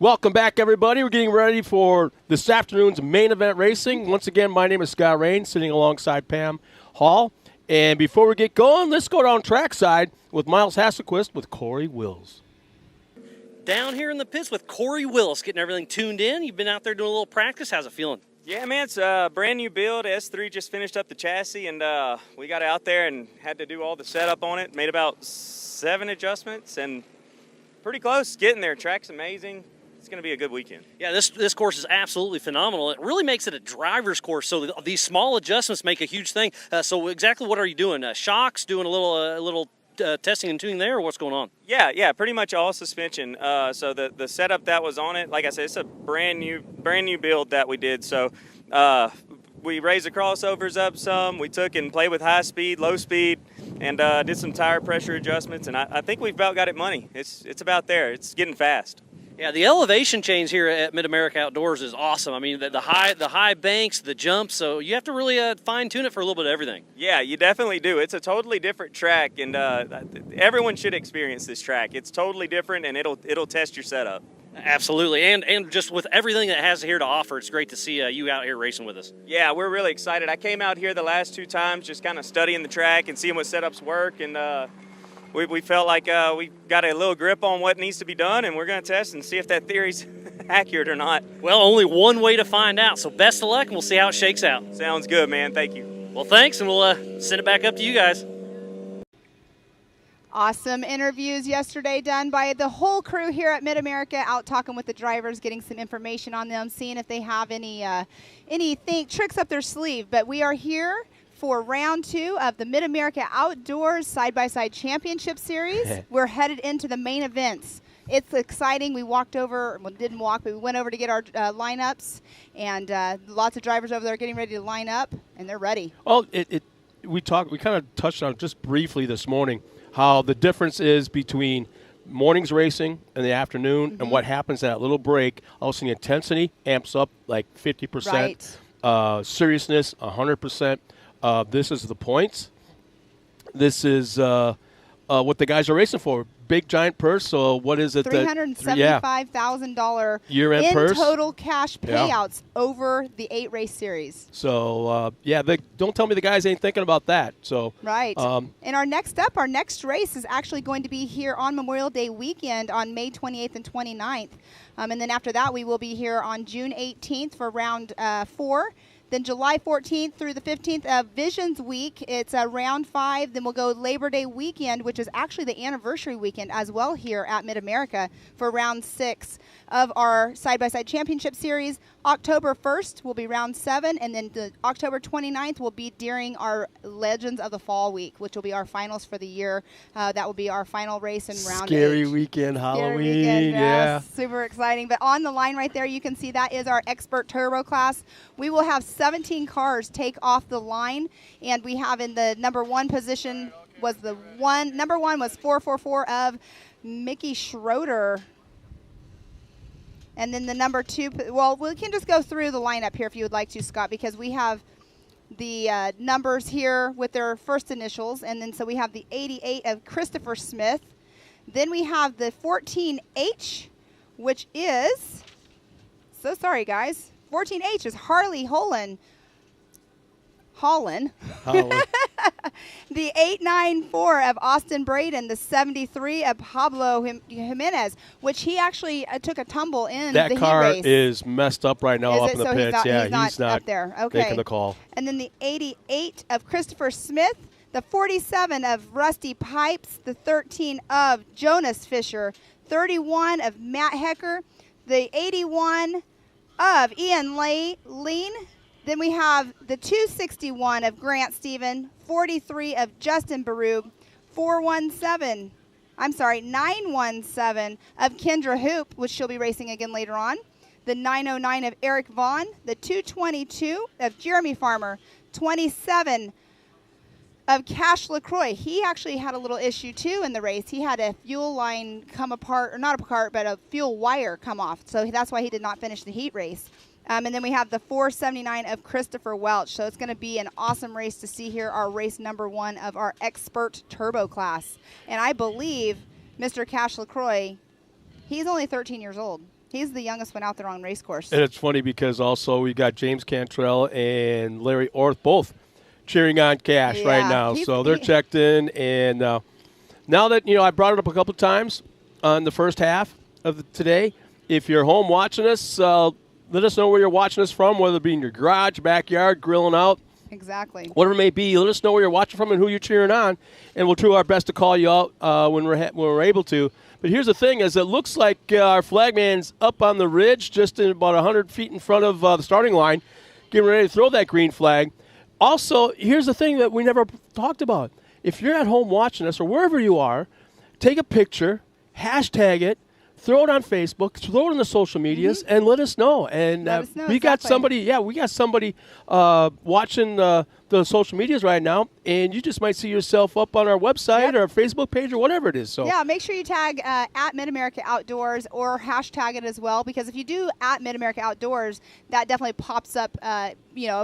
Welcome back, everybody. We're getting ready for this afternoon's main event racing. Once again, my name is Scott Rain, sitting alongside Pam Hall. And before we get going, let's go down trackside with Miles Hasselquist with Corey Wills. Down here in the pits with Corey Wills, getting everything tuned in. You've been out there doing a little practice. How's it feeling? Yeah, man, it's a brand new build. S3 just finished up the chassis, and we got out there and had to do all the setup on it. Made about 7 adjustments, and pretty close getting there. Track's amazing. It's going to be a good weekend. Yeah, this course is absolutely phenomenal. It really makes it a driver's course, so these small adjustments make a huge thing. So exactly what are you doing? Shocks, doing a little testing and tuning there, or what's going on? Yeah, pretty much all suspension. So the setup that was on it, like I said, it's a brand new build that we did. So we raised the crossovers up some. We took and played with high speed, low speed, and did some tire pressure adjustments. And I think we've about got it money. It's about there. It's getting fast. Yeah, the elevation change here at Mid-America Outdoors is awesome. I mean, the high banks, the jumps, so you have to really fine-tune it for a little bit of everything. Yeah, you definitely do. It's a totally different track, and everyone should experience this track. It's totally different, and it'll test your setup. Absolutely, and just with everything that it has here to offer, it's great to see you out here racing with us. Yeah, we're really excited. I came out here the last 2 times just kind of studying the track and seeing what setups work, and we felt like we got a little grip on what needs to be done, and we're going to test and see if that theory's accurate or not. Well, only one way to find out, so best of luck, and we'll see how it shakes out. Sounds good, man. Thank you. Well, thanks, and we'll send it back up to you guys. Awesome interviews yesterday done by the whole crew here at Mid-America, out talking with the drivers, getting some information on them, seeing if they have any tricks up their sleeve. But we are here for round 2 of the Mid-America Outdoors Side-by-Side Championship Series. We're headed into the main events. It's exciting. We walked over, well, didn't walk, but we went over to get our lineups, and lots of drivers over there getting ready to line up, and they're ready. Oh, we kind of touched on it just briefly this morning, how the difference is between morning's racing and the afternoon, and what happens in that little break. All of a sudden, the intensity amps up like 50%, right. Seriousness 100%. This is the points. This is what the guys are racing for. Big giant purse. So what is it? $375,000 year-end in purse. Total cash payouts over the 8 race series. So don't tell me the guys ain't thinking about that. So right. And our next race is actually going to be here on Memorial Day weekend on May 28th and 29th. And then after that, we will be here on June 18th for round 4. Then July 14th through the 15th of Visions Week, it's round 5. Then we'll go Labor Day weekend, which is actually the anniversary weekend as well here at Mid-America for round 6 of our Side-by-Side Championship Series. October 1st will be round 7, and then the October 29th will be during our Legends of the Fall week, which will be our finals for the year. That will be our final race in round 8. Scary weekend, Halloween, yeah. Super exciting. But on the line right there, you can see that is our Expert Turbo class. We will have 17 cars take off the line, and we have in the number 1 position number 1 was 444 of Mickey Schroeder. And then the number 2, well, we can just go through the lineup here if you would like to, Scott, because we have the numbers here with their first initials. And then so we have the 88 of Christopher Smith. Then we have the 14H, which is, so sorry, guys. 14H is Harley Holland. The 894 of Austin Braden, the 73 of Pablo Jimenez, which he actually took a tumble in the heat race. That car is messed up right now up in the pits. He's not up there. Okay. Making the call. And then the 88 of Christopher Smith, the 47 of Rusty Pipes, the 13 of Jonas Fisher, 31 of Matt Hecker, the 81 of Ian Lean. Then we have the 261 of Grant Stephen, 43 of Justin Barub, 917 of Kendra Hoop, which she'll be racing again later on, the 909 of Eric Vaughn, the 222 of Jeremy Farmer, 27 of Cash LaCroix. He actually had a little issue, too, in the race. He had a fuel line come apart, or not apart, but a fuel wire come off. So that's why he did not finish the heat race. And then we have the 479 of Christopher Welch. So it's going to be an awesome race to see here, our race number 1 of our Expert Turbo class. And I believe Mr. Cash LaCroix, he's only 13 years old. He's the youngest one out there on race course. And it's funny because also we got James Cantrell and Larry Orth both cheering on Cash right now. So they're checked in. And now that, I brought it up a couple of times on the first half of today, if you're home watching us, let us know where you're watching us from, whether it be in your garage, backyard, grilling out. Exactly. Whatever it may be, let us know where you're watching from and who you're cheering on, and we'll do our best to call you out when we're able to. But here's the thing, is it looks like our flagman's up on the ridge, just in about 100 feet in front of the starting line, getting ready to throw that green flag. Also, here's the thing that we never talked about. If you're at home watching us or wherever you are, take a picture, hashtag it, throw it on Facebook, throw it on the social medias, and let us know. And we got somebody watching the social medias right now, and you just might see yourself up on our website or our Facebook page or whatever it is. So yeah, make sure you tag at Mid-America Outdoors or hashtag it as well, because if you do at Mid-America Outdoors, that definitely pops up a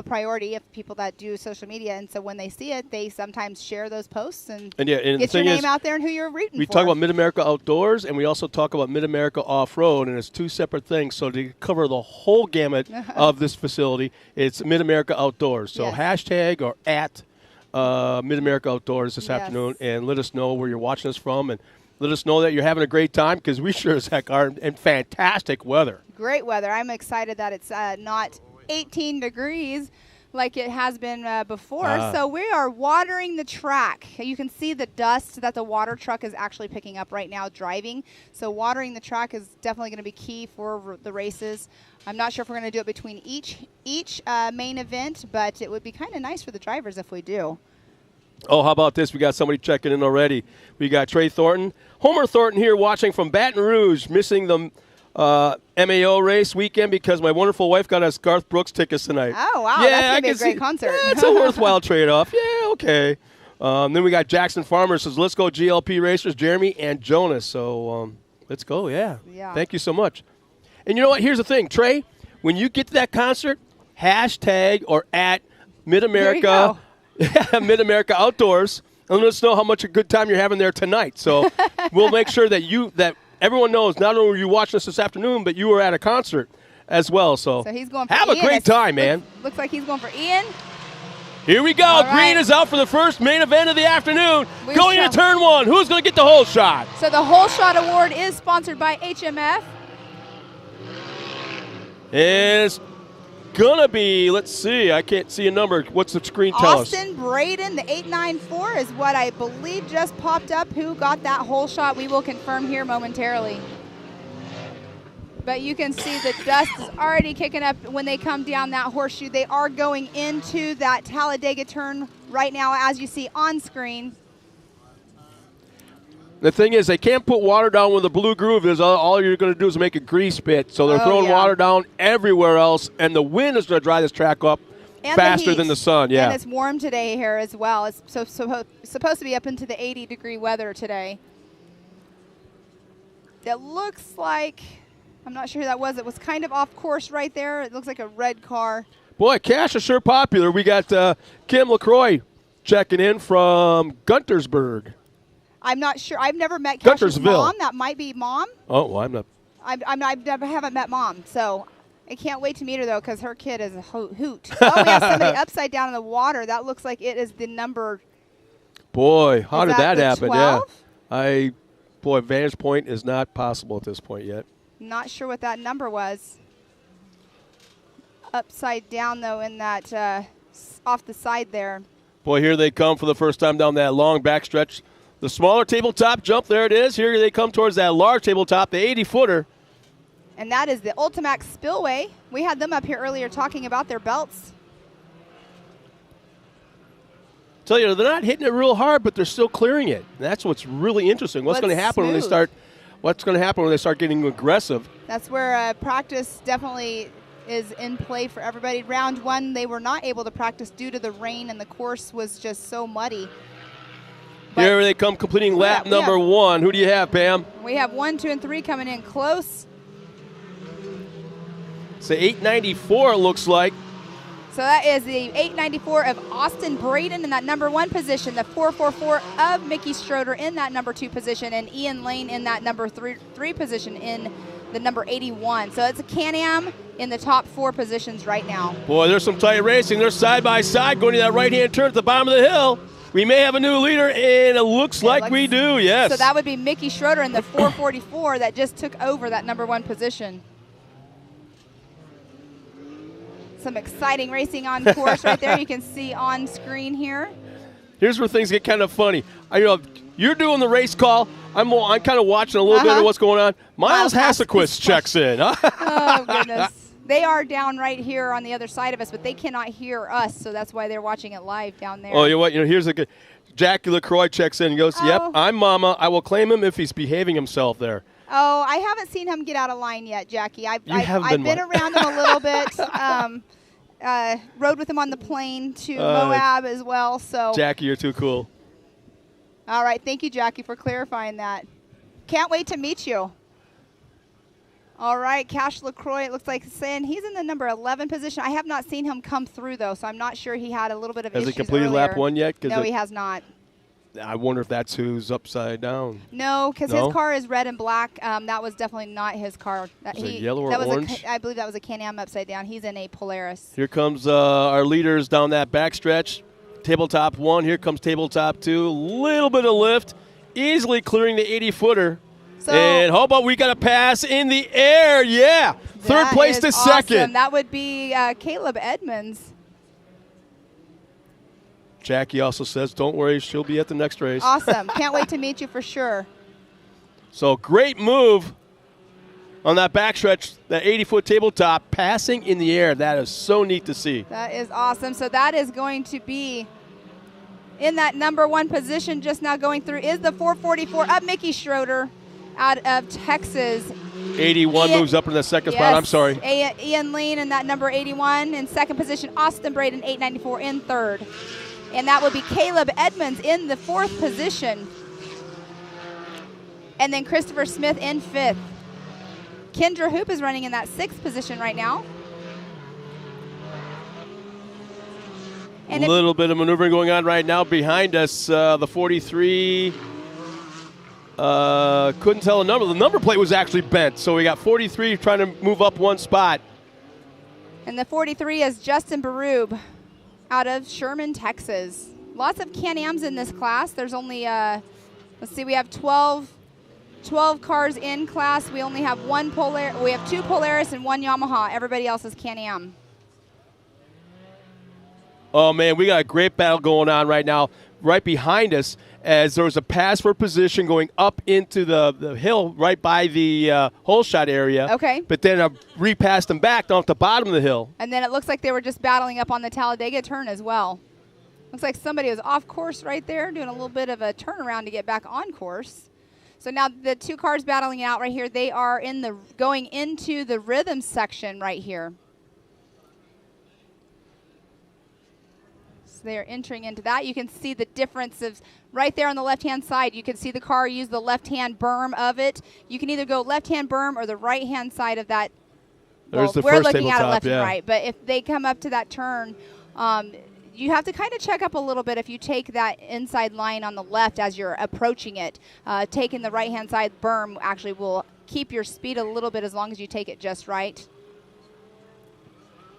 priority of people that do social media. And so when they see it, they sometimes share those posts and get your name out there and who you're rooting for. We talk about Mid-America Outdoors, and we also talk about Mid-America Off-Road, and it's two separate things. So to cover the whole gamut of this facility, it's Mid-America Outdoors. So hashtag or at Mid-America Outdoors this afternoon, and let us know where you're watching us from, and let us know that you're having a great time, because we sure as heck are in fantastic weather. Great weather. I'm excited that it's not 18 degrees like it has been before. So we are watering the track. You can see the dust that the water truck is actually picking up right now driving. So watering the track is definitely going to be key for the races. I'm not sure if we're going to do it between each main event, but it would be kind of nice for the drivers if we do. Oh, how about this? We got somebody checking in already. We got Trey Thornton. Homer Thornton here watching from Baton Rouge, missing the MAO race weekend because my wonderful wife got us Garth Brooks tickets tonight. Oh, wow. Yeah, that's going to be a great concert. Yeah, it's a worthwhile trade-off. Yeah, okay. Then we got Jackson Farmer says, let's go GLP racers, Jeremy and Jonas. So let's go, yeah. Thank you so much. And you know what? Here's the thing, Trey. When you get to that concert, hashtag or at Mid-America, Mid-America Outdoors, and let us know how much a good time you're having there tonight. So we'll make sure that everyone knows not only are you watching us this afternoon, but you were at a concert as well. So he's going for have Ian. A great time, man. Looks like he's going for Ian. Here we go. All Green right. is out for the first main event of the afternoon. Going into turn one. Who's going to get the whole shot? So the whole shot award is sponsored by HMF. And it's going to be, let's see, I can't see a number. What's the screen tell us? Austin Braden, the 894 is what I believe just popped up. Who got that whole shot? We will confirm here momentarily. But you can see the dust is already kicking up when they come down that horseshoe. They are going into that Talladega turn right now, as you see on screen. The thing is, they can't put water down where the blue groove is. All you're going to do is make a grease pit. So they're throwing water down everywhere else, and the wind is going to dry this track up faster than the sun. Yeah, and it's warm today here as well. It's supposed to be up into the 80-degree weather today. It looks like, I'm not sure who that was. It was kind of off course right there. It looks like a red car. Boy, Cash is sure popular. We got Kim LaCroix checking in from Guntersburg. I'm not sure. I've never met Cash's mom. That might be Mom. Oh, well, I'm not. I haven't met Mom, so I can't wait to meet her, though, because her kid is a hoot. Oh, we have somebody upside down in the water. That looks like it is the number. Boy, how did that happen? 12? Yeah. Boy, vantage point is not possible at this point yet. Not sure what that number was. Upside down, though, in that off the side there. Boy, here they come for the first time down that long backstretch. The smaller tabletop jump, there it is. Here they come towards that large tabletop, the 80-footer. And that is the Ultimax Spillway. We had them up here earlier talking about their belts. Tell you, they're not hitting it real hard, but they're still clearing it. That's what's really interesting. What's going to happen when they start? What's going to happen when they start getting aggressive? That's where practice definitely is in play for everybody. Round one, they were not able to practice due to the rain, and the course was just so muddy. But here they come completing lap number one. Who do you have, Pam? We have 1, 2, and 3 coming in close. It's the 894, it looks like. So that is the 894 of Austin Braden in that number 1 position, the 444 of Mickey Schroeder in that number 2 position, and Ian Lane in that number 3 position in the number 81. So it's a Can-Am in the top 4 positions right now. Boy, there's some tight racing. They're side by side going to that right-hand turn at the bottom of the hill. We may have a new leader, and it looks like we do, yes. So that would be Mickey Schroeder in the 444 that just took over that number 1 position. Some exciting racing on course right there. You can see on screen here. Here's where things get kind of funny. You're doing the race call. I'm kind of watching a little bit of what's going on. Miles Hasselquist checks in. Oh, goodness. They are down right here on the other side of us, but they cannot hear us, so that's why they're watching it live down there. Oh, you know what? Here's a good. Jackie LaCroix checks in and goes, "Yep, I'm Mama. I will claim him if he's behaving himself there." Oh, I haven't seen him get out of line yet, Jackie. I've been around him a little bit. Rode with him on the plane to Moab as well. So Jackie, you're too cool. All right, thank you, Jackie, for clarifying that. Can't wait to meet you. All right, Cash LaCroix, it looks like saying he's in the number 11 position. I have not seen him come through, though, so I'm not sure he had a little bit of issues Has he completed earlier. lap 1 yet? No, he has not. I wonder if that's who's upside down. No, because his car is red and black. That was definitely not his car. Is it yellow or orange? I believe that was a Can-Am upside down. He's in a Polaris. Here comes our leaders down that backstretch. Tabletop 1, here comes tabletop 2. Little bit of lift, easily clearing the 80-footer. So, and how about we got a pass in the air? Yeah, third place to second. Awesome. That would be Caleb Edmonds. Jackie also says, don't worry, she'll be at the next race. Awesome. Can't wait to meet you for sure. So great move on that backstretch, that 80-foot tabletop, passing in the air. That is so neat to see. That is awesome. So that is going to be in that number 1 position just now going through is the 444 up Mickey Schroeder out of Texas. 81 moves up in the second spot. I'm sorry. Ian Lean in that number 81 in second position. Austin Braden 894 in third. And that would be Caleb Edmonds in the 4th position. And then Christopher Smith in 5th. Kendra Hoop is running in that 6th position right now. And a little bit of maneuvering going on right now behind us. The 43, couldn't tell the number. The number plate was actually bent, so we got 43 trying to move up 1 spot. And the 43 is Justin Barube out of Sherman, Texas. Lots of Can-Ams in this class. There's only, let's see, we have 12 cars in class. We only have we have 2 Polaris and 1 Yamaha. Everybody else is Can-Am. Oh, man, we got a great battle going on right now. Right behind us, as there was a pass for position going up into the hill right by the hole shot area. Okay. But then I repassed them back down at the bottom of the hill. And then it looks like they were just battling up on the Talladega turn as well. Looks like somebody was off course right there, doing a little bit of a turnaround to get back on course. So now the 2 cars battling it out right here, they are going into the rhythm section right here. So they are entering into that. You can see the difference of right there on the left-hand side. You can see the car use the left-hand berm of it. You can either go left-hand berm or the right-hand side of that. There's the we're first looking at it tabletop, left and right. But if they come up to that turn, you have to kind of check up a little bit if you take that inside line on the left as you're approaching it. Taking the right-hand side berm actually will keep your speed a little bit as long as you take it just right.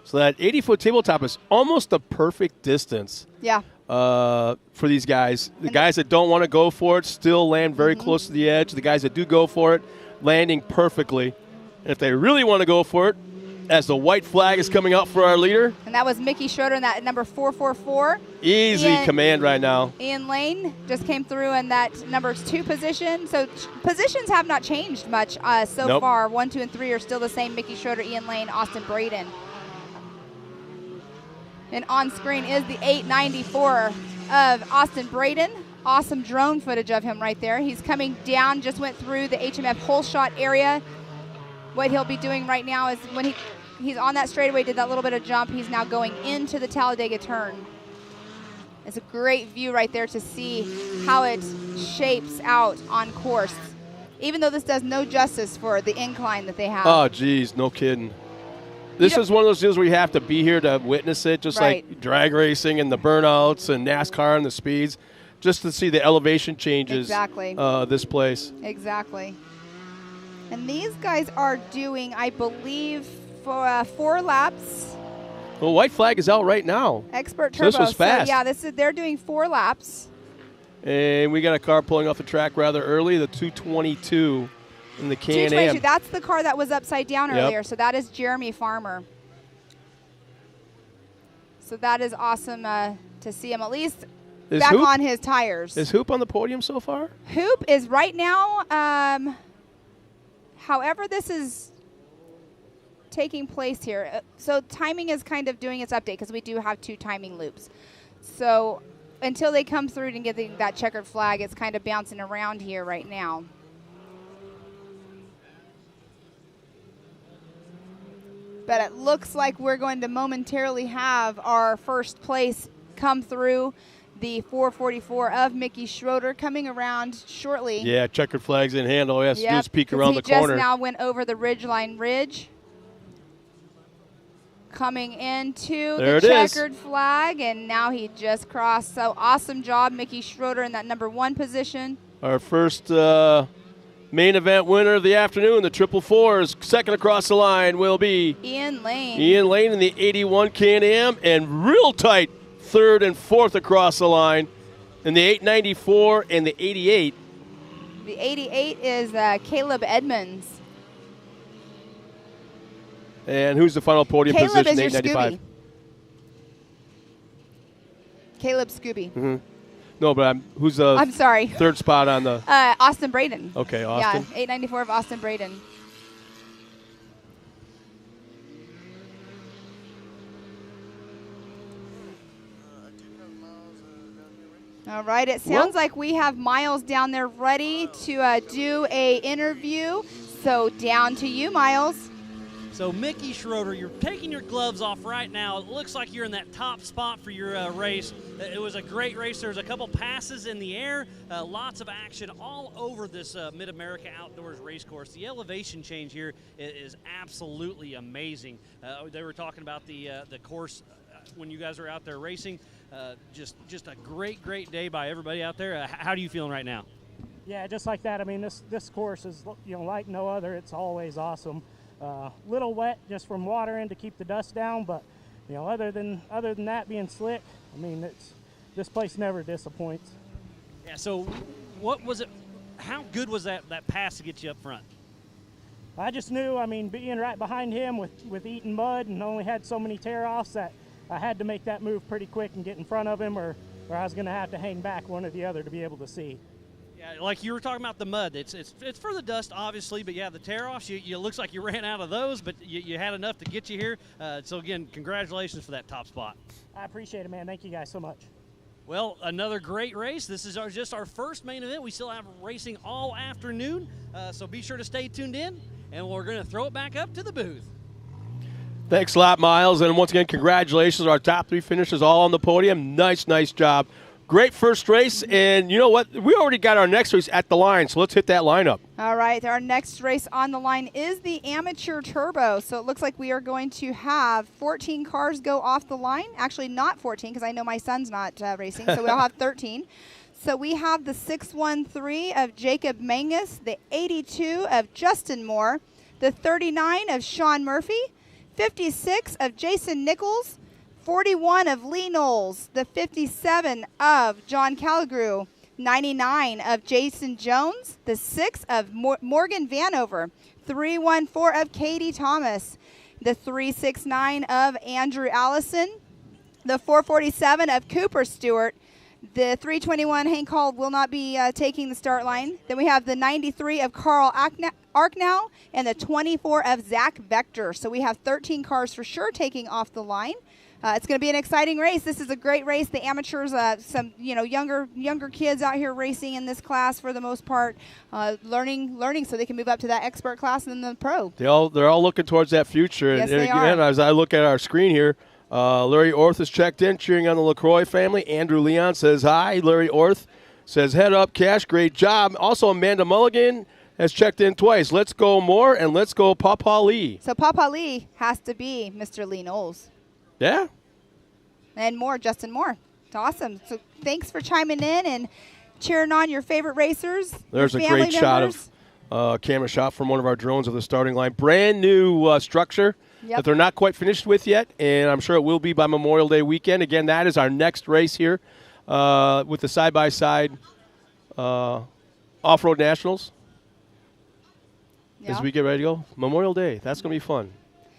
So that 80-foot tabletop is almost the perfect distance. Yeah. For these guys. The guys that don't want to go for it still land very close to the edge. The guys that do go for it, landing perfectly. And if they really want to go for it, as the white flag is coming out for our leader. And that was Mickey Schroeder in that number 444. Easy command right now. Ian Lane just came through in that number 2 position. So positions have not changed much so far. 1, 2, and 3 are still the same. Mickey Schroeder, Ian Lane, Austin Braden. And on screen is the 894 of Austin Braden. Awesome drone footage of him right there. He's coming down, just went through the HMF hole shot area. What he'll be doing right now is when he's on that straightaway, did that little bit of jump, he's now going into the Talladega turn. It's a great view right there to see how it shapes out on course, even though this does no justice for the incline that they have. Oh, geez, no kidding. This is one of those deals where you have to be here to witness it, just like drag racing and the burnouts and NASCAR and the speeds, just to see the elevation changes. Exactly. This place. Exactly. And these guys are doing, I believe, for 4 laps. Well, white flag is out right now. Expert So Turbo. this was fast. So, yeah, they're doing 4 laps. And we got a car pulling off the track rather early, the 222 in the Can-Am. 222. That's the car that was upside down earlier. So that is Jeremy Farmer. So that is awesome to see him at least back on his tires. Is Hoop on the podium so far? Hoop is right now, however this is taking place here. So timing is kind of doing its update because we do have 2 timing loops. So until they come through and get that checkered flag, it's kind of bouncing around here right now. But it looks like we're going to momentarily have our first place come through, the 444 of Mickey Schroeder coming around shortly. Yeah, checkered flags in hand. All he has to do is peek around the He corner. just now went over the ridgeline ridge. Coming into the checkered flag, and now he just crossed. So awesome job, Mickey Schroeder, in that number 1 position. Our first main event winner of the afternoon, the 444's second across the line will be Ian Lane. Ian Lane in the 81 Can-Am, and real tight third and fourth across the line in the 894 and the 88. The 88 is Caleb Edmonds. And who's the final podium Caleb position? Is your 895. Scooby. Caleb Scooby. Mm-hmm. No, but who's the I'm sorry. third spot on the? Austin Braden. Okay, Austin. Yeah, 894 of Austin Braden. All right, it sounds like we have Miles down there ready to do a interview. So down to you, Miles. So Mickey Schroeder, you're taking your gloves off right now. It looks like you're in that top spot for your race. It was a great race. There was a couple passes in the air, lots of action all over this Mid-America Outdoors race course. The elevation change here is absolutely amazing. They were talking about the course when you guys were out there racing. Just a great day by everybody out there. How are you feeling right now? Yeah, just like that. I mean, this course is, like no other. It's always awesome. Little wet just from watering to keep the dust down, but other than that being slick, I mean, this place never disappoints. Yeah. So, what was it? How good was that pass to get you up front? I just knew. I mean, being right behind him with eating mud and only had so many tear-offs that I had to make that move pretty quick and get in front of him, or I was going to have to hang back one or the other to be able to see. Yeah, like you were talking about the mud. It's for the dust, obviously, but yeah, the tear-offs, you looks like you ran out of those, but you had enough to get you here. So, again, congratulations for that top spot. I appreciate it, man. Thank you guys so much. Well, another great race. This is just our first main event. We still have racing all afternoon, so be sure to stay tuned in, and we're going to throw it back up to the booth. Thanks a lot, Miles. And once again, congratulations. Our top 3 finishers all on the podium. Nice job. Great first race, and you know what? We already got our next race at the line, so let's hit that lineup. All right, our next race on the line is the Amateur Turbo. So it looks like we are going to have 14 cars go off the line. Actually, not 14, because I know my son's not racing, so we'll have 13. So we have the 613 of Jacob Mangus, the 82 of Justin Moore, the 39 of Sean Murphy, 56 of Jason Nichols, 41 of Lee Knowles, the 57 of John Calagrew, 99 of Jason Jones, the 6 of Morgan Vanover, 314 of Katie Thomas, the 369 of Andrew Allison, the 447 of Cooper Stewart, the 321 Hank Hall will not be taking the start line. Then we have the 93 of Carl Arknow and the 24 of Zach Vector. So we have 13 cars for sure taking off the line. It's going to be an exciting race. This is a great race. The amateurs, some younger kids out here racing in this class for the most part, learning so they can move up to that expert class and then the pro. They're all looking towards that future. Yes, and they again, are. as I look at our screen here, Larry Orth has checked in, cheering on the LaCroix family. Andrew Leon says hi. Larry Orth says head up, Cash, great job. Also, Amanda Mulligan has checked in twice. Let's go Moore and let's go Papa Lee. So Papa Lee has to be Mr. Lee Knowles. Yeah. And Moore, Justin Moore. It's awesome. So thanks for chiming in and cheering on your favorite racers. There's your a family great shot members. of camera shot from one of our drones of the starting line. Brand new structure that they're not quite finished with yet, and I'm sure it will be by Memorial Day weekend. Again, that is our next race here with the side-by-side Off-Road Nationals. As we get ready to go, Memorial Day, that's going to be fun.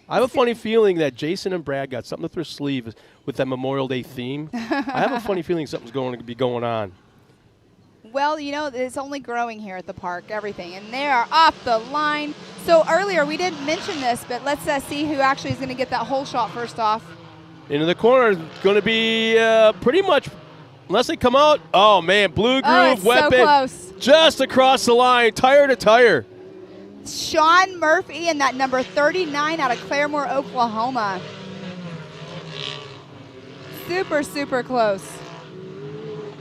I have a funny feeling that Jason and Brad got something up their sleeve with that Memorial Day theme. I have a funny feeling something's going to be going on. Well, you know, it's only growing here at the park, everything. And they are off the line. So earlier, we didn't mention this, but let's see who actually is going to get that hole shot first off. Into the corner is going to be pretty much, unless they come out, oh, man, Blue Groove Weapon. So close. Just across the line, tire to tire. Sean Murphy in that number 39 out of Claremore, Oklahoma. Super, super close.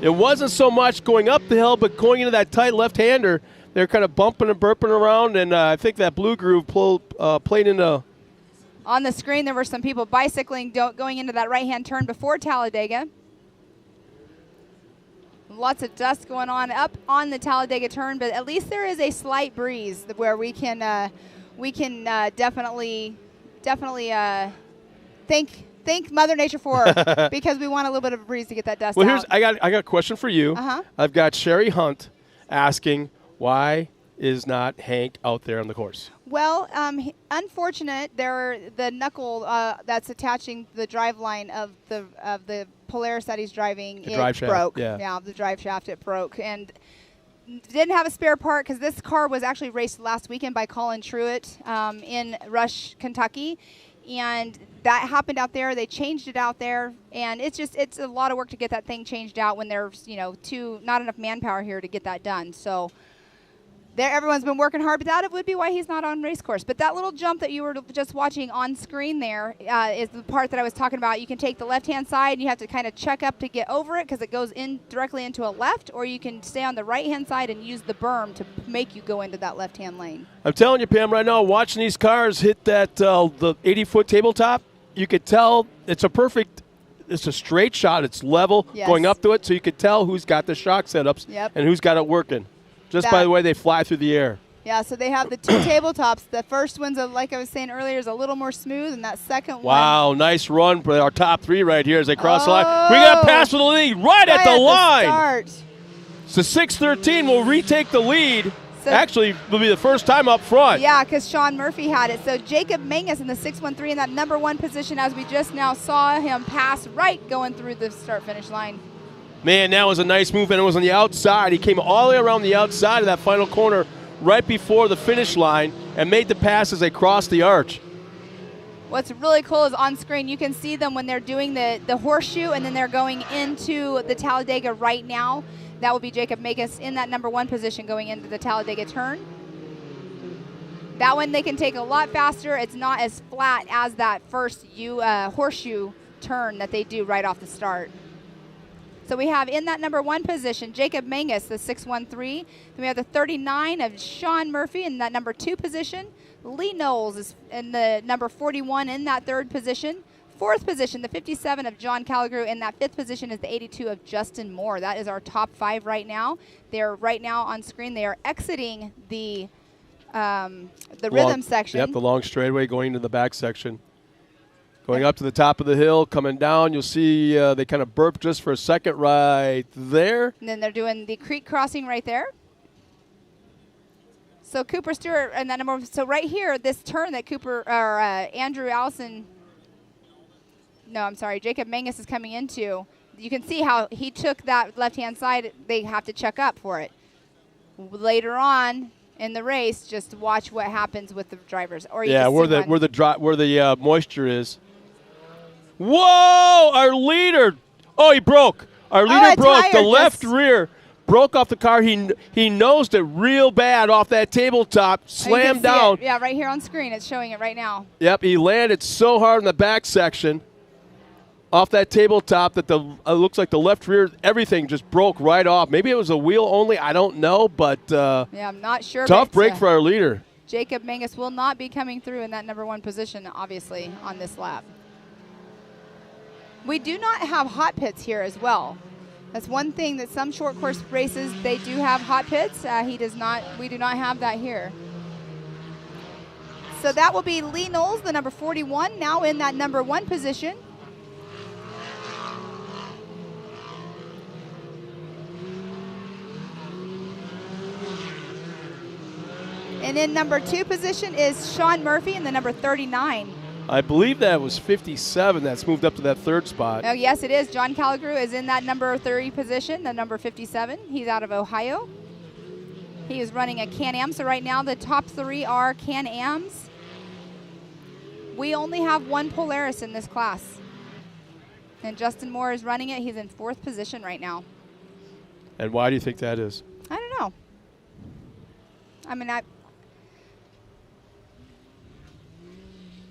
It wasn't so much going up the hill, but going into that tight left-hander, they're kind of bumping and burping around, and I think that Blue Groove played into. On the screen, there were some people bicycling going into that right-hand turn before Talladega. Lots of dust going on up on the Talladega turn, but at least there is a slight breeze where we can definitely thank Mother Nature for because we want a little bit of a breeze to get that dust out. Well, I got a question for you. I've got Sherry Hunt asking, why is not Hank out there on the course? Well, unfortunate. The knuckle that's attaching the drive line of the Polaris that he's driving, it broke. Yeah, the drive shaft, it broke. And didn't have a spare part because this car was actually raced last weekend by Colin Truitt in Rush, Kentucky. And that happened out there. They changed it out there. And it's a lot of work to get that thing changed out when there's, not enough manpower here to get that done. So everyone's been working hard, but that would be why he's not on race course. But that little jump that you were just watching on screen there is the part that I was talking about. You can take the left-hand side, and you have to kind of check up to get over it because it goes in directly into a left, or you can stay on the right-hand side and use the berm to make you go into that left-hand lane. I'm telling you, Pam, right now, watching these cars hit that the 80-foot tabletop, you could tell it's a straight shot. It's level going up to it, so you could tell who's got the shock setups and who's got it working. Just by the way they fly through the air. Yeah, so they have the two tabletops. The first one's, like I was saying earlier, is a little more smooth, and that second one. Wow, nice run for our top three right here as they cross the line. We got past for the lead right at the line. Start. So 6:13 will retake the lead. So actually, will be the first time up front. Yeah, because Sean Murphy had it. So Jacob Mangus in the 613 in that number one position, as we just now saw him pass right going through the start-finish line. Man, that was a nice move, and it was on the outside. He came all the way around the outside of that final corner right before the finish line and made the pass as they crossed the arch. What's really cool is on screen, you can see them when they're doing the horseshoe, and then they're going into the Talladega right now. That will be Jacob Mangus in that number one position going into the Talladega turn. That one they can take a lot faster. It's not as flat as that first horseshoe turn that they do right off the start. So we have in that number one position, Jacob Mangus, the 613. Then we have the 39 of Sean Murphy in that number two position. Lee Knowles is in the number 41 in that third position. Fourth position, the 57 of John Calagrew. In that fifth position is the 82 of Justin Moore. That is our top five right now. They're right now on screen. They are exiting the rhythm section. Yep, the long straightaway going into the back section. Going up to the top of the hill, coming down, you'll see they kind of burp just for a second right there. And then they're doing the creek crossing right there. So Cooper Stewart and that number. So right here, this turn that Andrew Allison. No, I'm sorry, Jacob Mangus is coming into. You can see how he took that left-hand side. They have to check up for it. Later on in the race, just watch what happens with the drivers. Or you where the moisture is. Whoa! Our leader. Oh, he broke. Our leader broke. The left rear broke off the car. He nosed it real bad off that tabletop. Slammed down. Yeah, right here on screen. It's showing it right now. Yep, he landed so hard in the back section off that tabletop that it looks like the left rear, everything just broke right off. Maybe it was a wheel only. I don't know, but I'm not sure. Tough break for our leader. Jacob Mangus will not be coming through in that number one position, obviously, on this lap. We do not have hot pits here as well. That's one thing that some short course races, they do have hot pits. He does not. We do not have that here. So that will be Lee Knowles, the number 41, now in that number 1 position. And in number 2 position is Sean Murphy in the number 39. I believe that was 57 that's moved up to that 3rd spot. Oh, yes, it is. John Calagru is in that number 30 position, the number 57. He's out of Ohio. He is running a Can-Am. So right now the top 3 are Can-Ams. We only have 1 Polaris in this class. And Justin Moore is running it. He's in 4th position right now. And why do you think that is? I don't know. I mean,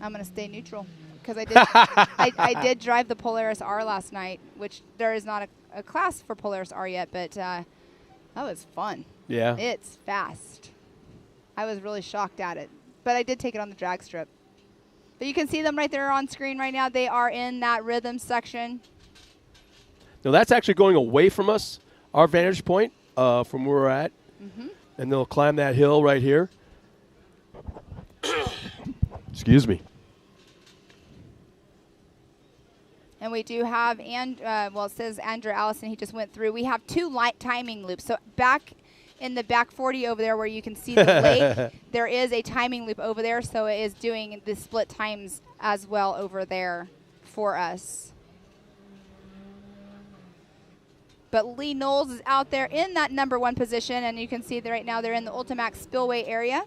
I'm going to stay neutral because I did I did drive the Polaris R last night, which there is not a class for Polaris R yet, but that was fun. Yeah. It's fast. I was really shocked at it, but I did take it on the drag strip. But you can see them right there on screen right now. They are in that rhythm section. Now that's actually going away from us, our vantage point from where we're at. Mm-hmm. And they'll climb that hill right here. Excuse me. And we do have, well, it says Andrew Allison, he just went through. We have 2 light timing loops. So back in the back 40 over there where you can see the lake, there is a timing loop over there. So it is doing the split times as well over there for us. But Lee Knowles is out there in that number 1 position. And you can see that right now they're in the Ultimax Spillway area.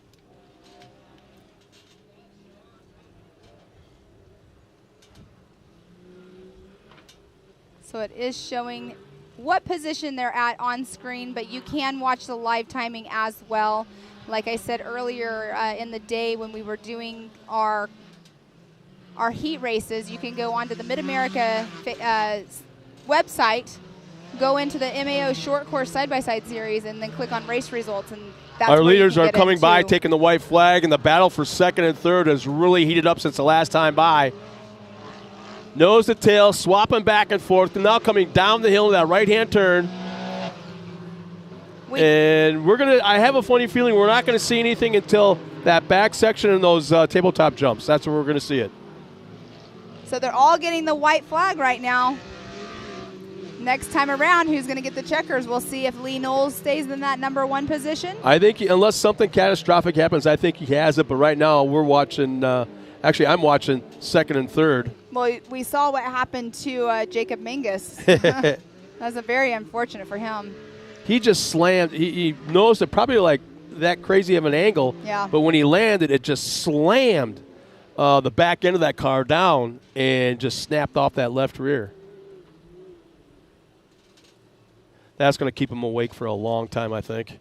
So it is showing what position they're at on screen, but you can watch the live timing as well. Like I said earlier in the day when we were doing our heat races, you can go onto the Mid-America website, go into the MAO short course side-by-side series, and then click on race results. And that's our leaders are are coming by, taking the white flag, and the battle for 2nd and 3rd has really heated up since the last time by. Nose to tail, swapping back and forth, and now coming down the hill in that right-hand turn. And I have a funny feeling we're not going to see anything until that back section and those tabletop jumps. That's where we're going to see it. So they're all getting the white flag right now. Next time around, who's going to get the checkers? We'll see if Lee Knowles stays in that number 1 position. I think unless something catastrophic happens, I think he has it. But right now we're watching, actually I'm watching 2nd and 3rd. Well, we saw what happened to Jacob Mingus. That's very unfortunate for him. He just slammed. He knows it probably like that crazy of an angle. Yeah. But when he landed, it just slammed the back end of that car down and just snapped off that left rear. That's going to keep him awake for a long time, I think.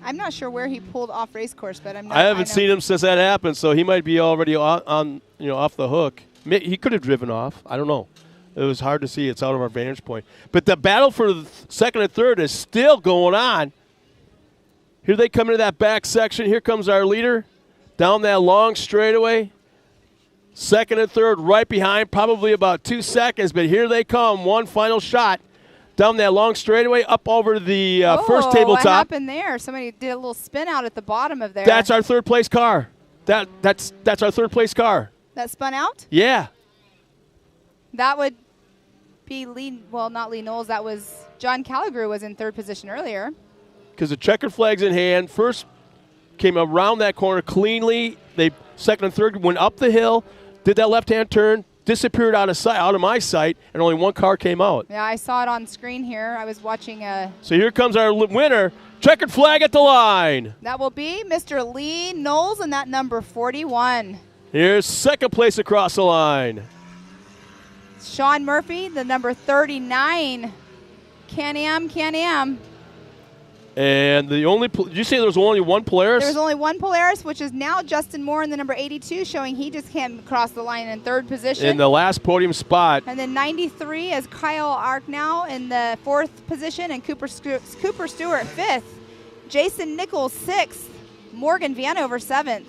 I'm not sure where he pulled off race course, but I haven't seen him since that happened, so he might be already on off the hook. He could have driven off. I don't know. It was hard to see. It's out of our vantage point. But the battle for the 2nd and 3rd is still going on. Here they come into that back section. Here comes our leader down that long straightaway. 2nd and 3rd right behind, probably about 2 seconds. But here they come. One final shot. Down that long straightaway, up over the first tabletop. What happened there? Somebody did a little spin out at the bottom of there. That's our 3rd place car. That's our 3rd place car. That spun out? Yeah. That would be not Lee Knowles. That was John Calagru was in 3rd position earlier. Because the checkered flag's in hand. First came around that corner cleanly. They 2nd and 3rd went up the hill, did that left-hand turn, disappeared out of my sight, and only 1 car came out. Yeah, I saw it on screen here. I was watching So here comes our winner, checkered flag at the line. That will be Mr. Lee Knowles in that number 41. Here's 2nd place across the line. Sean Murphy, the number 39. Can-Am. And the only, did you say there was only 1 Polaris? There was only 1 Polaris, which is now Justin Moore in the number 82, showing he just can't cross the line in 3rd position. In the last podium spot. And then 93 is Kyle Arknow in the 4th position, and Cooper Stewart 5th. Jason Nichols 6th. Morgan Vanover 7th.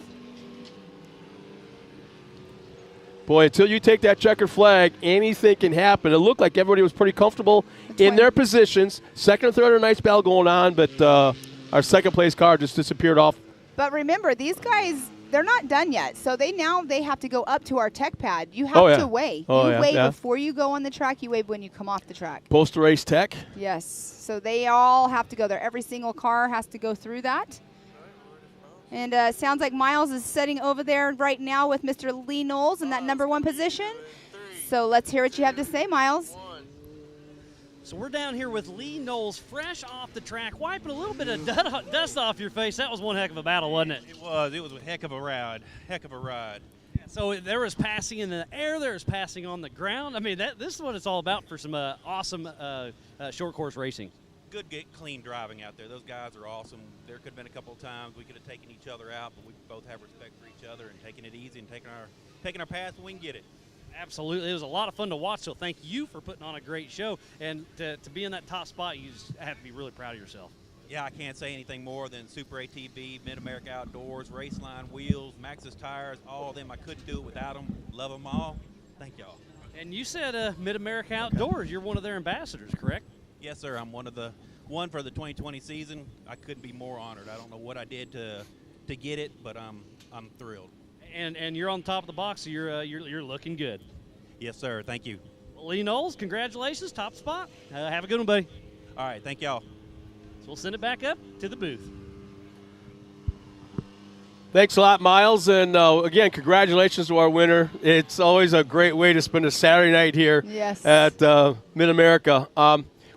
Boy, until you take that checkered flag, anything can happen. It looked like everybody was pretty comfortable in their positions. Second and third are a nice battle going on, but our second place car just disappeared off. But remember, these guys, they're not done yet. So they have to go up to our tech pad. You have to weigh. You weigh before you go on the track. You weigh when you come off the track. Post-race tech? Yes. So they all have to go there. Every single car has to go through that. And sounds like Miles is sitting over there right now with Mr. Lee Knowles in that number 1 position. So let's hear what you have to say, Miles. So we're down here with Lee Knowles, fresh off the track, wiping a little bit of dust off your face. That was one heck of a battle, wasn't it? It was. It was a heck of a ride. Heck of a ride. So there was passing in the air, there was passing on the ground. I mean, this is what it's all about for some awesome short course racing. Good, clean driving out there. Those guys are awesome. There could have been a couple of times we could have taken each other out, but we both have respect for each other and taking it easy and taking our path when we can get it. Absolutely. It was a lot of fun to watch, so thank you for putting on a great show. And to be in that top spot, you just have to be really proud of yourself. Yeah, I can't say anything more than Super ATV, Mid-America Outdoors, Raceline Wheels, Maxxis Tires, all of them. I couldn't do it without them. Love them all. Thank y'all. And you said Mid-America Outdoors. You're one of their ambassadors, correct? Yes, sir. I'm one for the 2020 season. I couldn't be more honored. I don't know what I did to get it, but I'm thrilled. And you're on top of the box, so you're looking good. Yes, sir. Thank you. Well, Lee Knowles, congratulations, top spot. Have a good one, buddy. All right, thank y'all. So we'll send it back up to the booth. Thanks a lot, Miles. And again, congratulations to our winner. It's always a great way to spend a Saturday night here at Mid-America.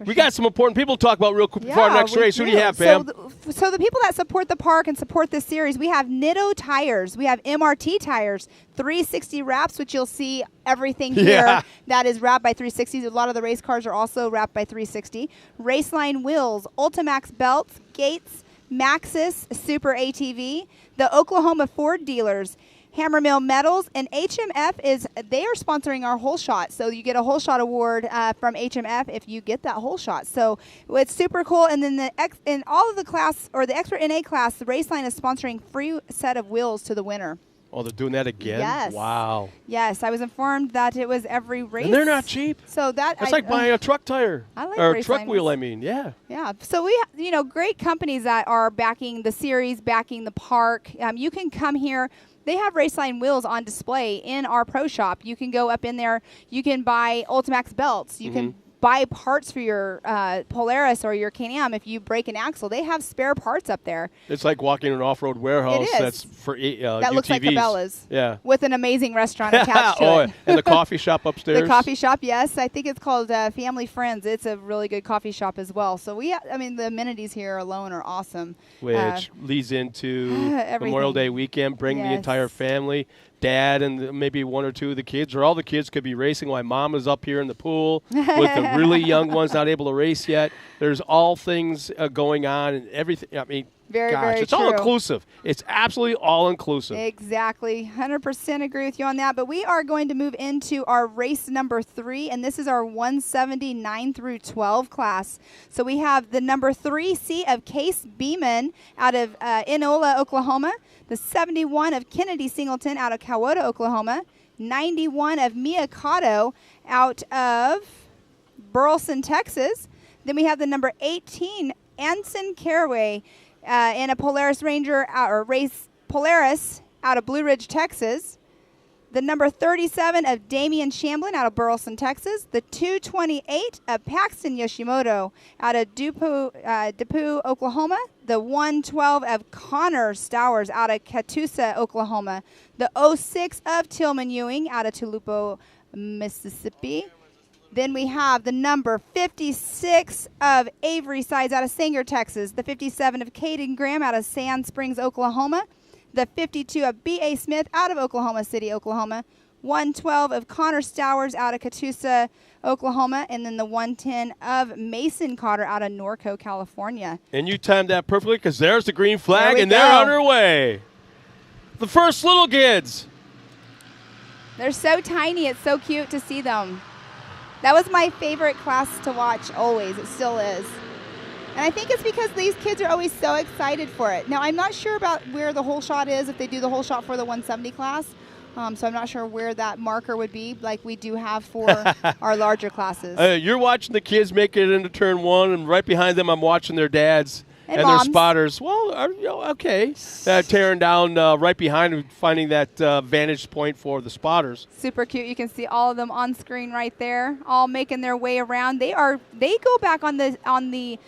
We got some important people to talk about real quick before our next race. Who do you have, Pam? So the people that support the park and support this series, we have Nitto Tires. We have MRT Tires, 360 wraps, which you'll see everything here that is wrapped by 360. A lot of the race cars are also wrapped by 360. Raceline Wheels, Ultimax Belts, Gates, Maxxis, Super ATV, the Oklahoma Ford dealers, Hammer Mill Metals, and HMF they are sponsoring our Whole Shot. So you get a Whole Shot award from HMF if you get that Whole Shot. So it's super cool. And then in all of the class, or the Expert NA class, the Raceline is sponsoring free set of wheels to the winner. Oh, they're doing that again? Yes. Wow. Yes, I was informed that it was every race. And they're not cheap. So that's like buying a truck tire. I like or a truck Raceline wheel, wheels. I mean. Yeah. Yeah. So we great companies that are backing the series, backing the park. You can come here. They have Raceline wheels on display in our pro shop. You can go up in there. You can buy Ultimax belts. You can buy parts for your Polaris or your Can-Am if you break an axle. They have spare parts up there. It's like walking in an off-road warehouse that's for that UTVs. looks like Cabela's. Yeah. With an amazing restaurant attached to it. And the coffee shop upstairs. The coffee shop, yes. I think it's called Family Friends. It's a really good coffee shop as well. So the amenities here alone are awesome. Which leads into everything. Memorial Day weekend. Bring the entire family. Dad and maybe one or two of the kids, or all the kids could be racing while Mom is up here in the pool with the really young ones not able to race yet. There's all things going on and everything. I mean, very it's true. all inclusive. It's absolutely all inclusive. Exactly. 100% agree with you on that. But we are going to move into our race number 3, and this is our 179 through 12 class. So we have the number 3C of Case Beeman out of Enola, Oklahoma. The 71 of Kennedy Singleton out of Cowota, Oklahoma. 91 of Mia Cotto out of Burleson, Texas. Then we have the number 18, Anson Caraway in a Polaris Ranger or race Polaris out of Blue Ridge, Texas. The number 37 of Damian Shamblin out of Burleson, Texas. The 228 of Paxton Yoshimoto out of Depew, Oklahoma. The 112 of Connor Stowers out of Catoosa, Oklahoma. The 06 of Tillman Ewing out of Tulupo, Mississippi. Then we have the number 56 of Avery Sides out of Sanger, Texas. The 57 of Caden Graham out of Sand Springs, Oklahoma. The 52 of B.A. Smith out of Oklahoma City, Oklahoma. 112 of Connor Stowers out of Catoosa, Oklahoma. And then the 110 of Mason Cotter out of Norco, California. And you timed that perfectly because there's the green flag and go. they're underway. The first little kids. They're so tiny. It's so cute to see them. That was my favorite class to watch always. It still is. And I think it's because these kids are always so excited for it. Now, I'm not sure about where the whole shot is, if they do the whole shot for the 170 class, So I'm not sure where that marker would be, like we do have for our larger classes. You're watching the kids make it into turn 1, and right behind them I'm watching their dads and their moms. spotters. Well, okay. Tearing down right behind and finding that vantage point for the spotters. Super cute. You can see all of them on screen right there, all making their way around. They go back on the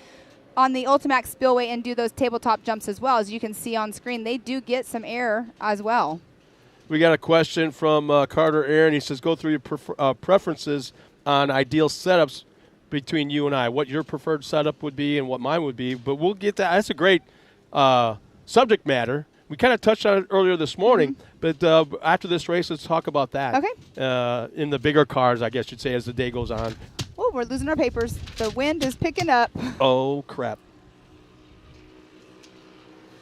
Ultimax Spillway and do those tabletop jumps as well. As you can see on screen, they do get some air as well. We got a question from Carter Aaron. He says, go through your preferences on ideal setups between you and I, what your preferred setup would be and what mine would be. But we'll get that. That's a great subject matter. We kind of touched on it earlier this morning, but after this race, let's talk about that. Okay. In the bigger cars, I guess you'd say, as the day goes on. Oh, we're losing our papers. The wind is picking up. Oh, crap.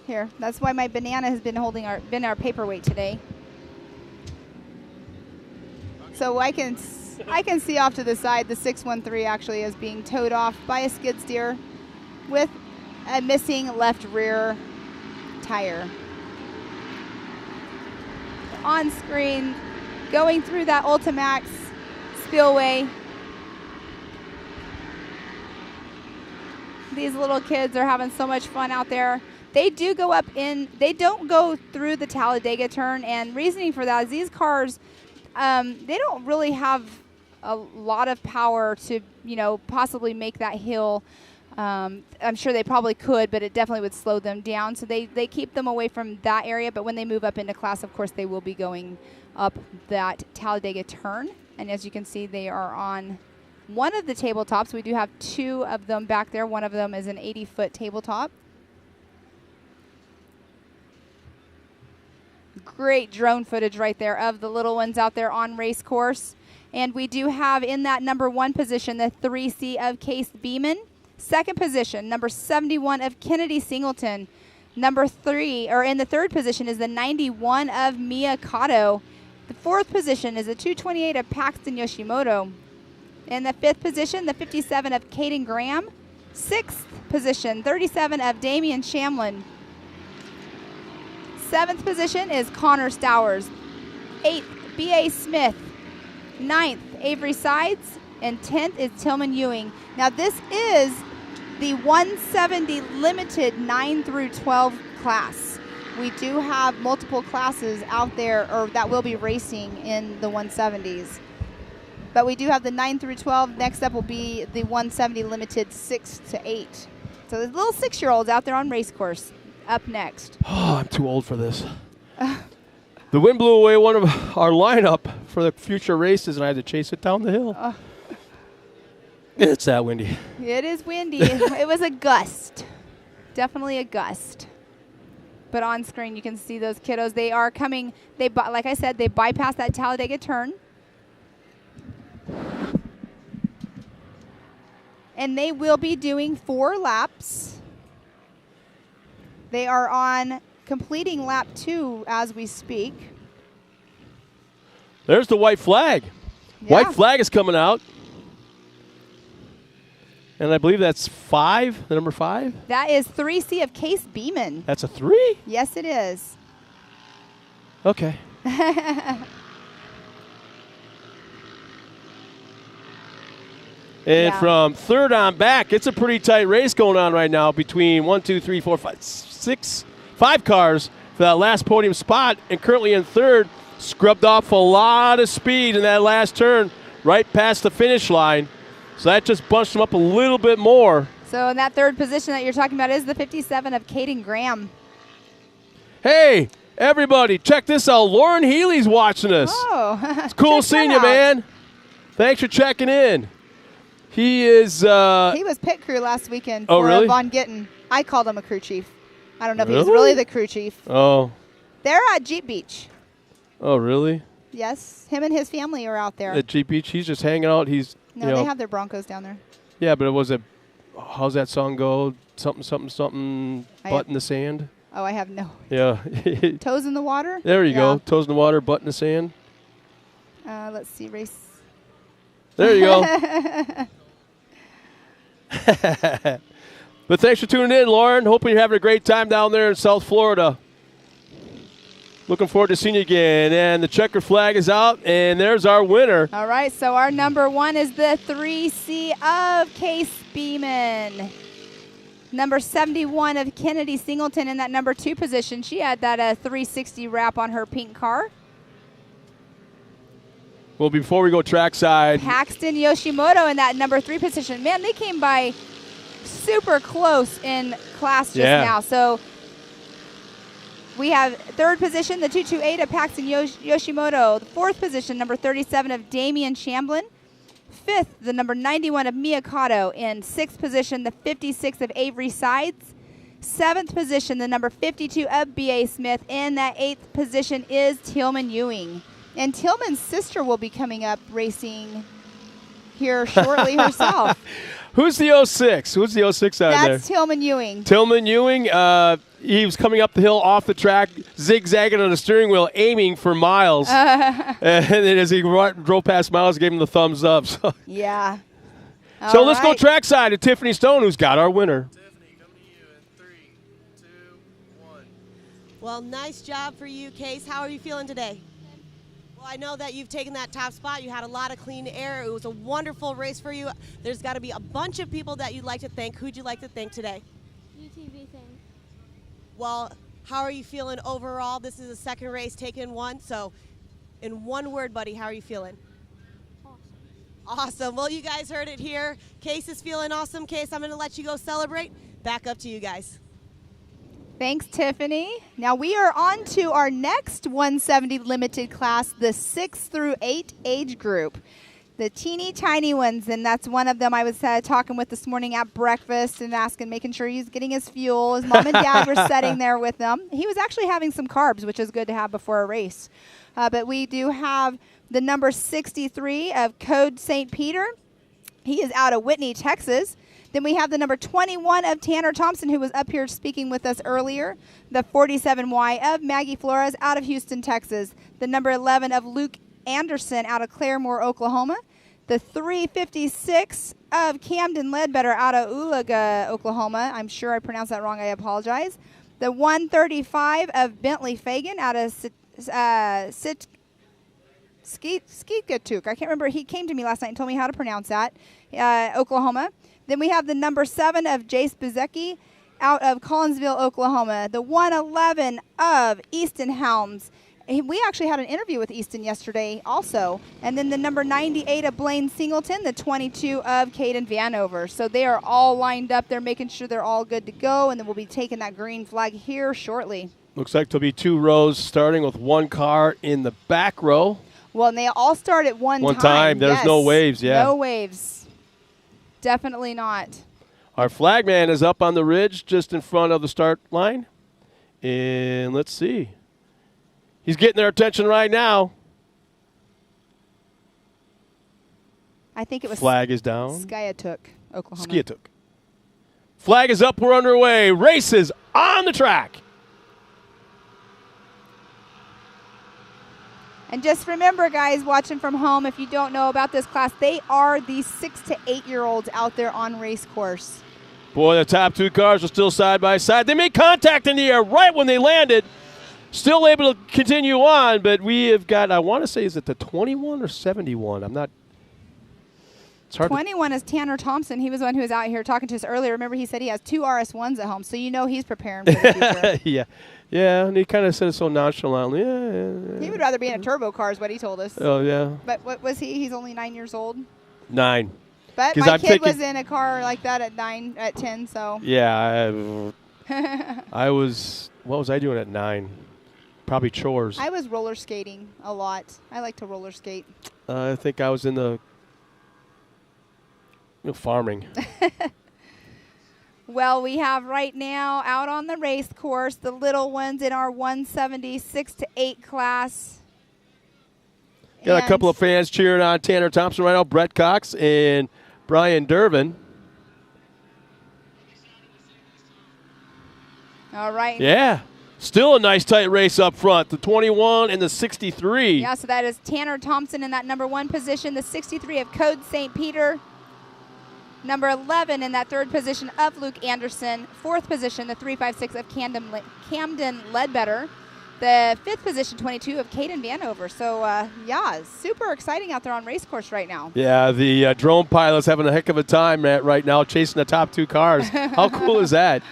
Here, that's why my banana has been been our paperweight today. So I can see off to the side the 613 actually is being towed off by a skid steer with a missing left rear tire. On screen, going through that Ultimax Spillway. These little kids are having so much fun out there. They do go up they don't go through the Talladega turn, and reasoning for that is these cars, they don't really have a lot of power to, possibly make that hill. I'm sure they probably could, but it definitely would slow them down. So they keep them away from that area. But when they move up into class, of course, they will be going up that Talladega turn. And as you can see, they are on one of the tabletops. We do have 2 of them back there. One of them is an 80-foot tabletop. Great drone footage right there of the little ones out there on race course. And we do have in that number 1 position the 3C of Case Beeman. Second position, number 71 of Kennedy Singleton. Number 3, or in the third position, is the 91 of Mia Cotto. The fourth position is the 228 of Paxton Yoshimoto. In the fifth position, the 57 of Caden Graham. Sixth position, 37 of Damian Shamlin. Seventh position is Connor Stowers. 8th, B.A. Smith. 9th, Avery Sides. And 10th is Tillman Ewing. Now this is the 170 limited 9 through 12 class. We do have multiple classes out there or that will be racing in the 170s. But we do have the 9 through 12. Next up will be the 170 limited 6 to 8. So there's little 6-year-olds out there on race course up next. Oh, I'm too old for this. The wind blew away one of our lineup for the future races, and I had to chase it down the hill. It's that windy. It is windy. It was a gust. Definitely a gust. But on screen, you can see those kiddos. They are coming. Like I said, they bypass that Talladega turn. And they will be doing 4 laps. They are on completing lap 2 as we speak. There's the white flag. Yeah. White flag is coming out. And I believe that's 5, the number 5. That is 3C of Case Beeman. That's a 3? Yes, it is. Okay. And from third on back, it's a pretty tight race going on right now between 5 cars for that last podium spot. And currently in third, scrubbed off a lot of speed in that last turn right past the finish line. So that just bunched them up a little bit more. So in that third position that you're talking about is the 57 of Caden Graham. Hey, everybody, check this out. Lauren Healy's watching us. Oh, it's cool seeing you, man. Thanks for checking in. He is... he was pit crew last weekend for really? Von Gittin. I called him a crew chief. I don't know if he was really the crew chief. Oh. They're at Jeep Beach. Oh, really? Yes. Him and his family are out there. At Jeep Beach? He's just hanging out. He's... No, they have their Broncos down there. Yeah, but how's that song go? Something, something, something, butt in the sand? Oh, I have no. Yeah. Toes in the water? There you go. Toes in the water, butt in the sand. Let's see, race. There you go. But thanks for tuning in, Lauren. Hoping you're having a great time down there in South Florida. Looking forward to seeing you again. And the checker flag is out, and there's our winner. All right, so our number 1 is the 3C of Case Beeman. Number 71 of Kennedy Singleton in that number 2 position. She had that 360 wrap on her pink car. Well, before we go trackside, Paxton Yoshimoto in that number 3 position. Man, they came by super close in class just now. So we have 3rd position, the 228 of Paxton Yoshimoto. The 4th position, number 37 of Damian Shamblin. 5th, the number 91 of Miyakato. In 6th position, the 56 of Avery Sides. 7th position, the number 52 of B.A. Smith. In that 8th position is Tillman Ewing. And Tillman's sister will be coming up racing here shortly herself. Who's the 06? Who's the 06 out there? That's Tillman Ewing. Tillman Ewing, he was coming up the hill off the track, zigzagging on the steering wheel, aiming for Miles. And then as he drove past Miles, gave him the thumbs up. So, yeah. So let's go trackside to Tiffany Stone, who's got our winner. Tiffany, coming to you in 3, 2, 1. Well, nice job for you, Case. How are you feeling today? Well, I know that you've taken that top spot. You had a lot of clean air. It was a wonderful race for you. There's got to be a bunch of people that you'd like to thank. Who'd you like to thank today? UTV thing. Well, how are you feeling overall? This is the 2nd race, taken 1. So in one word, buddy, how are you feeling? Awesome. Well, you guys heard it here. Case is feeling awesome. Case, I'm going to let you go celebrate. Back up to you guys. Thanks, Tiffany. Now we are on to our next 170 limited class, the 6 through 8 age group. The teeny tiny ones, and that's one of them I was talking with this morning at breakfast and making sure he's getting his fuel. His mom and dad were sitting there with him. He was actually having some carbs, which is good to have before a race. But we do have the number 63 of Code St. Peter. He is out of Whitney, Texas. Then we have the number 21 of Tanner Thompson, who was up here speaking with us earlier. The 47Y of Maggie Flores out of Houston, Texas. The number 11 of Luke Anderson out of Claremore, Oklahoma. The 356 of Camden Ledbetter out of Oolaga, Oklahoma. I'm sure I pronounced that wrong. I apologize. The 135 of Bentley Fagan out of Skikatuk. I can't remember. He came to me last night and told me how to pronounce that. Oklahoma. Then we have the number 7 of Jace Bezecki out of Collinsville, Oklahoma. The 111 of Easton Helms. We actually had an interview with Easton yesterday also. And then the number 98 of Blaine Singleton, the 22 of Caden Vanover. So they are all lined up. They're making sure they're all good to go, and then we'll be taking that green flag here shortly. Looks like there'll be 2 rows starting with 1 car in the back row. Well, and they all start at one time. One time. There's no waves, yeah. No waves. Definitely not. Our flagman is up on the ridge just in front of the start line. And let's see. He's getting their attention right now. I think it was flag is down. Skiatook, Oklahoma. Skiatook. Flag is up. We're underway. Races on the track. And just remember, guys, watching from home, if you don't know about this class, they are the 6 to 8-year-olds out there on race course. Boy, the top 2 cars are still side by side. They made contact in the air right when they landed. Still able to continue on, but we have got, I want to say, is it the 21 or 71? I'm not. It's hard 21 is Tanner Thompson. He was the one who was out here talking to us earlier. Remember, he said he has 2 RS1s at home, so you know he's preparing for the future. Yeah. Yeah, and he kind of said it so nonchalantly. Yeah. He would rather be in a turbo car is what he told us. Oh, yeah. But what was he? He's only 9 years old? 9. But my kid was in a car like that at 10, so. Yeah. I was, what was I doing at 9? Probably chores. I was roller skating a lot. I like to roller skate. I think I was in the farming. Well, we have right now out on the race course the little ones in our 176 to 8 class. Got a couple of fans cheering on Tanner Thompson right now, Brett Cox and Brian Durbin. All right. Yeah. Still a nice tight race up front, the 21 and the 63. Yeah, so that is Tanner Thompson in that number 1 position, the 63 of Code St. Peter. Number 11 in that 3rd position of Luke Anderson. 4th position, the 356 of Camden Ledbetter. the 5th position, 22 of Caden Vanover. So, yeah, super exciting out there on race course right now. Yeah, the drone pilot's having a heck of a time, Matt, right now, chasing the top 2 cars. How cool is that?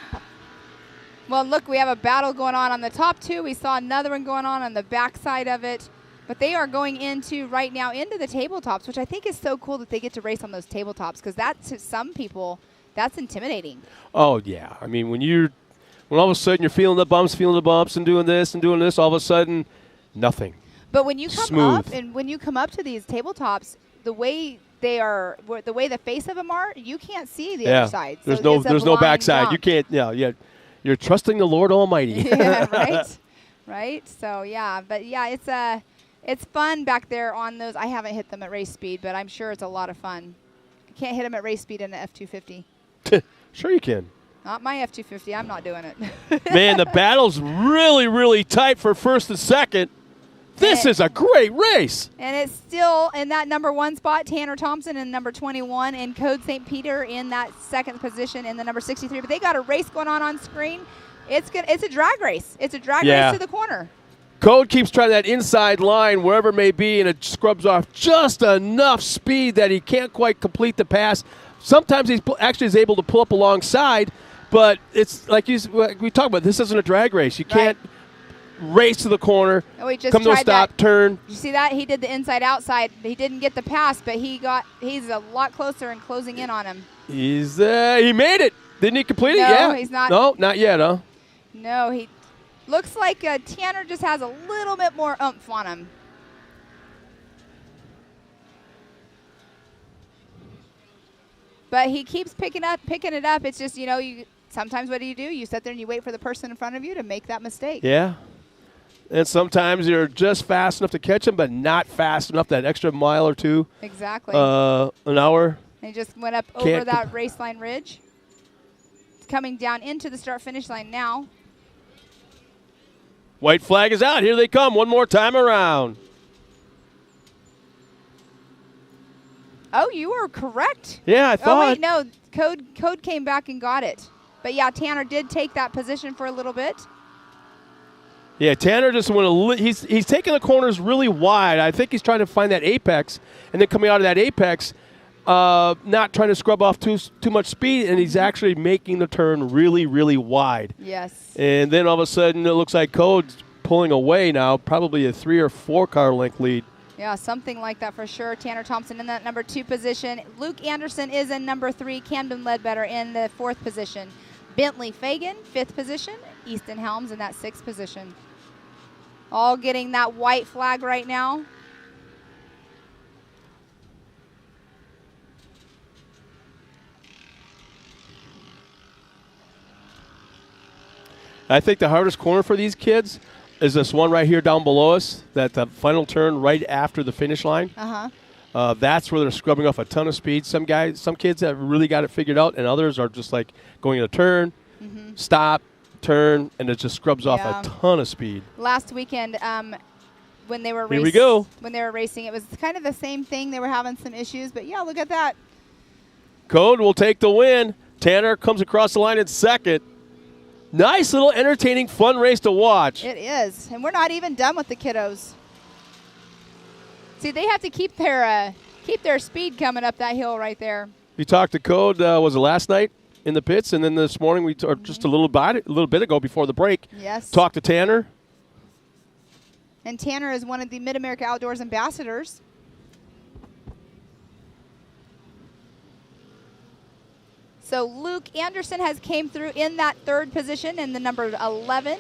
Well, look, we have a battle going on the top 2. We saw another one going on the back side of it. But they are going into right now into the tabletops, which I think is so cool that they get to race on those tabletops, because that, to some people, that's intimidating. Oh, yeah. I mean, when all of a sudden you're feeling the bumps and doing this, all of a sudden, nothing. But when you come Smooth. up and when you come up to these tabletops, the way the face of them are, you can't see the other side. There's so there's no backside. jump. You can't. Yeah. You're trusting the Lord Almighty. Yeah, right. Right. So yeah, but yeah, it's fun back there on those. I haven't hit them at race speed, but I'm sure it's a lot of fun. You can't hit them at race speed in an F250. Sure you can. Not my F250. I'm not doing it. Man, the battle's really, really tight for first and second. This is a great race. And it's still in that number 1 spot, Tanner Thompson in number 21, and Code St. Peter in that 2nd position in the number 63. But they got a race going on screen. It's a drag race. It's a drag race to the corner. Code keeps trying that inside line, wherever it may be, and it scrubs off just enough speed that he can't quite complete the pass. Sometimes he actually is able to pull up alongside, but it's like we talked about, this isn't a drag race. You can't race to the corner, come to a stop, turn. You see that? He did the inside-outside. He didn't get the pass, but he's a lot closer and closing in on him. He made it. Didn't he complete it? No, Yeah. he's not. No, not yet, huh? No, he looks like Tanner just has a little bit more oomph on him. But he keeps picking it up. It's just, sometimes what do? You sit there and you wait for the person in front of you to make that mistake. Yeah. And sometimes you're just fast enough to catch him, but not fast enough, that extra mile or two. Exactly. An hour. And he just went up over that race line ridge. It's coming down into the start-finish line now. White flag is out. Here they come one more time around. Oh, you were correct. Yeah, I thought. Oh, wait, no. Code came back and got it. But, yeah, Tanner did take that position for a little bit. Yeah, Tanner just went he's taking the corners really wide. I think he's trying to find that apex, and then coming out of that apex, not trying to scrub off too much speed, and he's actually making the turn really, really wide. Yes. And then all of a sudden it looks like Code's pulling away now, probably a 3 or 4 car length lead. Yeah, something like that for sure. Tanner Thompson in that number 2 position. Luke Anderson is in number 3. Camden Ledbetter in the 4th position. Bentley Fagan, 5th position. Easton Helms in that 6th position. All getting that white flag right now. I think the hardest corner for these kids is this one right here down below us, that the final turn right after the finish line. That's where they're scrubbing off a ton of speed. Some kids have really got it figured out, and others are just like going in a turn, stop, turn, and it just scrubs off a ton of speed. Last weekend, when they were when they were racing, it was kind of the same thing. They were having some issues, but yeah, look at that. Code will take the win. Tanner comes across the line in 2nd. Nice little entertaining, fun race to watch. It is, and we're not even done with the kiddos. See, they have to keep their speed coming up that hill right there. You talked to Code, was it last night in the pits, and then this morning or just a little bit ago before the break. Yes. Talked to Tanner. And Tanner is one of the Mid-America Outdoors ambassadors. So Luke Anderson has came through in that 3rd position in the number 11.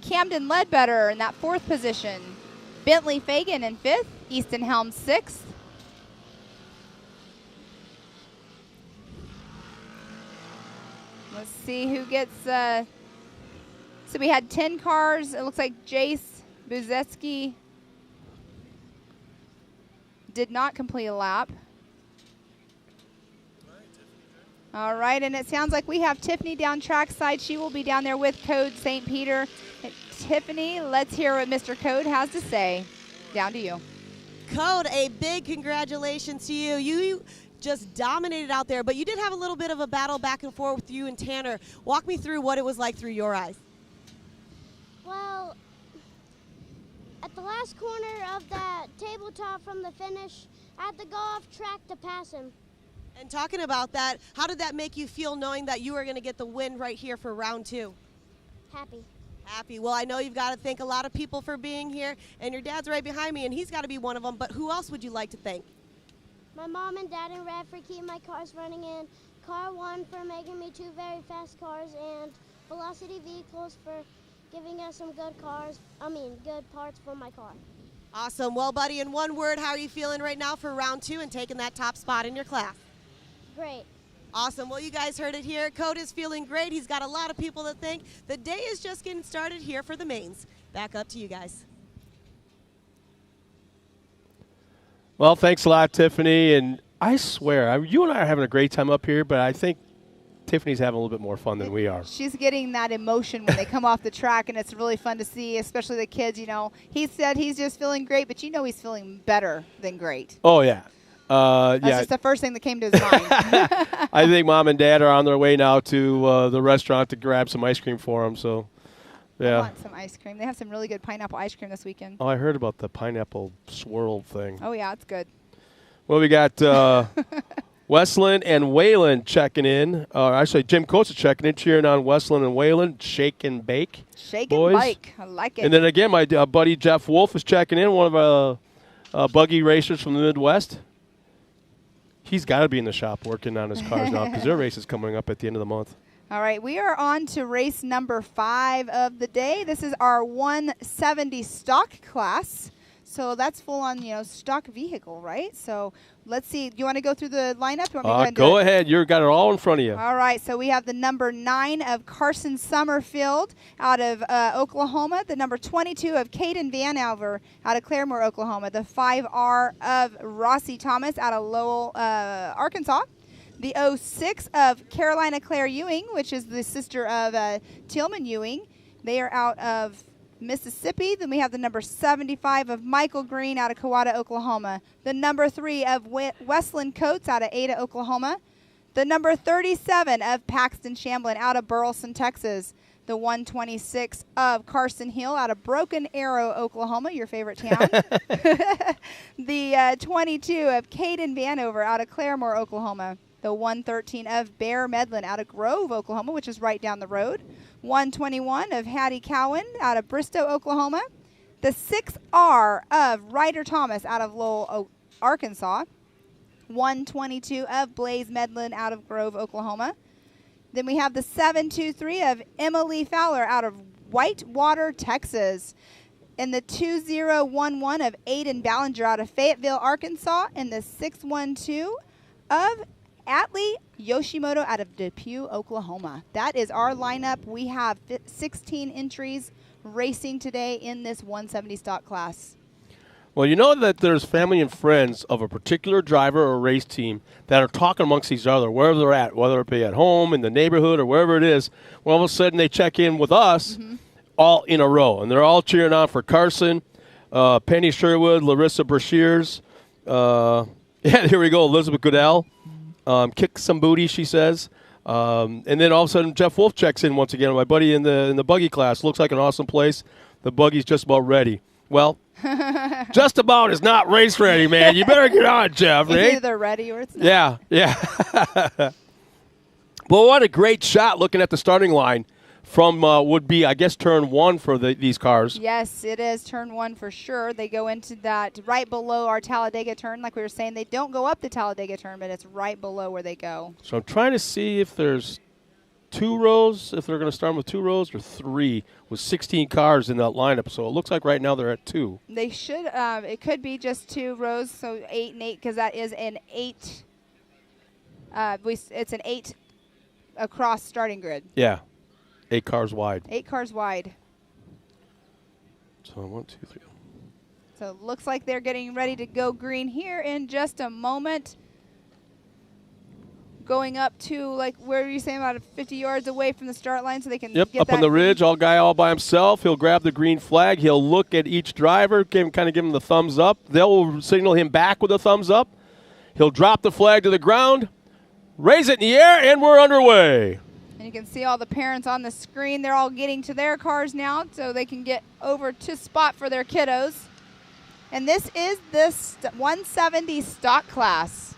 Camden Ledbetter in that 4th position. Bentley Fagan in 5th. Easton Helms 6th. Let's see who gets... so we had 10 cars. It looks like Jace Buzeski did not complete a lap. All right, and it sounds like we have Tiffany down trackside. She will be down there with Code St. Peter. Tiffany, let's hear what Mr. Code has to say. Down to you. Code, a big congratulations to you. You just dominated out there, but you did have a little bit of a battle back and forth with you and Tanner. Walk me through what it was like through your eyes. Well, at the last corner of that tabletop from the finish. I had to go off track to pass him. And talking about that, how did that make you feel knowing that you were going to get the win right here for round 2? Happy. Happy. Well, I know you've got to thank a lot of people for being here, and your dad's right behind me, and he's got to be one of them. But who else would you like to thank? My mom and dad and Red for keeping my cars running in. Car 1 for making me 2 very fast cars, and Velocity Vehicles for giving us some good good parts for my car. Awesome. Well, buddy, in one word, how are you feeling right now for round 2 and taking that top spot in your class? Great. Awesome. Well, you guys heard it here. Code is feeling great. He's got a lot of people to thank. The day is just getting started here for the mains. Back up to you guys. Well, thanks a lot, Tiffany. And I swear, you and I are having a great time up here, but I think Tiffany's having a little bit more fun than we are. She's getting that emotion when they come off the track, and it's really fun to see, especially the kids. He said he's just feeling great, but he's feeling better than great. Oh, yeah. That's just the first thing that came to his mind. I think Mom and Dad are on their way now to the restaurant to grab some ice cream for him. So, yeah. I want some ice cream. They have some really good pineapple ice cream this weekend. Oh, I heard about the pineapple swirl thing. Oh, yeah, it's good. Well, we got Westland and Wayland checking in. Actually, Jim Coates is checking in, cheering on Westland and Wayland. Shake and bake. Shake boys. and bake. I like it. And then again, my buddy Jeff Wolf is checking in, one of our buggy racers from the Midwest. He's got to be in the shop working on his cars now because their race is coming up at the end of the month. All right, we are on to race number 5 of the day. This is our 170 stock class. So that's full on, stock vehicle, right? So let's see. Do you want to go through the lineup? Do you want me to go ahead. You've got it all in front of you. All right. So we have the number 9 of Carson Summerfield out of Oklahoma. The number 22 of Caden Vanover out of Claremore, Oklahoma. The 5R of Rossi Thomas out of Lowell, Arkansas. The 06 of Carolina Claire Ewing, which is the sister of Tillman Ewing. They are out of Mississippi. Then we have the number 75 of Michael Green out of Kawada, Oklahoma. The number 3 of Westland Coates out of Ada, Oklahoma. The number 37 of Paxton Shamblin out of Burleson, Texas. The 126 of Carson Hill out of Broken Arrow, Oklahoma, your favorite town. The 22 of Caden Vanover out of Claremore, Oklahoma. The 113 of Bear Medlin out of Grove, Oklahoma, which is right down the road. 121 of Hattie Cowan out of Bristow, Oklahoma. The 6R of Ryder Thomas out of Lowell, Arkansas. 122 of Blaze Medlin out of Grove, Oklahoma. Then we have the 723 of Emily Fowler out of Whitewater, Texas. And the 2011 of Aiden Ballinger out of Fayetteville, Arkansas. And the 612 of Atlee Yoshimoto out of Depew, Oklahoma. That is our lineup. We have 16 entries racing today in this 170 stock class. Well, you know that there's family and friends of a particular driver or race team that are talking amongst each other, wherever they're at, whether it be at home, in the neighborhood, or wherever it is. Well, all of a sudden they check in with us all in a row, and they're all cheering on for Carson, Penny Sherwood, Larissa Brashears. Here we go, Elizabeth Goodell. Kick some booty, she says. And then all of a sudden, Jeff Wolf checks in once again. My buddy in the buggy class. Looks like an awesome place. The buggy's just about ready. Well, just about is not race ready, man. You better get on, Jeff. Either they're ready or it's not. Yeah. Well, what a great shot looking at the starting line from would be, I guess, turn 1 for these cars. Yes, it is turn 1 for sure. They go into that right below our Talladega turn. Like we were saying, they don't go up the Talladega turn, but it's right below where they go. So I'm trying to see if there's 2 rows, if they're going to start with 2 rows or 3 with 16 cars in that lineup. So it looks like right now they're at 2. They should. It could be just 2 rows, so 8 and 8, because that is an 8. It's an 8 across starting grid. Yeah. 8 cars wide. 8 cars wide. So 1, 2, 3. So it looks like they're getting ready to go green here in just a moment. Going up to, like, where are you saying, about 50 yards away from the start line so they can get up on the ridge, all by himself. He'll grab the green flag. He'll look at each driver, kind of give him the thumbs up. They'll signal him back with a thumbs up. He'll drop the flag to the ground, raise it in the air, and we're underway. And you can see all the parents on the screen. They're all getting to their cars now so they can get over to spot for their kiddos. And this is this 170 stock class.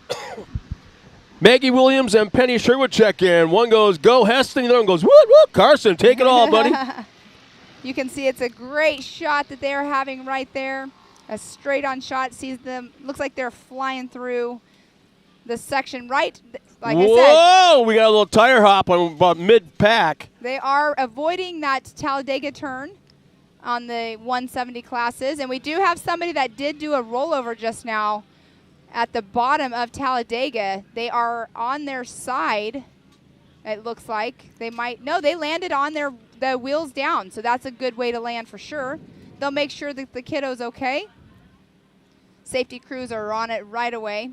Maggie Williams and Penny Sherwood check in. One goes, go Heston. The other one goes, whoop, whoop. Carson, take it all, buddy. You can see it's a great shot that they're having right there. A straight-on shot. Sees them. Looks like they're flying through the section right, like I said. Whoa, we got a little tire hop on about mid-pack. They are avoiding that Talladega turn on the 170 classes. And we do have somebody that did do a rollover just now at the bottom of Talladega. They are on their side, it looks like. They might, no, they landed on the wheels down, so that's a good way to land for sure. They'll make sure that the kiddo's okay. Safety crews are on it right away.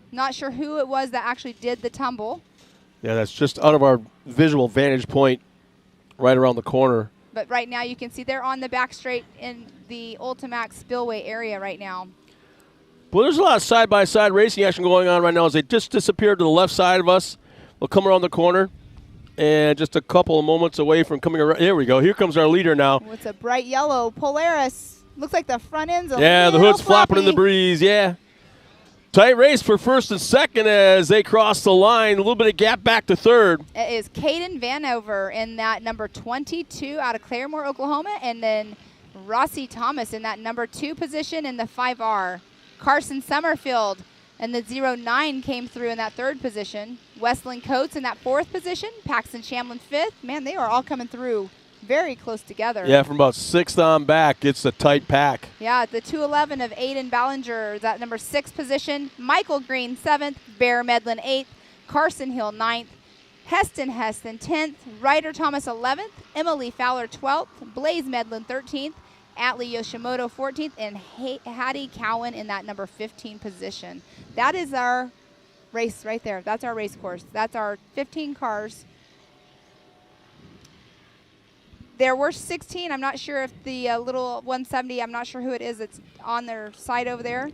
Not sure who it was that actually did the tumble. Yeah, that's just out of our visual vantage point right around the corner. But right now you can see they're on the back straight in the Ultimax Spillway area right now. Well, there's a lot of side-by-side racing action going on right now as they just disappeared to the left side of us. We'll come around the corner, and just a couple of moments away from coming around. Here we go. Here comes our leader now. It's a bright yellow Polaris. Looks like the front end's a yeah, the little hood's flopping in the breeze, yeah. Tight race for first and second as they cross the line. A little bit of gap back to third. It is Caden Vanover in that number 22 out of Claremore, Oklahoma, and then Rossi Thomas in that number 2 position in the 5R. Carson Summerfield and the 09 came through in that 3rd position. Westlin Coates in that 4th position. Paxton Shamlin 5th. Man, they are all coming through very close together. Yeah, from about 6th on back, it's a tight pack. Yeah, the 211 of Aiden Ballinger, that number 6 position. Michael Green 7th. Bear Medlin 8th. Carson Hill 9th. Heston 10th. Ryder Thomas 11th. Emily Fowler 12th. Blaze Medlin 13th. Atlee Yoshimoto 14th, and Hattie Cowan in that number 15 position. That is our race right there. That's our race course. That's our 15 cars. There were 16. I'm not sure if the little 170, I'm not sure who it is that's on their side over there.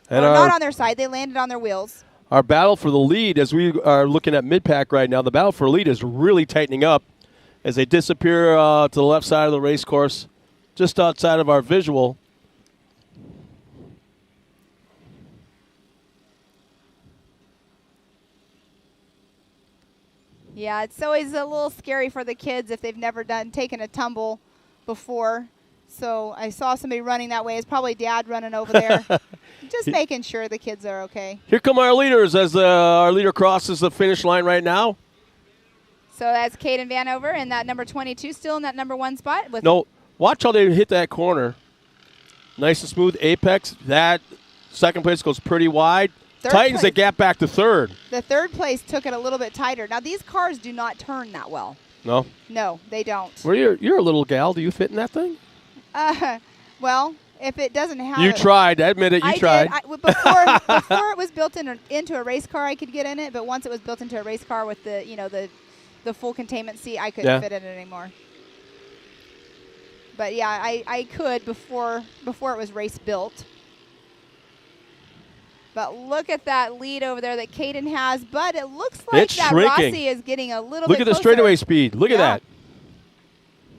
And not on their side. They landed on their wheels. Our battle for the lead, as we are looking at mid-pack right now, the battle for lead is really tightening up as they disappear to the left side of the race course. Just outside of our visual. Yeah, it's always a little scary for the kids if they've never taken a tumble before. So I saw somebody running that way. It's probably Dad running over there. Just making sure the kids are okay. Here come our leaders as our leader crosses the finish line right now. So that's Caden Vanover in that number 22, still in that number 1 spot. No. Watch how they hit that corner. Nice and smooth apex. That second place goes pretty wide. Tightens the gap back to third. The 3rd place took it a little bit tighter. Now, these cars do not turn that well. No? No, they don't. Well, you're a little gal. Do you fit in that thing? Well, if it doesn't have You tried. Admit it. You tried. Before it was built into a race car, I could get in it. But once it was built into a race car with the full containment seat, I couldn't fit in it anymore. But yeah, I could before it was race built. But look at that lead over there that Caden has. But it looks like it's that shrinking. Rossi is getting a little Look bit at the closer. straightaway speed. Look at that.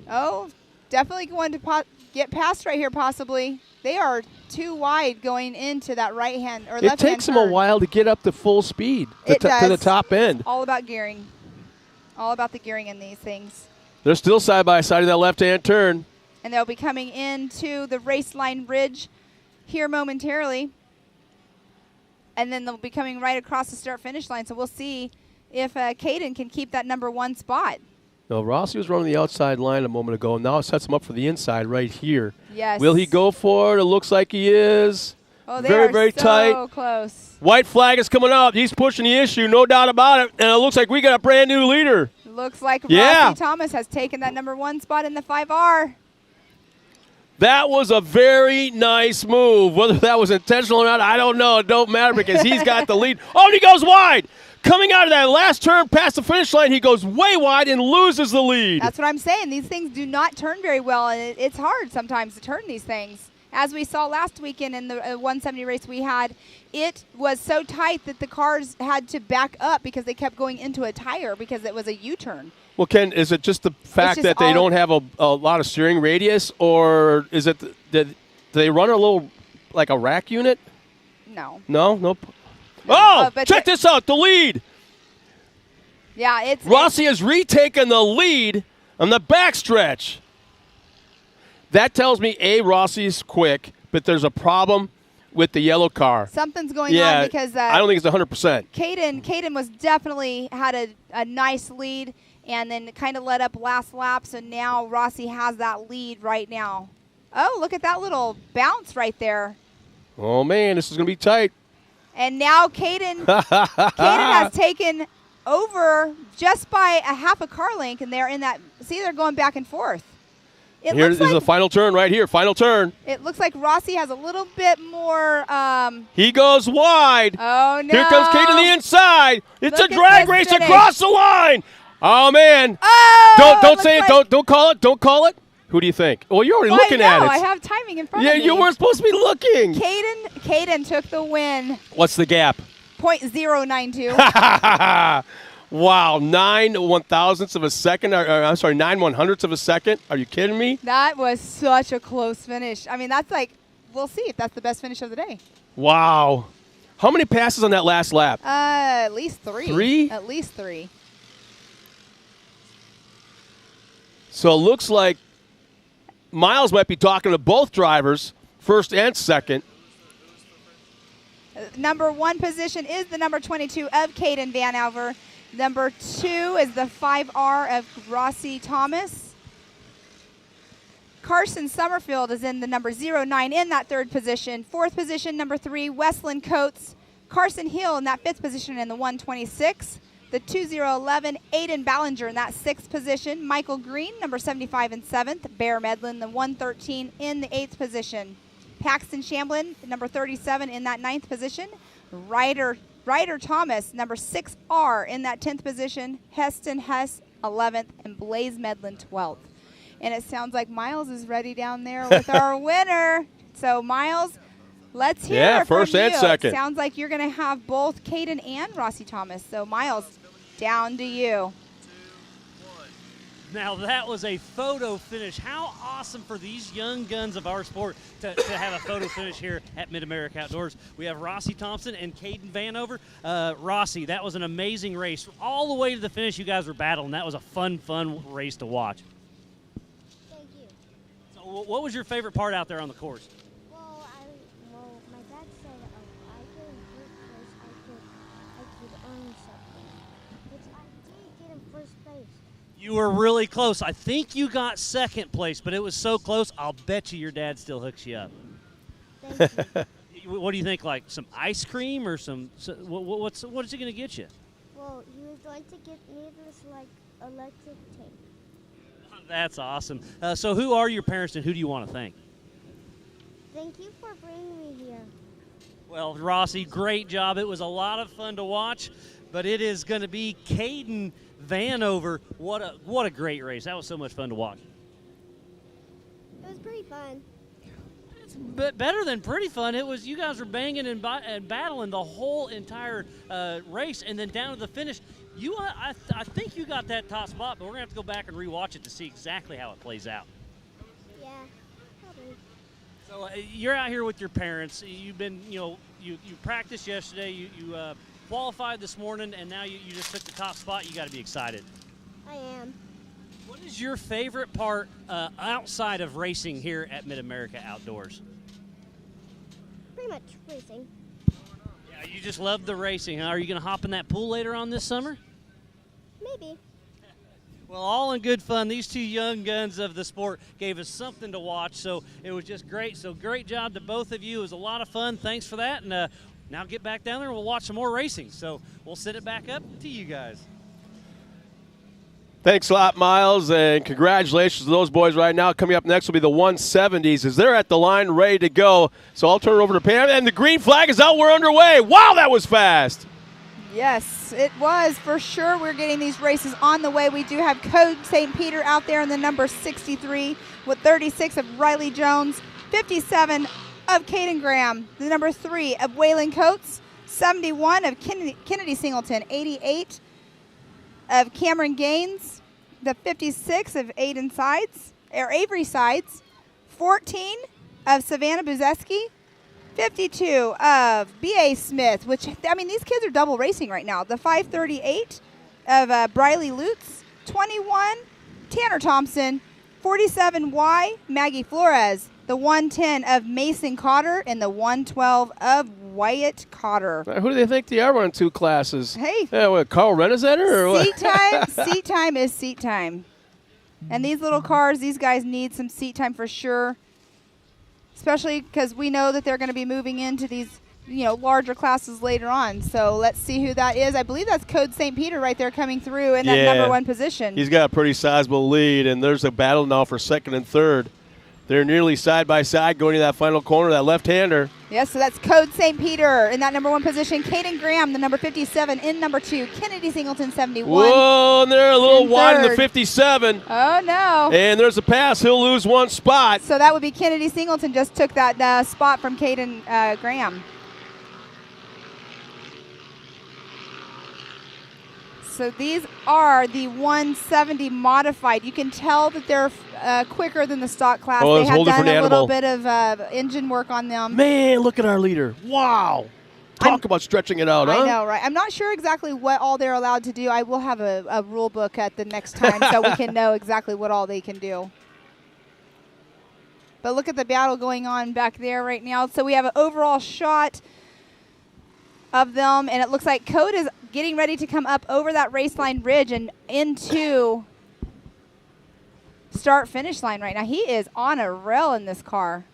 Oh, definitely going to get past right here possibly. They are too wide going into that right-hand or left-hand turn. It takes them a while to get up to full speed to the top end. All about gearing. All about the gearing in these things. They're still side by side in that left-hand turn. And they'll be coming into the race line bridge here momentarily. And then they'll be coming right across the start-finish line. So we'll see if Caden can keep that number 1 spot. No, Rossi was running the outside line a moment ago. Now it sets him up for the inside right here. Yes. Will he go for it? It looks like he is. Oh, they very, are very so tight. Close. White flag is coming up. He's pushing the issue, no doubt about it. And it looks like we got a brand new leader. Looks like Rossi Thomas has taken that number 1 spot in the 5R. That was a very nice move. Whether that was intentional or not, I don't know. It don't matter because he's got the lead. Oh, and he goes wide. Coming out of that last turn past the finish line, he goes way wide and loses the lead. That's what I'm saying. These things do not turn very well, and it's hard sometimes to turn these things. As we saw last weekend in the 170 race we had, it was so tight that the cars had to back up because they kept going into a tire because it was a U-turn. Well, Ken, is it just the fact that they don't have a lot of steering radius, or is it that they run a little like a rack unit? No. No? Nope. Oh, check this out, the lead. Yeah, Rossi has retaken the lead on the backstretch. That tells me, A, Rossi's quick, but there's a problem with the yellow car. Something's going on because I don't think it's 100%. Caden was definitely had a nice lead and then kind of let up last lap, so now Rossi has that lead right now. Oh, look at that little bounce right there. Oh, man, this is going to be tight. And now Caden has taken over just by a half a car length, and they're in that. See, they're going back and forth. Here's the final turn right here, final turn. It looks like Rossi has a little bit more. He goes wide. Oh, no. Here comes Caden the inside. It's a drag race across the line. Oh, man. Oh, don't say it. Don't call it. Don't call it. Who do you think? Well, you're already looking at it. I have timing in front of me. Yeah, you weren't supposed to be looking. Caden took the win. What's the gap? 0.092. Wow, 9 1/1000ths of a second. I'm sorry, 9 100ths of a second. Are you kidding me? That was such a close finish. I mean, that's like, we'll see if that's the best finish of the day. Wow. How many passes on that last lap? At least 3. 3? At least 3. So it looks like Miles might be talking to both drivers, first and second. Number 1 position is the number 22 of Caden Vanover. Number 2 is the 5R of Rossi Thomas. Carson Summerfield is in the number 09 in that 3rd position. 4th position, number 3, Westland Coates. Carson Hill in that 5th position in the 126. The 2011, Aiden Ballinger in that 6th position. Michael Green, number 75 and 7th. Bear Medlin, the 113 in the 8th position. Paxton Shamblin, number 37 in that 9th position. Ryder Thomas, number 6R in that 10th position. Heston Hess, 11th. And Blaze Medlin, 12th. And it sounds like Miles is ready down there with our winner. So, Miles, let's hear it first from and you. second. It sounds like you're going to have both Caden and Rossi Thomas. So, Miles, down to you. Now that was a photo finish. How awesome for these young guns of our sport to have a photo finish here at Mid-America Outdoors. We have Rossi Thompson and Caden Vanover. Rossi, that was an amazing race. All the way to the finish, you guys were battling. That was a fun race to watch. Thank you. So what was your favorite part out there on the course? Well, my dad said if I get in first place, I could earn something. Which I did get in first place. You were really close. I think you got 2nd place, but it was so close, I'll bet you your dad still hooks you up. Thank you. What do you think, like some ice cream or what is he going to get you? Well, he was going to get me this, like, electric tape. That's awesome. So who are your parents and who do you want to thank? Thank you for bringing me here. Well, Rossi, great job. It was a lot of fun to watch, but it is going to be Caden Vanover. What a great race. That was so much fun to watch. It was pretty fun. It's better than pretty fun. It was, you guys were banging and battling the whole entire race, and then down to the finish. I think you got that top spot, but we're going to have to go back and rewatch it to see exactly how it plays out. Yeah, probably. So you're out here with your parents. You've been, you practiced yesterday. You qualified this morning, and now you just took the top spot. You got to be excited. I am. What is your favorite part outside of racing here at Mid-America Outdoors? Pretty much racing. Yeah, you just love the racing, huh? Are you going to hop in that pool later on this summer? Maybe. Well, all in good fun. These two young guns of the sport gave us something to watch, so it was just great. So great job to both of you. It was a lot of fun. Thanks for that. And now get back down there and we'll watch some more racing. So we'll send it back up to you guys. Thanks a lot, Miles, and congratulations to those boys right now. Coming up next will be the 170s as they're at the line ready to go. So I'll turn it over to Pam, and the green flag is out. We're underway. Wow, that was fast. Yes, it was for sure. We're getting these races on the way. We do have Code St. Peter out there in the number 63 with 36 of Riley Jones. 57 of Caden Graham. The number 3 of Waylon Coates. 71 of Kennedy Singleton. 88 of Cameron Gaines. The 56 of Avery Sides. 14 of Savannah Buzeski. 52 of B.A. Smith, which, I mean, these kids are double racing right now. The 538 of Briley Lutz. 21, Tanner Thompson. 47, Y, Maggie Flores. The 110 of Mason Cotter, and the 112 of Wyatt Cotter. Who do they think they are running 2 classes? Hey. Yeah, what, Carl Renazetter or what? Seat time is seat time. And these little cars, these guys need some seat time for sure, especially because we know that they're going to be moving into these, larger classes later on. So let's see who that is. I believe that's Code St. Peter right there coming through in that number 1 position. He's got a pretty sizable lead, and there's a battle now for 2nd and 3rd. They're nearly side by side going to that final corner, that left-hander. Yes, so that's Code St. Peter in that number 1 position. Caden Graham, the number 57 in number 2. Kennedy Singleton, 71. Whoa, and they're a little wide in the 57. Oh, no. And there's a pass. He'll lose 1 spot. So that would be Kennedy Singleton just took that spot from Caden Graham. So these are the 170 modified. You can tell that they're quicker than the stock class. Oh, they have done a little animal. bit of engine work on them. Man, look at our leader. Wow. Talk about stretching it out, huh? I know, right? I'm not sure exactly what all they're allowed to do. I will have a rule book at the next time so we can know exactly what all they can do. But look at the battle going on back there right now. So we have an overall shot of them, and it looks like Code is getting ready to come up over that race line ridge and into start-finish line right now. He is on a rail in this car.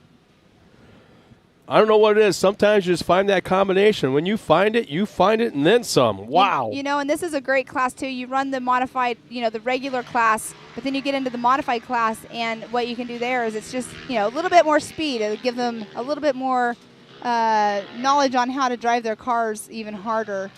I don't know what it is. Sometimes you just find that combination. When you find it, and then some. Wow. And this is a great class, too. You run the modified, the regular class, but then you get into the modified class, and what you can do there is it's just, a little bit more speed. It'll give them a little bit more knowledge on how to drive their cars even harder.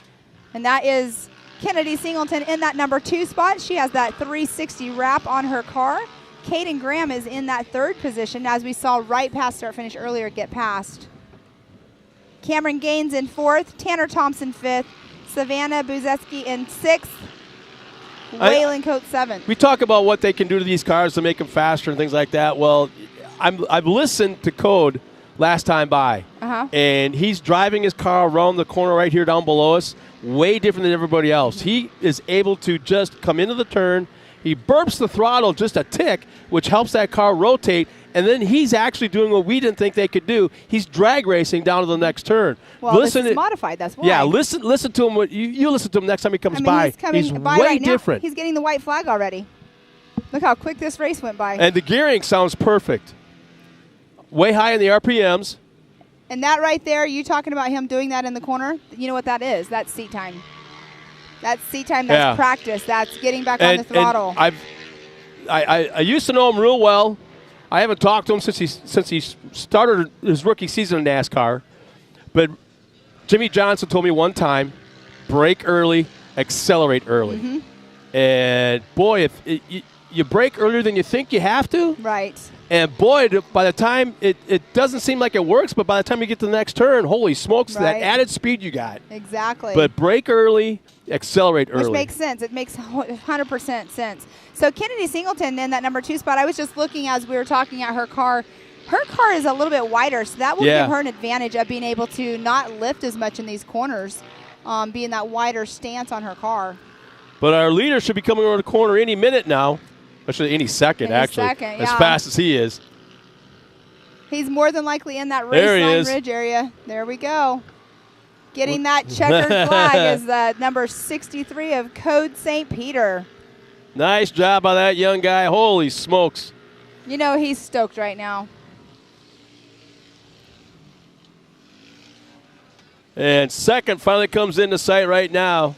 And that is Kennedy Singleton in that number 2 spot. She has that 360 wrap on her car. Caden Graham is in that 3rd position, as we saw right past start finish earlier get past. Cameron Gaines in 4th, Tanner Thompson 5th, Savannah Buzeski in 6th, Waylon Coates 7th. We talk about what they can do to these cars to make them faster and things like that. Well, I've listened to Code last time by, and he's driving his car around the corner right here down below us, way different than everybody else. He is able to just come into the turn. He burps the throttle just a tick, which helps that car rotate, and then he's actually doing what we didn't think they could do. He's drag racing down to the next turn. Well, this is modified, that's why. Yeah, listen to him. You listen to him next time he comes by. He's way right different. Now. He's getting the white flag already. Look how quick this race went by. And the gearing sounds perfect. Way high in the RPMs. And that right there, you talking about him doing that in the corner, you know what that is? That's seat time. That's seat time, that's practice, that's getting back on the throttle. And I used to know him real well. I haven't talked to him since he started his rookie season in NASCAR. But Jimmy Johnson told me one time, brake early, accelerate early. And boy, if you brake earlier than you think you have to. Right. And boy, by the time it doesn't seem like it works, but by the time you get to the next turn, holy smokes, that added speed you got. Exactly. But brake early, accelerate early. Which makes sense. It makes 100% sense. So Kennedy Singleton in that number 2 spot, I was just looking as we were talking at her car. Her car is a little bit wider, so that will give her an advantage of being able to not lift as much in these corners, being that wider stance on her car. But our leader should be coming around the corner any minute now. Actually, any second, as fast as he is. He's more than likely in that race line ridge area. There we go. Getting that checkered flag is the number 63 of Code St. Peter. Nice job by that young guy. Holy smokes. He's stoked right now. And second finally comes into sight right now.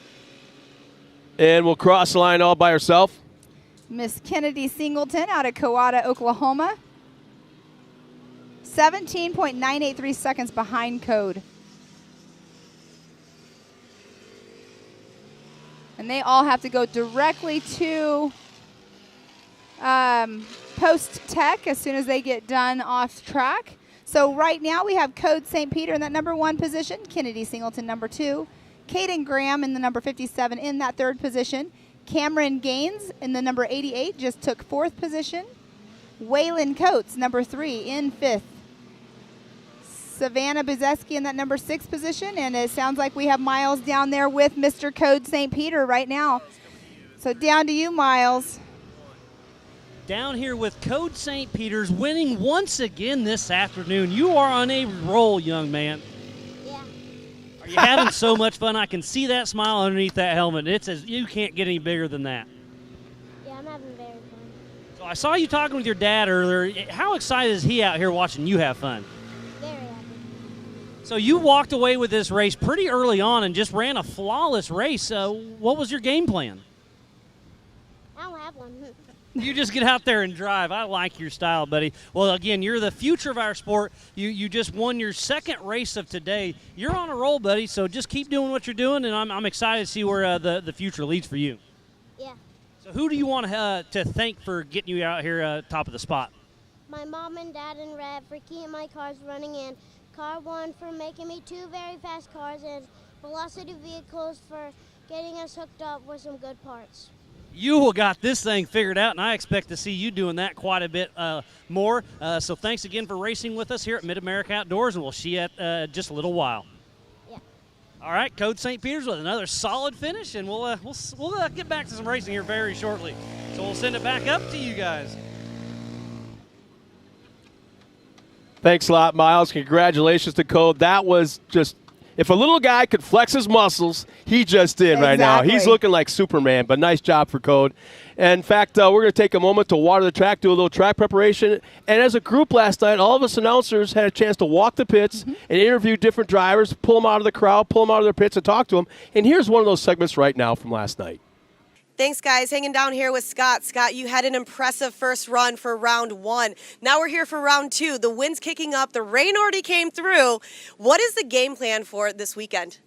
And will cross the line all by herself. Miss Kennedy Singleton out of Cowata, Oklahoma. 17.983 seconds behind Code. And they all have to go directly to post-tech as soon as they get done off track. So right now we have Code St. Peter in that number 1 position, Kennedy Singleton number 2, Caden Graham in the number 57 in that 3rd position, Cameron Gaines in the number 88 just took 4th position, Waylon Coates number 3 in 5th, Savannah Buzeski in that number 6 position, and it sounds like we have Miles down there with Mr. Code St. Peter right now. So down to you, Miles. Down here with Code St. Peter's winning once again this afternoon. You are on a roll, young man. Yeah. Are you having so much fun? I can see that smile underneath that helmet. It says you can't get any bigger than that. Yeah, I'm having very fun. So I saw you talking with your dad earlier. How excited is he out here watching you have fun? Very happy. So you walked away with this race pretty early on and just ran a flawless race. What was your game plan? I don't have one. You just get out there and drive. I like your style, buddy. Well, again, you're the future of our sport. You just won your 2nd race of today. You're on a roll, buddy, so just keep doing what you're doing, and I'm excited to see where the future leads for you. Yeah. So who do you want to thank for getting you out here top of the spot? My mom and dad and Red for keeping my cars running in. Car 1 for making me 2 very fast cars, and Velocity Vehicles for getting us hooked up with some good parts. You got this thing figured out, and I expect to see you doing that quite a bit more. So thanks again for racing with us here at Mid-America Outdoors, and we'll see you at just a little while. Yeah. All right, Code St. Peter's with another solid finish, and we'll get back to some racing here very shortly. So we'll send it back up to you guys. Thanks a lot, Miles. Congratulations to Code. That was just, if a little guy could flex his muscles, he just did right now. He's looking like Superman, but nice job for Code. And in fact, we're going to take a moment to water the track, do a little track preparation. And as a group last night, all of us announcers had a chance to walk the pits and interview different drivers, pull them out of the crowd, pull them out of their pits and talk to them. And here's one of those segments right now from last night. Thanks, guys. Hanging down here with Scott. Scott, you had an impressive first run for round 1. Now we're here for round 2. The wind's kicking up. The rain already came through. What is the game plan for this weekend?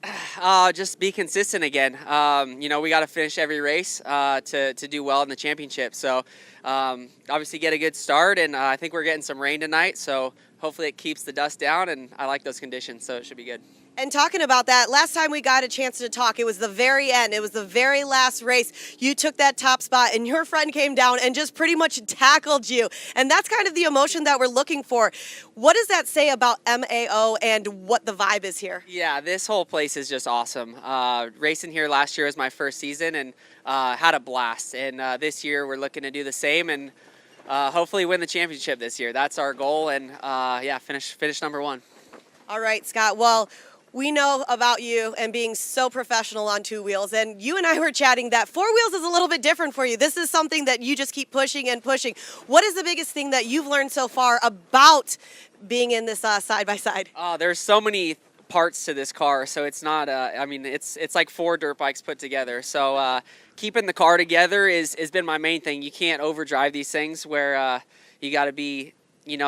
Just be consistent again. We got to finish every race to do well in the championship. So obviously get a good start, and I think we're getting some rain tonight. So hopefully it keeps the dust down, and I like those conditions, so it should be good. And talking about that, last time we got a chance to talk, it was the very end. It was the very last race. You took that top spot, and your friend came down and just pretty much tackled you. And that's kind of the emotion that we're looking for. What does that say about MAO and what the vibe is here? Yeah, this whole place is just awesome. Racing here last year was my first season, and had a blast. And this year we're looking to do the same and hopefully win the championship this year. That's our goal, and finish number 1. All right, Scott. Well, we know about you and being so professional on 2 wheels, and you and I were chatting that 4 wheels is a little bit different for you. This is something that you just keep pushing and pushing. What is the biggest thing that you've learned so far about being in this side-by-side? There's so many parts to this car, so it's not, it's like 4 dirt bikes put together. So keeping the car together has been my main thing. You can't overdrive these things where you got to be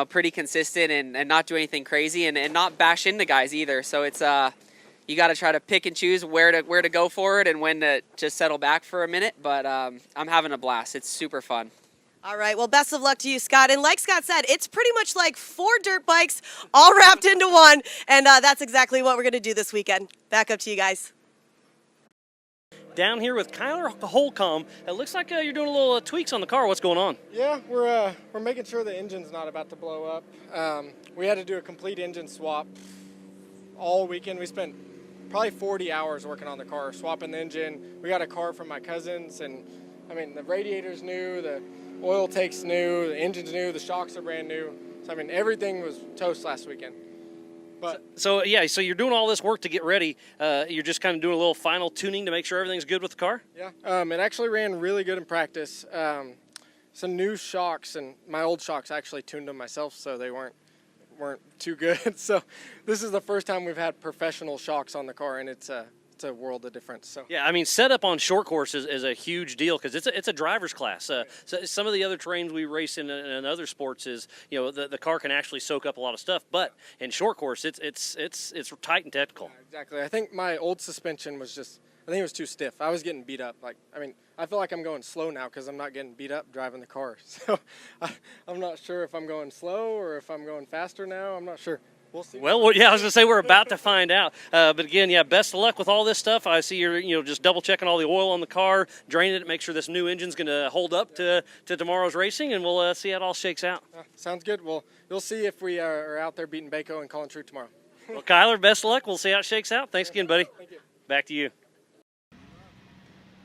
pretty consistent and not do anything crazy and not bash into guys either. So it's you got to try to pick and choose where to go for it and when to just settle back for a minute. But I'm having a blast. It's super fun. All right, well, best of luck to you, Scott. And like Scott said, it's pretty much like 4 dirt bikes all wrapped into one, and that's exactly what we're going to do this weekend. Back up to you guys. Down here with Kyler Holcomb. It looks like you're doing a little tweaks on the car. What's going on? Yeah, we're making sure the engine's not about to blow up. We had to do a complete engine swap all weekend. We spent probably 40 hours working on the car, swapping the engine. We got a car from my cousins, and the radiator's new, the oil tank's new, the engine's new, the shocks are brand new. So everything was toast last weekend. But So you're doing all this work to get ready. You're just kind of doing a little final tuning to make sure everything's good with the car? yeah, it actually ran really good in practice. Some new shocks, and my old shocks, I actually tuned them myself, so they weren't too good. So this is the first time we've had professional shocks on the car, and it's a it's a world of difference. So Yeah, I mean, setup on short course is a huge deal because it's a driver's class. So some of the other terrains we race in other sports is, you know, the car can actually soak up a lot of stuff, but in short course it's tight and technical. exactly. I think my old suspension was I think it was too stiff. I was getting beat up. I feel like I'm going slow now because I'm not getting beat up driving the car. So I'm not sure if I'm going slow or if I'm going faster now. I'm not sure. We'll see. Well, yeah, I was going to say we're about to find out. But again, yeah, best of luck with all this stuff. I see you're just double checking all the oil on the car, draining it, make sure this new engine's going to hold up to tomorrow's racing, and we'll see how it all shakes out. Sounds good. Well, you'll see if we are out there beating Baco and calling true tomorrow. Well, Kyler, best of luck. We'll see how it shakes out. Thanks again, buddy. Thank you. Back to you.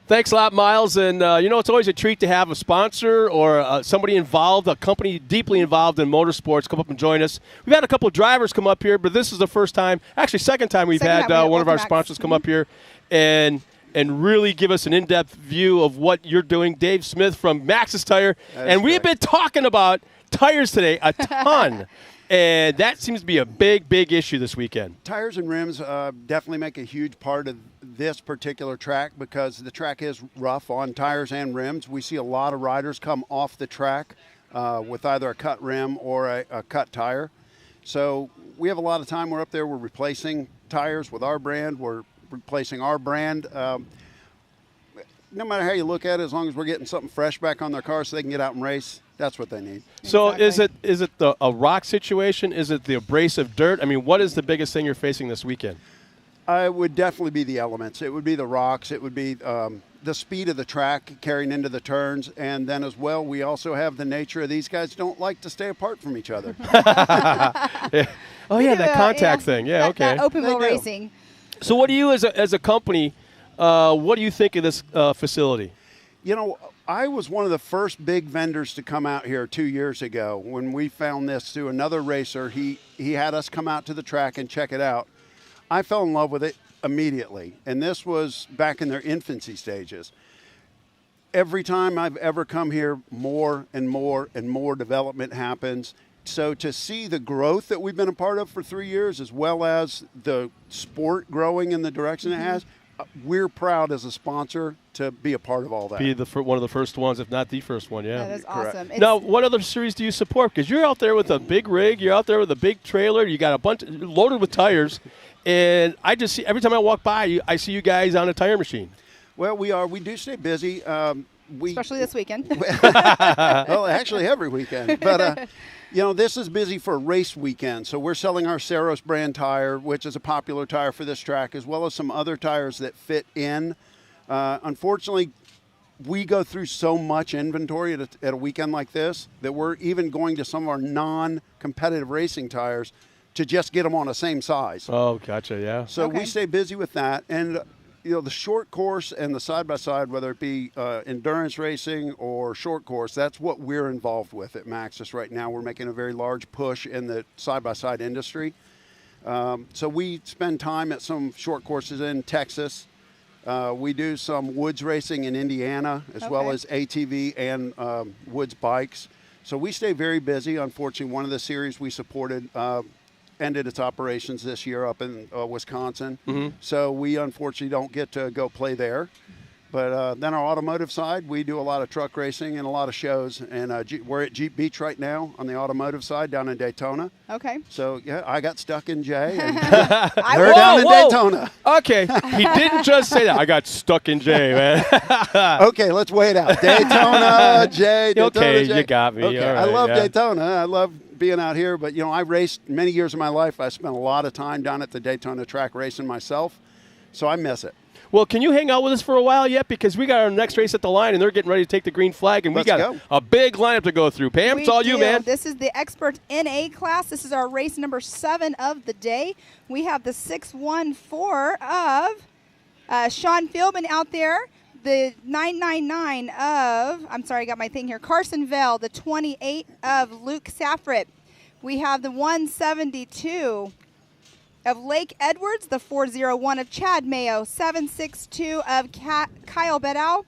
Thanks a lot, Miles. And, it's always a treat to have a sponsor or somebody involved, a company deeply involved in motorsports come up and join us. We've had a couple of drivers come up here, but this is the first time, actually second time we've had one of our sponsors come up here and really give us an in-depth view of what you're doing. Dave Smith from Maxxis Tire. And we've been talking about tires today a ton. And that seems to be a big, big issue this weekend. Tires and rims definitely make a huge part of this particular track because the track is rough on tires and rims. We see a lot of riders come off the track with either a cut rim or a cut tire. So we have a lot of time. We're up there. We're replacing tires with our brand. We're replacing our brand. No matter how you look at it, as long as we're getting something fresh back on their car so they can get out and race, that's what they need. So is it a rock situation? Is it the abrasive dirt? I mean, what is the biggest thing you're facing this weekend? It would definitely be the elements. It would be the rocks. It would be the speed of the track carrying into the turns. And then as well, we also have the nature of these guys don't like to stay apart from each other. Yeah. Oh, yeah, that contact thing. Yeah, okay. That open wheel racing. So what do you as a company, what do you think of this facility? You know, I was one of the first big vendors to come out here 2 years ago when we found this through another racer. He had us come out to the track and check it out. I fell in love with it immediately, and this was back in their infancy stages. Every time I've ever come here, more and more and more development happens. So to see the growth that we've been a part of for 3 years, as well as the sport growing in the direction it has, we're proud as a sponsor to be a part of all that. Be one of the first ones, if not the first one, yeah. That is awesome. Now, what other series do you support? Because you're out there with a big rig, you're out there with a big trailer, you got a bunch loaded with tires, and I just see every time I walk by you, I see you guys on a tire machine. Well, we do stay busy. Especially this weekend. Well, actually every weekend. But, this is busy for a race weekend. So we're selling our Saros brand tire, which is a popular tire for this track, as well as some other tires that fit in. Unfortunately, we go through so much inventory at a weekend like this that we're even going to some of our non-competitive racing tires to just get them on the same size. Oh, gotcha, yeah. So we stay busy with that. And the short course and the side-by-side, whether it be endurance racing or short course, that's what we're involved with at Maxxis right now. We're making a very large push in the side-by-side industry. So we spend time at some short courses in Texas. We do some woods racing in Indiana, as well as ATV and woods bikes. So we stay very busy. Unfortunately, one of the series we supported ended its operations this year up in Wisconsin. Mm-hmm. So we unfortunately don't get to go play there. But then our automotive side, we do a lot of truck racing and a lot of shows. And we're at Jeep Beach right now on the automotive side down in Daytona. Okay. So, yeah, I got stuck in Jay. And they're down in Daytona. Okay. He didn't just say that. I got stuck in Jay, man. Okay, let's wait it out. Daytona, Jay. Daytona, okay, Jay. You got me. Okay. All right, I love Daytona. I love being out here. But, I raced many years of my life. I spent a lot of time down at the Daytona track racing myself. So I miss it. Well, can you hang out with us for a while yet? Because we got our next race at the line, and they're getting ready to take the green flag, and we got a big lineup to go through. Pam, it's all you, man. This is the Expert NA class. This is our race number 7 of the day. We have the 614 of Sean Philbin out there. The 999 of, I'm sorry, I got my thing here, Carson Vell. The 28 of Luke Safrit. We have the 172 of Lake Edwards, the 401 of Chad Mayo, 762 of Kyle Bedau,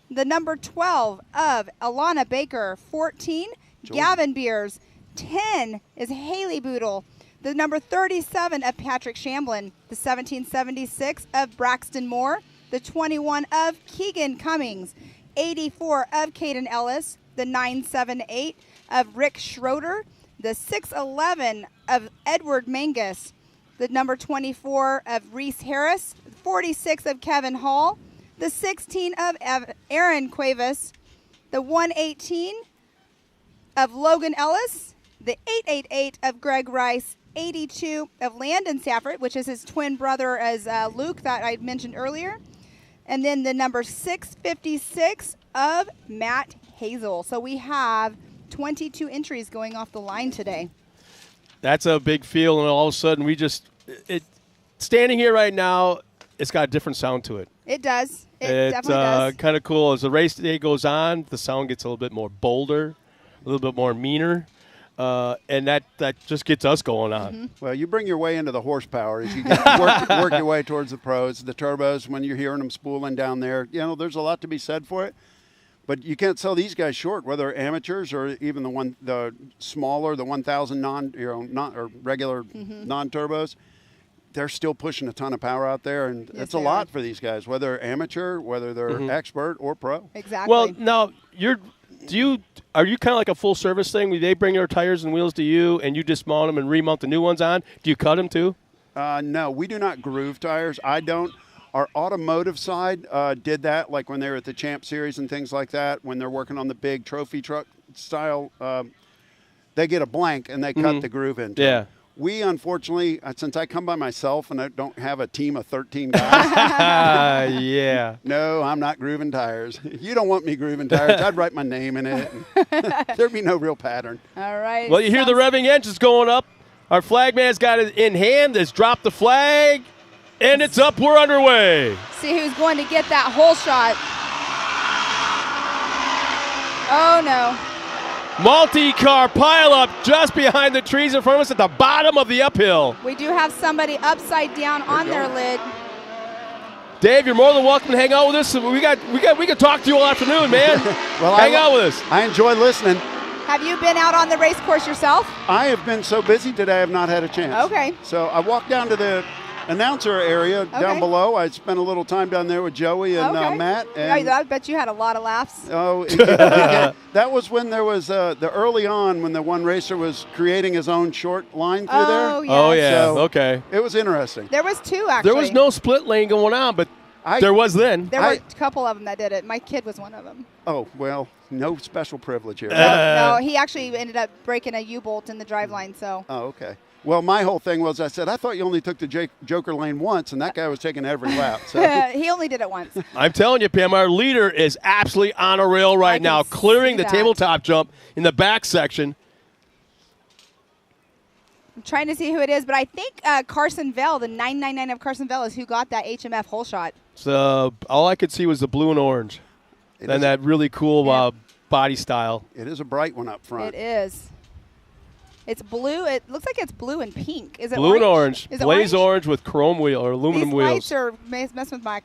the number 12 of Alana Baker, 14 Gavin Beers, 10 is Haley Boodle, the number 37 of Patrick Shamblin, the 1776 of Braxton Moore, the 21 of Keegan Cummings, 84 of Caden Ellis, the 978 of Rick Schroeder, the 611 of Edward Mangus, the number 24 of Reese Harris, 46 of Kevin Hall, the 16 of Aaron Cuevas, the 118 of Logan Ellis, the 888 of Greg Rice, 82 of Landon Safford, which is his twin brother as Luke that I mentioned earlier, and then the number 656 of Matt Hazel. So we have 22 entries going off the line today. That's a big feel, and all of a sudden standing here right now, it's got a different sound to it. It does. It definitely does. Kind of cool. As the race day goes on, the sound gets a little bit more bolder, a little bit more meaner, and that just gets us going on. Mm-hmm. Well, you bring your way into the horsepower as you get work your way towards the pros. The turbos, when you're hearing them spooling down there, there's a lot to be said for it. But you can't sell these guys short, whether amateurs or even the smaller, the 1,000 regular non-turbos. They're still pushing a ton of power out there, and it's a lot for these guys, whether amateur, whether they're expert or pro. Exactly. Well, now are you kind of like a full service thing? They bring their tires and wheels to you, and you dismount them and remount the new ones on? Do you cut them too? No, we do not groove tires. I don't. Our automotive side did that, like when they were at the Champ Series and things like that. When they're working on the big trophy truck style, they get a blank and they cut the groove into it. We, unfortunately, since I come by myself and I don't have a team of 13 guys. Yeah. No, I'm not grooving tires. You don't want me grooving tires. I'd write my name in it. There'd be no real pattern. All right. Well, you hear the revving engines going up. Our flag man's got it in hand. Has dropped the flag, and it's up. We're underway. See who's going to get that hole shot. Oh, no. Multi-car pileup just behind the trees in front of us at the bottom of the uphill. We do have somebody upside down on their lid. Dave, you're more than welcome to hang out with us. We can talk to you all afternoon, man. Well, hang out with us. I enjoy listening. Have you been out on the race course yourself? I have been so busy today I have not had a chance. Okay. So I walked down to the announcer area down below. I spent a little time down there with Joey and Matt. And I bet you had a lot of laughs. Oh, that was when there was the early on when the one racer was creating his own short line through there. Yes. Oh, yeah. So okay. It was interesting. There was two, actually. There was no split lane going on, but there was then. There were a couple of them that did it. My kid was one of them. Oh, well, no special privilege here. No, he actually ended up breaking a U-bolt in the driveline. So. Oh, okay. Well, my whole thing was I thought you only took the Joker lane once, and that guy was taking every lap. So. He only did it once. I'm telling you, Pam, our leader is absolutely on a rail right now, clearing the tabletop jump in the back section. I'm trying to see who it is, but I think Carson Vell, the 999 of Carson Vell, is who got that HMF hole shot. So all I could see was the blue and orange, and that really cool body style. It is a bright one up front. It is. It's blue. It looks like it's blue and pink. Is it blue and orange? Is it Blaze orange with chrome wheel or aluminum These wheels. lights are messing with my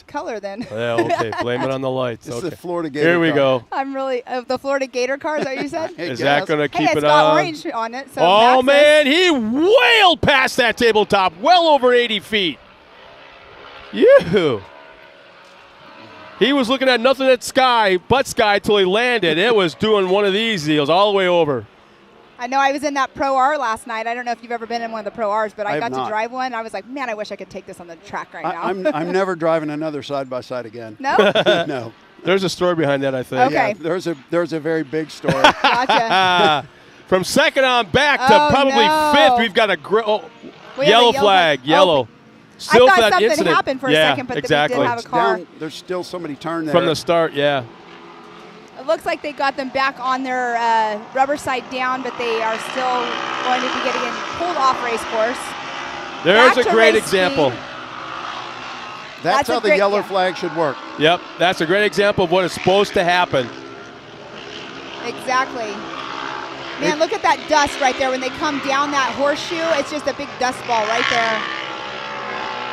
color then. Yeah, okay. Blame it on the lights. It's okay. the Florida Gator Here we go. I'm really the Florida Gator car. Is that what you said? Is that going to keep it's it got on? orange on it. So oh man, he wailed past that tabletop, well over 80 feet. Yoo-hoo. He was looking at nothing but sky till he landed. It was doing one of these deals all the way over. I know I was in that Pro R last night. I don't know if you've ever been in one of the Pro Rs, but I got to drive one. I was like, man, I wish I could take this on the track right now. I'm never driving another side-by-side again. No? No. There's a story behind that, I think. Okay. Yeah, there's a very big story. Gotcha. From second on back to probably fifth, we've got a yellow flag. Yellow. Still I thought something happened for a second, but exactly. we did have a car. There's still somebody turned there. From the start, yeah. It looks like they got them back on their rubber side down, but they are still going to be getting pulled off race course. There's a great example. That's how the yellow flag should work. Yep, that's a great example of what is supposed to happen. Exactly. Man, look at that dust right there. When they come down that horseshoe, it's just a big dust ball right there.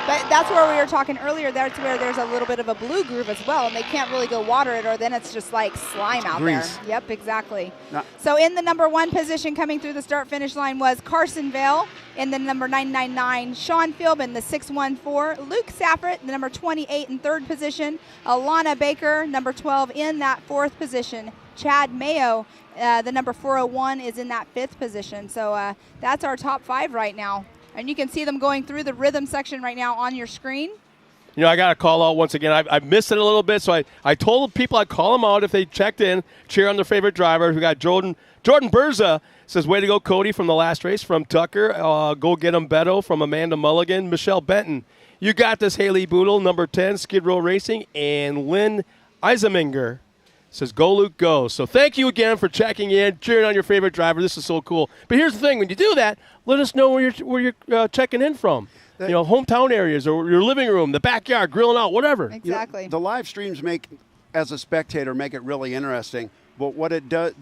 But that's where we were talking earlier. That's where there's a little bit of a blue groove as well, and they can't really go water it, or then it's just like slime out Grease. there. Yep, exactly. No. So in the number 1 position coming through the start-finish line was Carson Vale in the number 999, Sean Philbin, the 614, Luke Saffert, the number 28 in 3rd position, Alana Baker, number 12 in that 4th position, Chad Mayo, the number 401 is in that 5th position. So that's our top 5 right now. And you can see them going through the rhythm section right now on your screen. You know, I got to call out once again. I missed it a little bit, so I told people I'd call them out if they checked in, cheer on their favorite driver. We got Jordan Berza says, way to go, Cody, from the last race. From Tucker, go get him, Beto. From Amanda Mulligan, Michelle Benton. You got this, Haley Boodle, number 10, Skid Row Racing. And Lynn Eiseminger says, go, Luke, go. So thank you again for checking in, cheering on your favorite driver. This is so cool. But here's the thing. When you do that, let us know where you're checking in from. You know, hometown areas or your living room, the backyard, grilling out, whatever. Exactly. You know, the live streams as a spectator, make it really interesting. But what it does,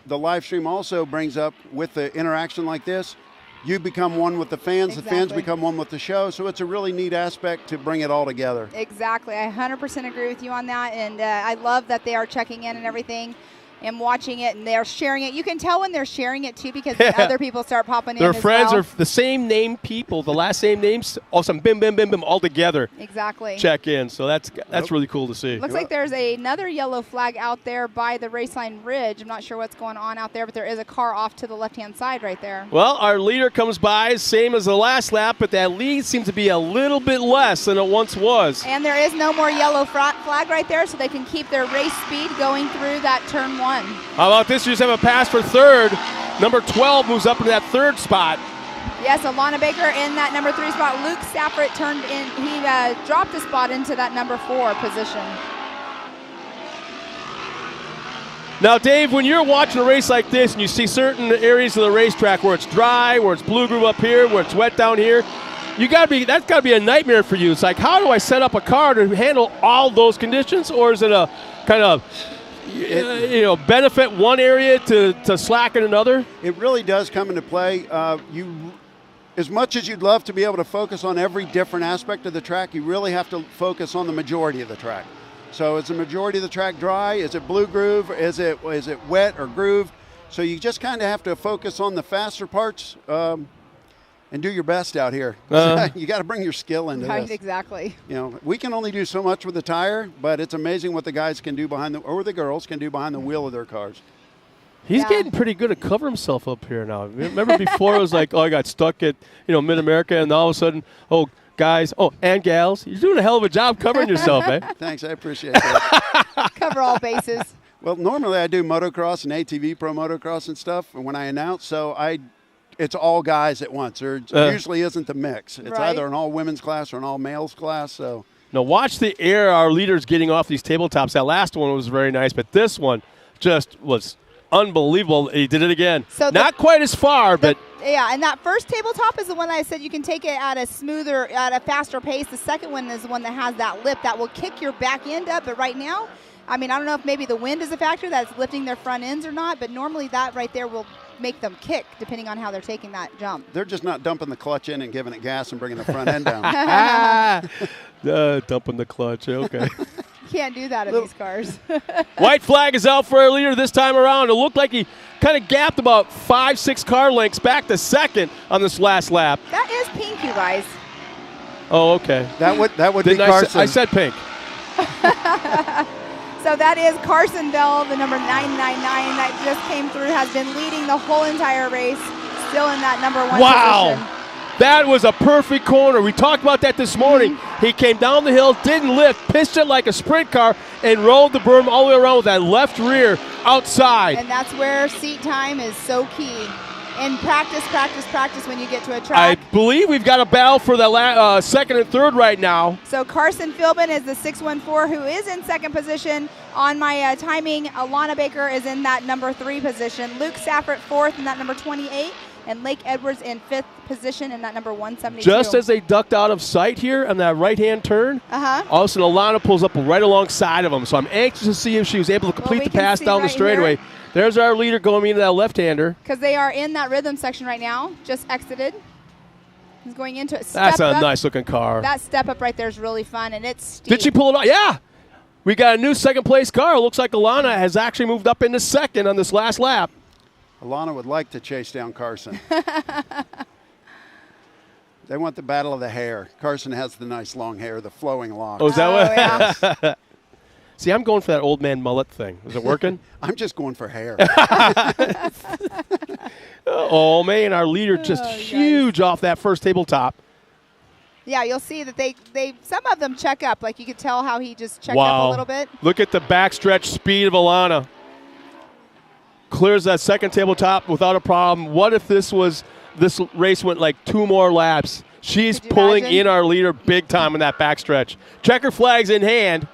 the live stream also brings up with the interaction like this, you become one with the fans, Exactly. the fans become one with the show. So it's a really neat aspect to bring it all together. Exactly. I 100% agree with you on that. And I love that they are checking in and everything and watching it, and they're sharing it. You can tell when they're sharing it, too, because other people start popping in Their as friends well. are the same name people, the last same names, all of a sudden, bim, bim, bim, bim, all together. Exactly. Check in. So that's really cool to see. Looks like there's another yellow flag out there by the Raceline Ridge. I'm not sure what's going on out there, but there is a car off to the left-hand side right there. Well, our leader comes by, same as the last lap, but that lead seems to be a little bit less than it once was. And there is no more yellow flag right there, so they can keep their race speed going through that turn 1. How about this? You just have a pass for 3rd. Number 12 moves up into that 3rd spot. Yes, Alana Baker in that number 3 spot. Luke Saffert turned in. He dropped a spot into that number 4 position. Now, Dave, when you're watching a race like this and you see certain areas of the racetrack where it's dry, where it's blue groove up here, where it's wet down here, that's got to be a nightmare for you. It's like, how do I set up a car to handle all those conditions, or is it a kind of benefit one area to slacken another? It really does come into play. As much as you'd love to be able to focus on every different aspect of the track, you really have to focus on the majority of the track. So is the majority of the track dry? Is it blue groove? Is it wet or grooved? So you just kind of have to focus on the faster parts and do your best out here. You got to bring your skill into Right, this. exactly. You know, we can only do so much with the tire, but it's amazing what the guys can do or the girls can do behind the wheel of their cars. He's getting pretty good at covering himself up here now. Remember before it was like, I got stuck at Mid-America, and all of a sudden, guys, and gals, you're doing a hell of a job covering yourself, eh? Thanks, I appreciate that. Cover all bases. Well, normally I do motocross and ATV pro motocross and stuff, and when I announce, it's all guys at once. There usually isn't the mix. It's either an all women's class or an all males class. So now watch the air our leaders getting off these tabletops. That last one was very nice, but this one just was unbelievable. He did it again. So not quite as far, but yeah. And that first tabletop is the one that I said you can take it at a faster pace. The second one is the one that has that lip that will kick your back end up. But right now, I mean, I don't know if maybe the wind is a factor that's lifting their front ends or not, but normally that right there will make them kick depending on how they're taking that jump. They're just not dumping the clutch in and giving it gas and bringing the front end down. Dumping the clutch. Okay. Can't do that in these cars. White flag is out for our leader this time around. It looked like he kind of gapped about 5-6 car lengths back to second on this last lap. That is pink, you guys. Oh, okay. That would be Carson. I said pink. So that is Carson Bell, the number 999 that just came through, has been leading the whole entire race, still in that number 1 position. That was a perfect corner. We talked about that this morning. He came down the hill, didn't lift, pitched it like a sprint car, and rolled the berm all the way around with that left rear outside. And that's where seat time is so key. And practice when you get to a track. I believe we've got a battle for the second and third right now. So Carson Philbin is the 614 who is in second position. On my timing, Alana Baker is in that number 3 position. Luke Saffert 4th in that number 28. And Lake Edwards in 5th position in that number 172. Just as they ducked out of sight here on that right-hand turn, all of a sudden Alana pulls up right alongside of him. So I'm anxious to see if she was able to complete the pass down the straightaway. There's our leader going into that left-hander. Because they are in that rhythm section right now, just exited. He's going into it. That's a Step up. nice-looking car. That step up right there is really fun, and it's steep. Did she pull it off? Yeah. We got a new second-place car. It looks like Alana has actually moved up into second on this last lap. Alana would like to chase down Carson. They want the battle of the hair. Carson has the nice long hair, the flowing locks. Oh, is that what? Yeah. See, I'm going for that old man mullet thing. Is it working? I'm just going for hair. Oh, man, our leader just huge off that first tabletop. Yeah, you'll see that they some of them check up. Like you could tell how he just checked up a little bit. Look at the backstretch speed of Alana. Clears that second tabletop without a problem. What if this race went like 2 more laps? She's pulling in our leader big time in that backstretch. Checker flags in hand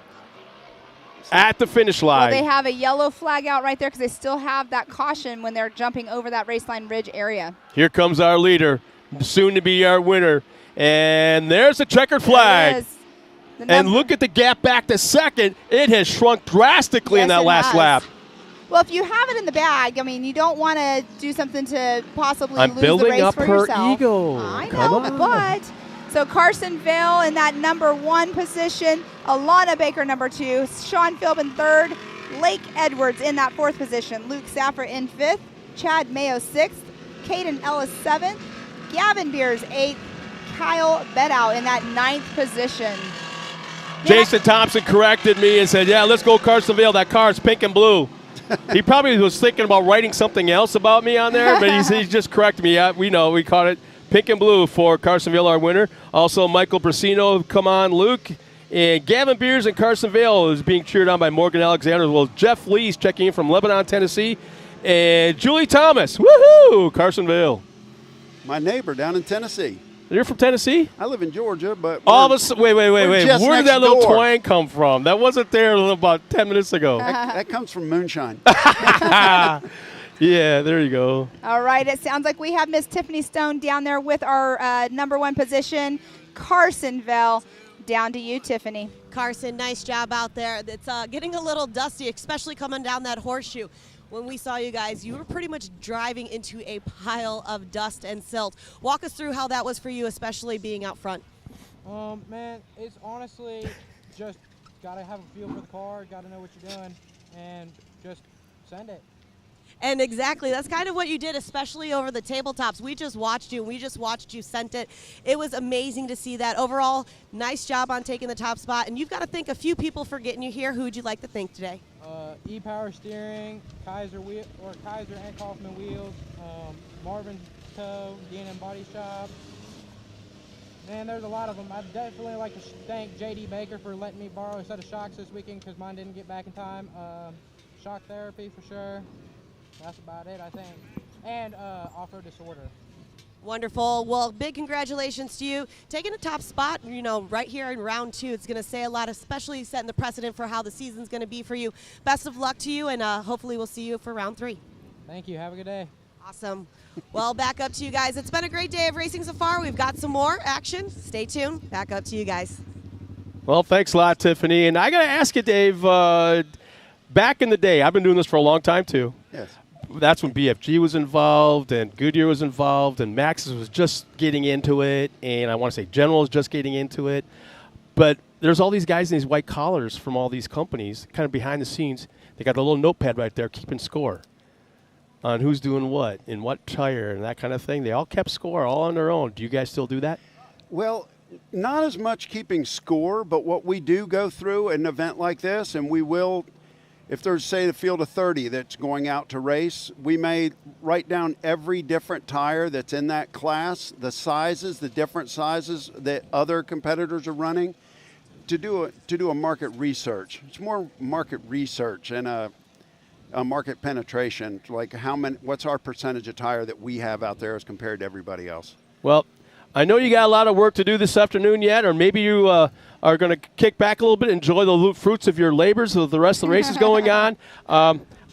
at the finish line. Well, they have a yellow flag out right there because they still have that caution when they're jumping over that raceline ridge area. Here comes our leader, soon to be our winner. And there's the checkered flag. And look at the gap back to second. It has shrunk drastically in that last lap. Well, if you have it in the bag, I mean, you don't want to do something to possibly lose the building race up for her yourself. ego. I Come know, on. but so Carson Vale in that number 1 position, Alana Baker number 2, Sean Philbin 3rd, Lake Edwards in that 4th position, Luke Saffer in 5th, Chad Mayo 6th, Caden Ellis 7th, Gavin Beers 8th, Kyle Bedow in that 9th position. Jason Thompson corrected me and said, yeah, let's go Carsonville. That car is pink and blue. He probably was thinking about writing something else about me on there, but he just corrected me. We know. We caught it pink and blue for Carsonville, our winner. Also, Michael Brasino, come on, Luke. And Gavin Beers in Carsonville is being cheered on by Morgan Alexander, as well as Jeff Lees checking in from Lebanon, Tennessee. And Julie Thomas, woohoo, Carsonville. My neighbor down in Tennessee. You're from Tennessee? I live in Georgia, but all of a sudden, wait. Where did that little door. twang come from? That wasn't there about 10 minutes ago. That comes from moonshine. Yeah, there you go. All right, it sounds like we have Miss Tiffany Stone down there with our number 1 position, Carsonville. Down to you, Tiffany. Carson, nice job out there. It's getting a little dusty, especially coming down that horseshoe. When we saw you guys, you were pretty much driving into a pile of dust and silt. Walk us through how that was for you, especially being out front. Man, it's honestly just got to have a feel for the car, got to know what you're doing, and just send it. And exactly, that's kind of what you did, especially over the tabletops. We just watched you, and we just watched you sent it. It was amazing to see that. Overall, nice job on taking the top spot. And you've got to thank a few people for getting you here. Who would you like to thank today? E-Power Steering, Kaiser and Kaufman Wheels, Marvin's Tow, D&M Body Shop. Man, there's a lot of them. I'd definitely like to thank J.D. Baker for letting me borrow a set of shocks this weekend because mine didn't get back in time. Shock Therapy for sure. That's about it, I think. And Off-Road Disorder. Wonderful. Well, big congratulations to you. Taking a top spot, right here in round 2. It's going to say a lot, especially setting the precedent for how the season's going to be for you. Best of luck to you, and hopefully we'll see you for round 3. Thank you. Have a good day. Awesome. Well, back up to you guys. It's been a great day of racing so far. We've got some more action. Stay tuned. Back up to you guys. Well, thanks a lot, Tiffany. And I got to ask you, Dave, back in the day, I've been doing this for a long time, too. Yes. That's when BFG was involved and Goodyear was involved and Maxxis was just getting into it, and I want to say General was just getting into it. But there's all these guys in these white collars from all these companies kind of behind the scenes. They got the little notepad right there keeping score on who's doing what and what tire and that kind of thing. They all kept score all on their own. Do you guys still do that? Well, not as much keeping score, but what we do go through an event like this, and we will – if there's, say, a field of 30 that's going out to race, we may write down every different tire that's in that class, the sizes, the different sizes that other competitors are running, to do a market research. It's more market research and a market penetration, like what's our percentage of tire that we have out there as compared to everybody else. Well, I know you got a lot of work to do this afternoon yet, or maybe you are going to kick back a little bit, enjoy the fruits of your labors of the rest of the races going on.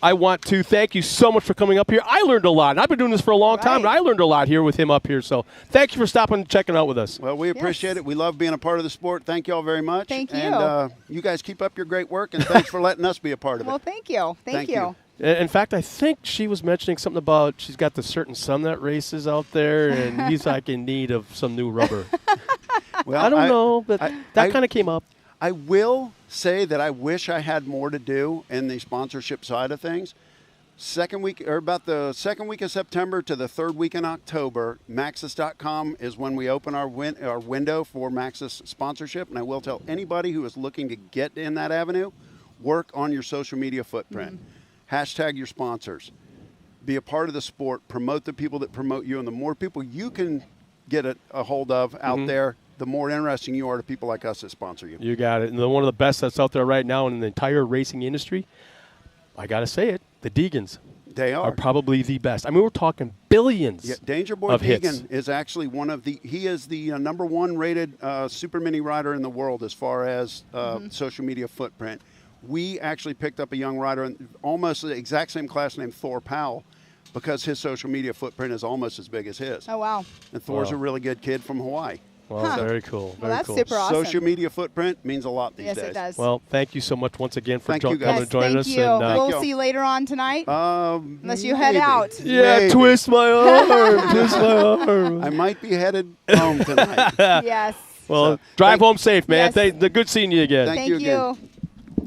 I want to thank you so much for coming up here. I learned a lot, and I've been doing this for a long time, and I learned a lot here with him up here. So thank you for stopping and checking out with us. Well, we appreciate it. We love being a part of the sport. Thank you all very much. Thank you. And you guys keep up your great work, and thanks for letting us be a part of it. Well, thank you. Thank you. In fact, I think she was mentioning something about she's got the certain son that races out there, and he's like in need of some new rubber. Well, I don't know, but that kind of came up. I will say that I wish I had more to do in the sponsorship side of things. About the second week of September to the third week in October, Maxxis.com is when we open our window for Maxxis sponsorship. And I will tell anybody who is looking to get in that avenue, work on your social media footprint. Hashtag your sponsors. Be a part of the sport. Promote the people that promote you. And the more people you can get a hold of out there, the more interesting you are to people like us that sponsor you. You got it. And one of the best that's out there right now in the entire racing industry, I got to say it, the Deegans. They are probably the best. I mean, we're talking billions. Yeah, Danger Boy of Deegan hits. is actually he is the number one rated super mini rider in the world as far as social media footprint. We actually picked up a young rider in almost the exact same class named Thor Powell because his social media footprint is almost as big as his. Oh, wow. And Thor's a really good kid from Hawaii. Well, very cool. Well, that's super awesome. Social media footprint means a lot these days. Yes, it does. Well, thank you so much once again for coming guys. and joining us. Thank you. And, we'll see you later on tonight. Unless you head maybe. out. Yeah, Maybe. twist my arm. Twist my arm. I might be headed home tonight. Yes. Well, drive home safe, man. Yes. Good seeing you again. Thank you again.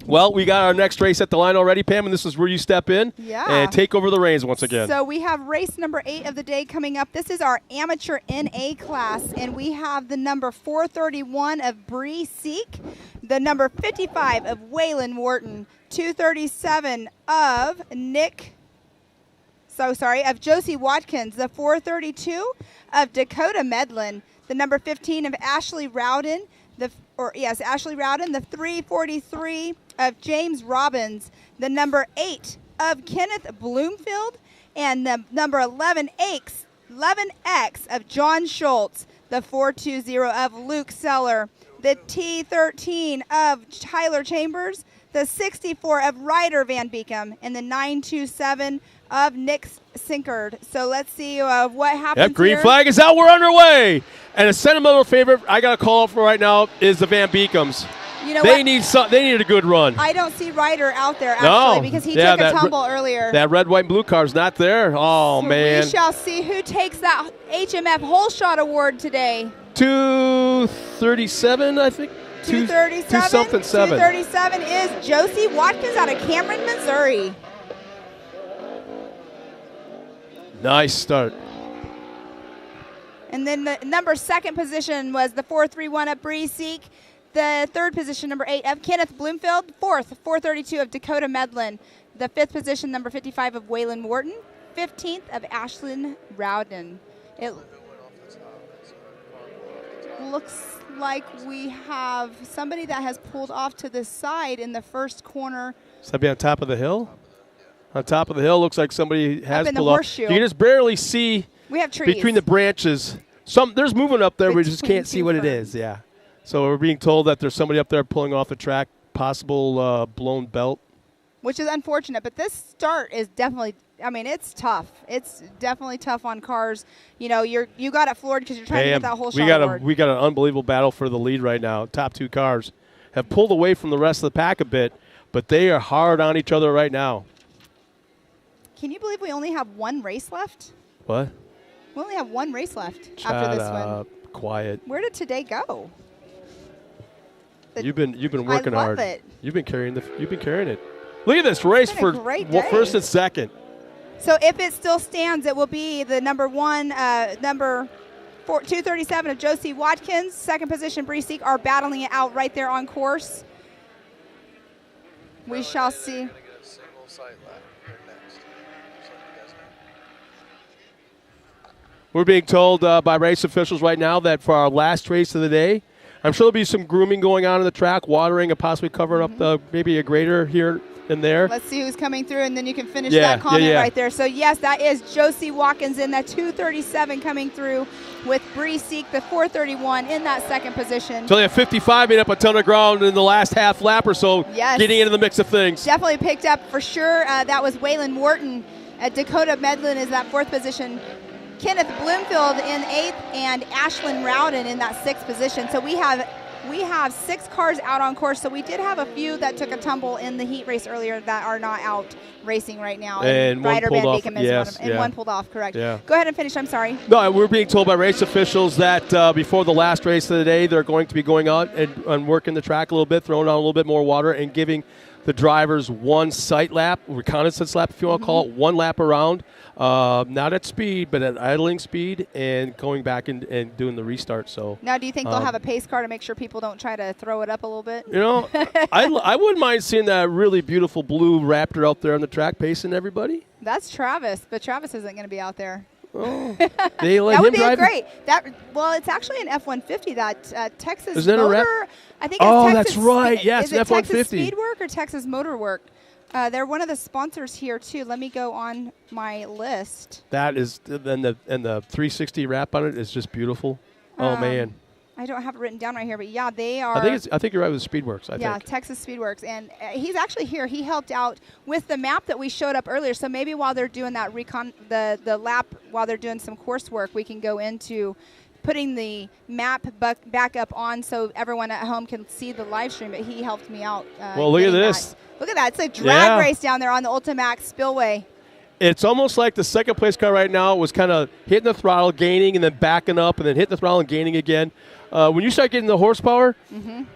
Well, we got our next race at the line already, Pam, and this is where you step in and take over the reins once again. So we have race number 8 of the day coming up. This is our amateur NA class, and we have the number 431 of Bree Seek, the number 55 of Waylon Wharton, 237 of of Josie Watkins, the 432 of Dakota Medlin, the number 15 of Ashley Rowden, Ashley Rowden, the 343 of James Robbins, the number 8 of Kenneth Bloomfield, and the number 11X of John Schultz, the 420 of Luke Seller, the T13 of Tyler Chambers, the 64 of Ryder Van Beekum, and the 927 of Nick Sinkard. So let's see what happens. Yep, green here. flag is out. We're underway. And a sentimental favorite I got to call for right now is the Van Beekums. You know they what? They need a good run. I don't see Ryder out there actually because he took a tumble earlier. That red, white, and blue car's not there. Oh, So man. we shall see who takes that HMF Whole Shot Award today. 237, I think. 237. 2-something-7. 237 is Josie Watkins out of Cameron, Missouri. Nice start. And then the second position was the 431 of Bree Seek. The third position, number 8 of Kenneth Bloomfield. Fourth, 432 of Dakota Medlin. The fifth position, number 55 of Waylon Wharton. 15th of Ashlyn Rowden. It looks like we have somebody that has pulled off to the side in the first corner. Does that be on top of the hill? On top of the hill, looks like somebody has in the pulled off. horseshoe. You can just barely see We have trees. between the branches. There's movement up there, we just can't see what it is. Yeah. So we're being told that there's somebody up there pulling off the track, possible blown belt. Which is unfortunate, but this start is definitely, it's tough. It's definitely tough on cars. You know, you got it floored because you're trying to get that whole shot award. We got an unbelievable battle for the lead right now. Top two cars have pulled away from the rest of the pack a bit, but they are hard on each other right now. Can you believe we only have one race left? What? We only have one race left Shut after this up. one. Quiet. Where did today go? You've been working I love hard. it. You've been carrying it. Look at this race for first and second. So if it still stands, it will be the number 237 of Josie Watkins. Second position, Bree Seek are battling it out right there on course. We shall see. We're being told by race officials right now that for our last race of the day, I'm sure there'll be some grooming going on in the track, watering and possibly covering up maybe a grader here in there. Let's see who's coming through, and then you can finish Yeah, that comment yeah. right there. So, yes, that is Josie Watkins in that 2:37 coming through with Bree Seek, the 4:31 in that second position. It's only a 55 made up a ton of ground in the last half lap or so, Yes. getting into the mix of things. Definitely picked up for sure. That was Waylon Wharton. Dakota Medlin is that 4th position. Kenneth Bloomfield in 8th, and Ashlyn Rowden in that 6th position. So we have 6 cars out on course. So we did have a few that took a tumble in the heat race earlier that are not out racing right now. And one Ryder pulled Van off. Beekem is Yes, one of them. And yeah. one pulled off, correct. Yeah. Go ahead and finish. I'm sorry. No, we're being told by race officials that before the last race of the day, they're going to be going out and working the track a little bit, throwing on a little bit more water, and giving the drivers one sight lap, reconnaissance lap, if you want to call it, one lap around. Not at speed, but at idling speed, and going back and doing the restart. So Now, do you think they'll have a pace car to make sure people don't try to throw it up a little bit? You know, I wouldn't mind seeing that really beautiful blue Raptor out there on the track pacing everybody. That's Travis, but Travis isn't going to be out there. Oh, they let That him would be drive. great. Well, it's actually an F-150 that Texas Isn't that a Motor. I think it's Oh, Texas that's right. Spe- Yes, is it an Texas F-150. Speed Work or Texas Motor Work? They're one of the sponsors here too. Let me go on my list. That is, and the 360 wrap on it is just beautiful. Oh man, I don't have it written down right here, but yeah, they are. I think you're right with Speedworks. I Yeah, think. Texas Speedworks, and he's actually here. He helped out with the map that we showed up earlier. So maybe while they're doing that the lap, while they're doing some coursework, we can go into putting the map back up on so everyone at home can see the live stream. But he helped me out. Well, look at getting this. that. Look at that! It's a drag Yeah. race down there on the Ultimax Spillway. It's almost like the second place car right now was kind of hitting the throttle, gaining, and then backing up, and then hitting the throttle and gaining again. When you start getting the horsepower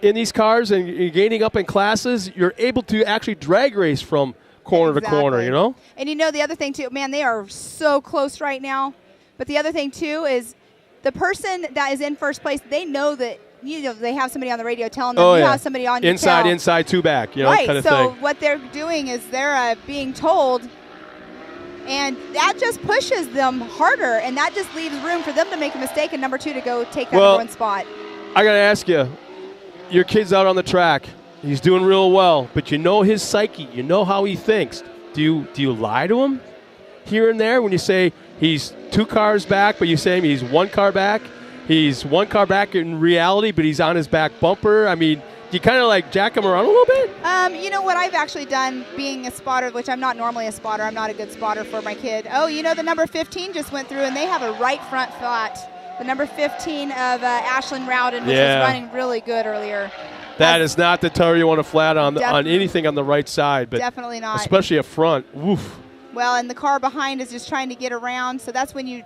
in these cars and you're gaining up in classes, you're able to actually drag race from corner to corner, you know? And you know the other thing too, man, they are so close right now. But the other thing too is the person that is in first place, they know that they have somebody on the radio telling them you have somebody on your tail. Inside, two back, you know, right. kind of so thing. what they're doing is they're being told, and that just pushes them harder, and that just leaves room for them to make a mistake and number 2 to go take that number 1 spot. I got to ask you, your kid's out on the track. He's doing real well, but you know his psyche. You know how he thinks. Do you lie to him here and there when you say he's 2 cars back, but you say he's 1 car back? He's 1 car back in reality, but he's on his back bumper. I mean, do you kind of like jack him around a little bit? You know what I've actually done being a spotter, which I'm not normally a spotter. I'm not a good spotter for my kid. Oh, you know the number 15 just went through, and they have a right front flat. The number 15 of Ashlyn Rowden, which was running really good earlier. That is not the tire you want to flat on anything on the right side, but definitely not. Especially a front. Woof. Well, and the car behind is just trying to get around, so that's when you're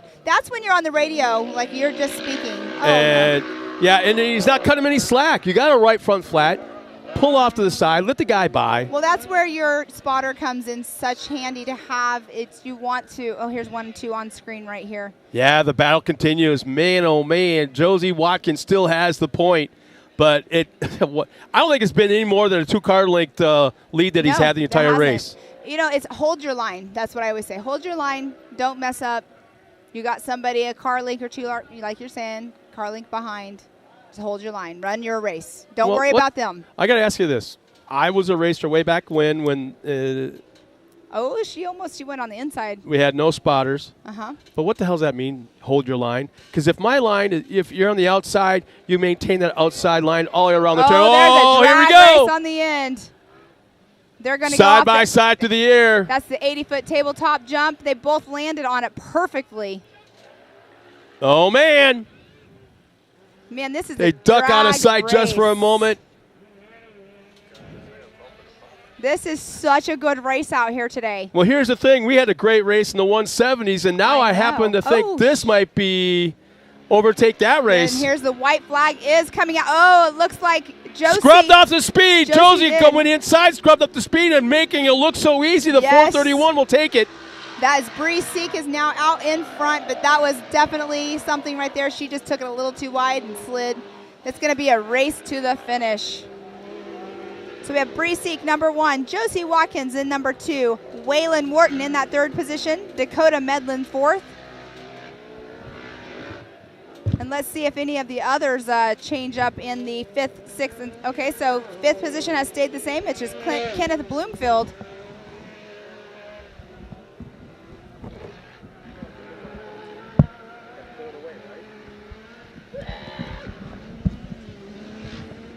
on the radio, like you're just speaking. Oh, and and he's not cutting him any slack. You got a right front flat, pull off to the side, let the guy by. Well, that's where your spotter comes in such handy to have. You want to. Oh, here's 1 and 2 on screen right here. Yeah, the battle continues. Man, oh man, Josie Watkins still has the point, but I don't think it's been any more than a 2-car length lead that he's had the entire race. You know, it's hold your line. That's what I always say. Hold your line. Don't mess up. You got somebody, a car link or 2, like you're saying, car link behind. Just hold your line. Run your race. Don't worry about them. I got to ask you this. I was a racer way back when she went on the inside. We had no spotters. Uh-huh. But what the hell does that mean, hold your line? Because if my line, if you're on the outside, you maintain that outside line all the way around the turn. Oh, here we there's a drag go. race on the end. They're going to go side by side to the air. That's the 80-foot tabletop jump. They both landed on it perfectly. Oh, man. Man, this is They duck out of sight just for a moment. This is such a good race out here today. Well, here's the thing. We had a great race in the 170s, and now I happen to think this might be overtake that race. And here's the white flag is coming out. Oh, it looks like Josie. Scrubbed off the speed. Josie coming inside, scrubbed up the speed and making it look so easy. The 431 will take it. That is Bree Seek is now out in front, but that was definitely something right there. She just took it a little too wide and slid. It's going to be a race to the finish. So we have Bree Seek, number 1, Josie Watkins in number 2, Waylon Wharton in that 3rd position, Dakota Medlin 4th. And And let's see if any of the others change up in the 5th, 6th, and okay, so 5th position has stayed the same. It's just Kenneth Bloomfield.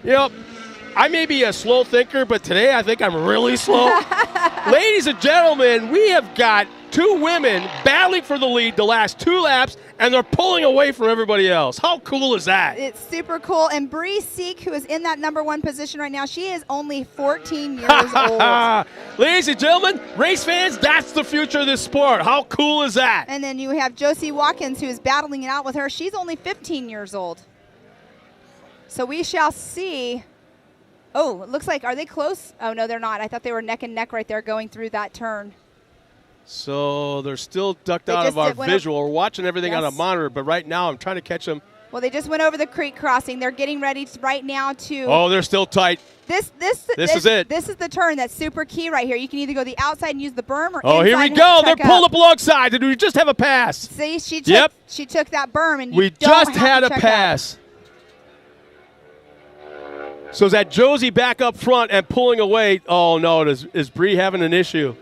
Yep. I may be a slow thinker, but today I think I'm really slow. Ladies and gentlemen, we have got 2 women battling for the lead the last 2 laps, and they're pulling away from everybody else. How cool is that? It's super cool. And Bree Seek, who is in that #1 position right now, she is only 14 years old. Ladies and gentlemen, race fans, that's the future of this sport. How cool is that? And then you have Josie Watkins, who is battling it out with her. She's only 15 years old. So we shall see. Oh, it looks like, are they close? Oh, no, they're not. I thought they were neck and neck right there going through that turn. So they're still ducked out of our visual. We're watching everything on a monitor, but right now I'm trying to catch them. Well, they just went over the creek crossing. They're getting ready right now to. Oh, they're still tight. This is it. This is the turn that's super key right here. You can either go the outside and use the berm, or oh, here we go. They're pulled up alongside. Did we just have a pass? See, she took that berm, and we just had a pass. So is that Josie back up front and pulling away? Oh, no. Is Bree having an issue?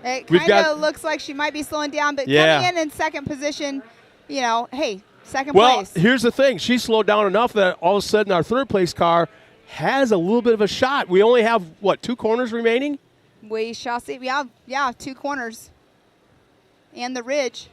It kind of looks like she might be slowing down, but coming in second position, you know, hey, second place. Well, here's the thing. She slowed down enough that all of a sudden our third place car has a little bit of a shot. We only have, what, 2 corners remaining? We shall see. We have, 2 corners and the ridge.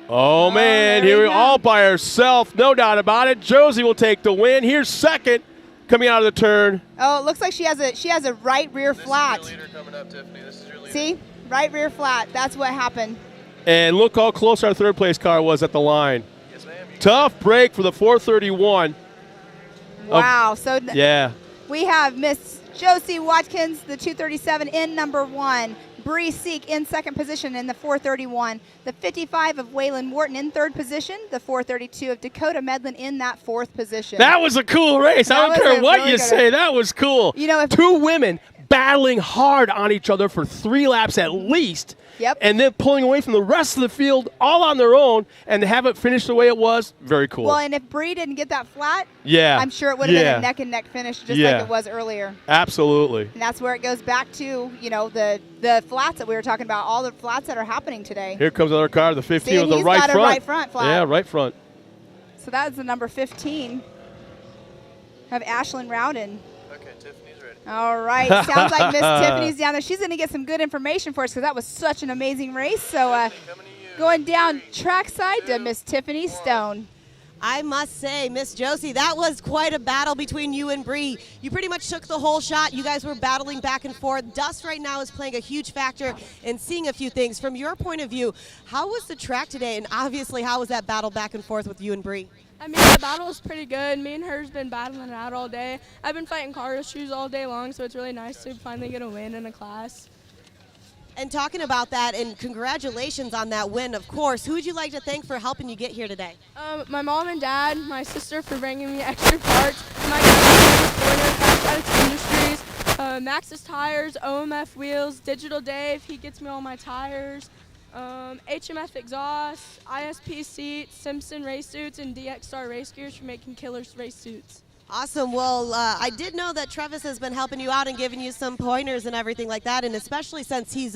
Oh, man, here we all by herself, no doubt about it. Josie will take the win. Here's second coming out of the turn. Oh, it looks like she has a right rear flat. This is your leader coming up, Tiffany. This is your leader. See? Right rear flat. That's what happened. And look how close our third place car was at the line. Yes, ma'am. Tough break for the 431. Wow. So yeah. We have Miss Josie Watkins, the 237 in #1. Bree Seek in second position in the 431. The 55 of Waylon Wharton in third position. The 432 of Dakota Medlin in that 4th position. That was a cool race. I don't care what you say. That was cool. You know, 2 women battling hard on each other for 3 laps at least. Yep. And then pulling away from the rest of the field all on their own, and to have it finish the way it was, very cool. Well, and if Bree didn't get that flat, I'm sure it would have been a neck and neck finish just like it was earlier. Absolutely. And that's where it goes back to, you know, the flats that we were talking about, all the flats that are happening today. Here comes another car, the 15 with the he's right got front. A right front flat. Yeah, right front. So that is the number 15 of Ashlyn Rowden. Okay, Tiffany's ready. All right. Sounds like Miss Tiffany's down there. She's going to get some good information for us because that was such an amazing race. So going down trackside to Miss Tiffany Stone. I must say, Miss Josie, that was quite a battle between you and Bree. You pretty much took the whole shot. You guys were battling back and forth. Dust right now is playing a huge factor in seeing a few things. From your point of view, how was the track today? And obviously, how was that battle back and forth with you and Bree? I mean, the battle was pretty good. Me and her's been battling it out all day. I've been fighting car issues all day long, so it's really nice to finally get a win in a class. And talking about that, and congratulations on that win, of course. Who would you like to thank for helping you get here today? My mom and dad, my sister for bringing me extra parts, my cousin, Industries, Max's Tires, OMF Wheels, Digital Dave, he gets me all my tires, HMF Exhaust, ISP Seats, Simpson Race Suits, and DX Star Race Gears for making killer race suits. Awesome. Well, I did know that Travis has been helping you out and giving you some pointers and everything like that, and especially since he's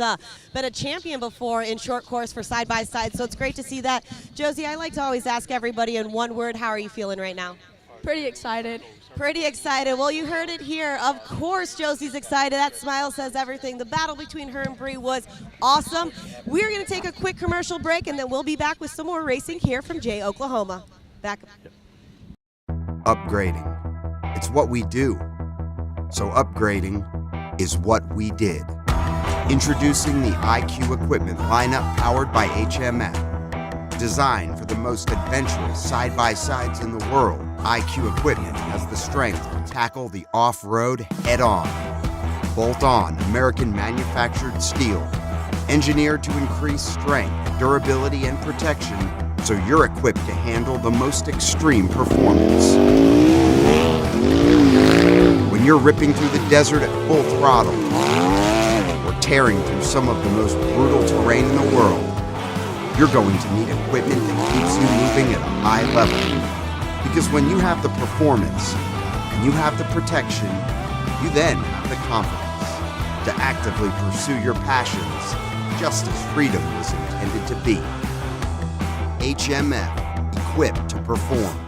been a champion before in short course for side-by-side, so it's great to see that. Josie, I like to always ask everybody in one word, how are you feeling right now? Pretty excited. Pretty excited. Well, you heard it here. Of course, Josie's excited. That smile says everything. The battle between her and Bree was awesome. We're going to take a quick commercial break, and then we'll be back with some more racing here from Jay, Oklahoma. Back. Upgrading. It's what we do. So upgrading is what we did. Introducing the IQ equipment lineup powered by HMF. Designed for the most adventurous side-by-sides in the world, IQ equipment has the strength to tackle the off-road head-on. Bolt-on American manufactured steel. Engineered to increase strength, durability, and protection so you're equipped to handle the most extreme performance. When you're ripping through the desert at full throttle, or tearing through some of the most brutal terrain in the world, you're going to need equipment that keeps you moving at a high level. Because when you have the performance and you have the protection, you then have the confidence to actively pursue your passions just as freedom was intended to be. HMF, equipped to perform.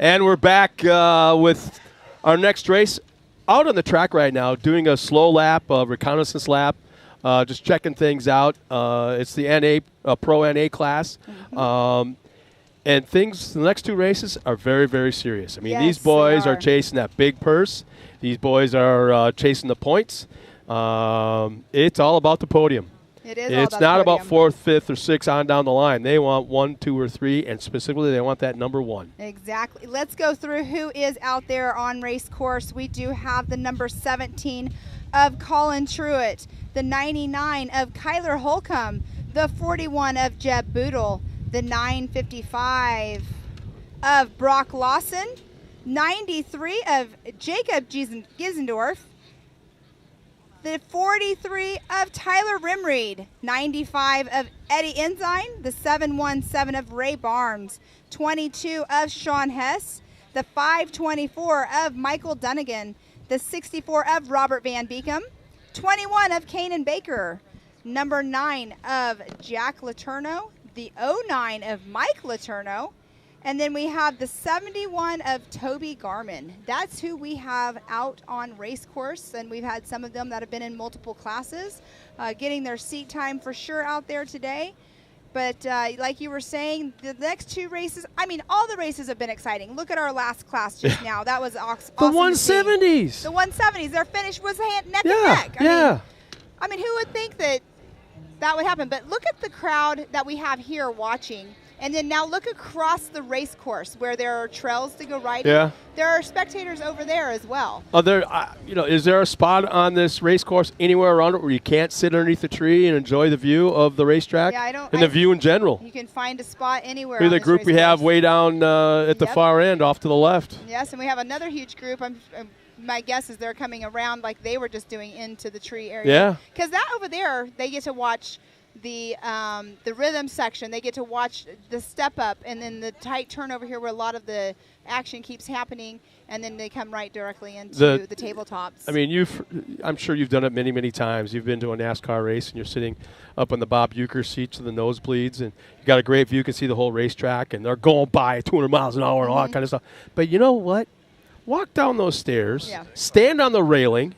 And we're back with our next race out on the track right now, doing a slow lap, reconnaissance lap, just checking things out. It's the NA Pro NA class. And things, the next two races are very, very serious. I mean, Yes, these boys they are are. chasing that big purse. These boys are chasing the points. It's all about the podium. It is all It's about not the about podium. fourth, fifth, or sixth on down the line. They want 1, 2, or 3, and specifically they want that number 1. Exactly. Let's go through who is out there on race course. We do have the number 17 of Colin Truitt, the 99 of Kyler Holcomb, the 41 of Jeb Boodle, the 955 of Brock Lawson, 93 of Jacob Gisendorf, the 43 of Tyler Rimreed, 95 of Eddie Ensign, the 717 of Ray Barnes, 22 of Sean Hess, the 524 of Michael Dunnigan, the 64 of Robert Van Beekum, 21 of Kanan Baker, number 9 of Jack Letourneau, the 09 of Mike Letourneau, and then we have the 71 of Toby Garmin. That's who we have out on race course, and we've had some of them that have been in multiple classes, getting their seat time for sure out there today. But like you were saying, the next two races, I mean, all the races have been exciting. Look at our last class just now. That was awesome. The 170s. The 170s. Their finish was neck and Yeah, neck. yeah. I mean, who would think that that would happen? But look at the crowd that we have here watching. And then now look across the race course where there are trails to go riding. Yeah. There are spectators over there as well. Are there, is there a spot on this race course anywhere around it where you can't sit underneath the tree and enjoy the view of the racetrack? Yeah, I don't. And the view in general. You can find a spot anywhere. Here's on the this group race we have course. way down at the Yep. far end off to the left. Yes, and we have another huge group. My guess is they're coming around like they were just doing into the tree area. Yeah. Because that over there, they get to watch the rhythm section. They get to watch the step up and then the tight turn over here where a lot of the action keeps happening, and then they come right directly into the tabletops. I mean, I'm sure you've done it many, many times. You've been to a NASCAR race and you're sitting up in the Bob Uecker seats to the nosebleeds, and you got a great view. You can see the whole racetrack, and they're going by at 200 miles an hour and all that kind of stuff. But you know what? Walk down those stairs, stand on the railing,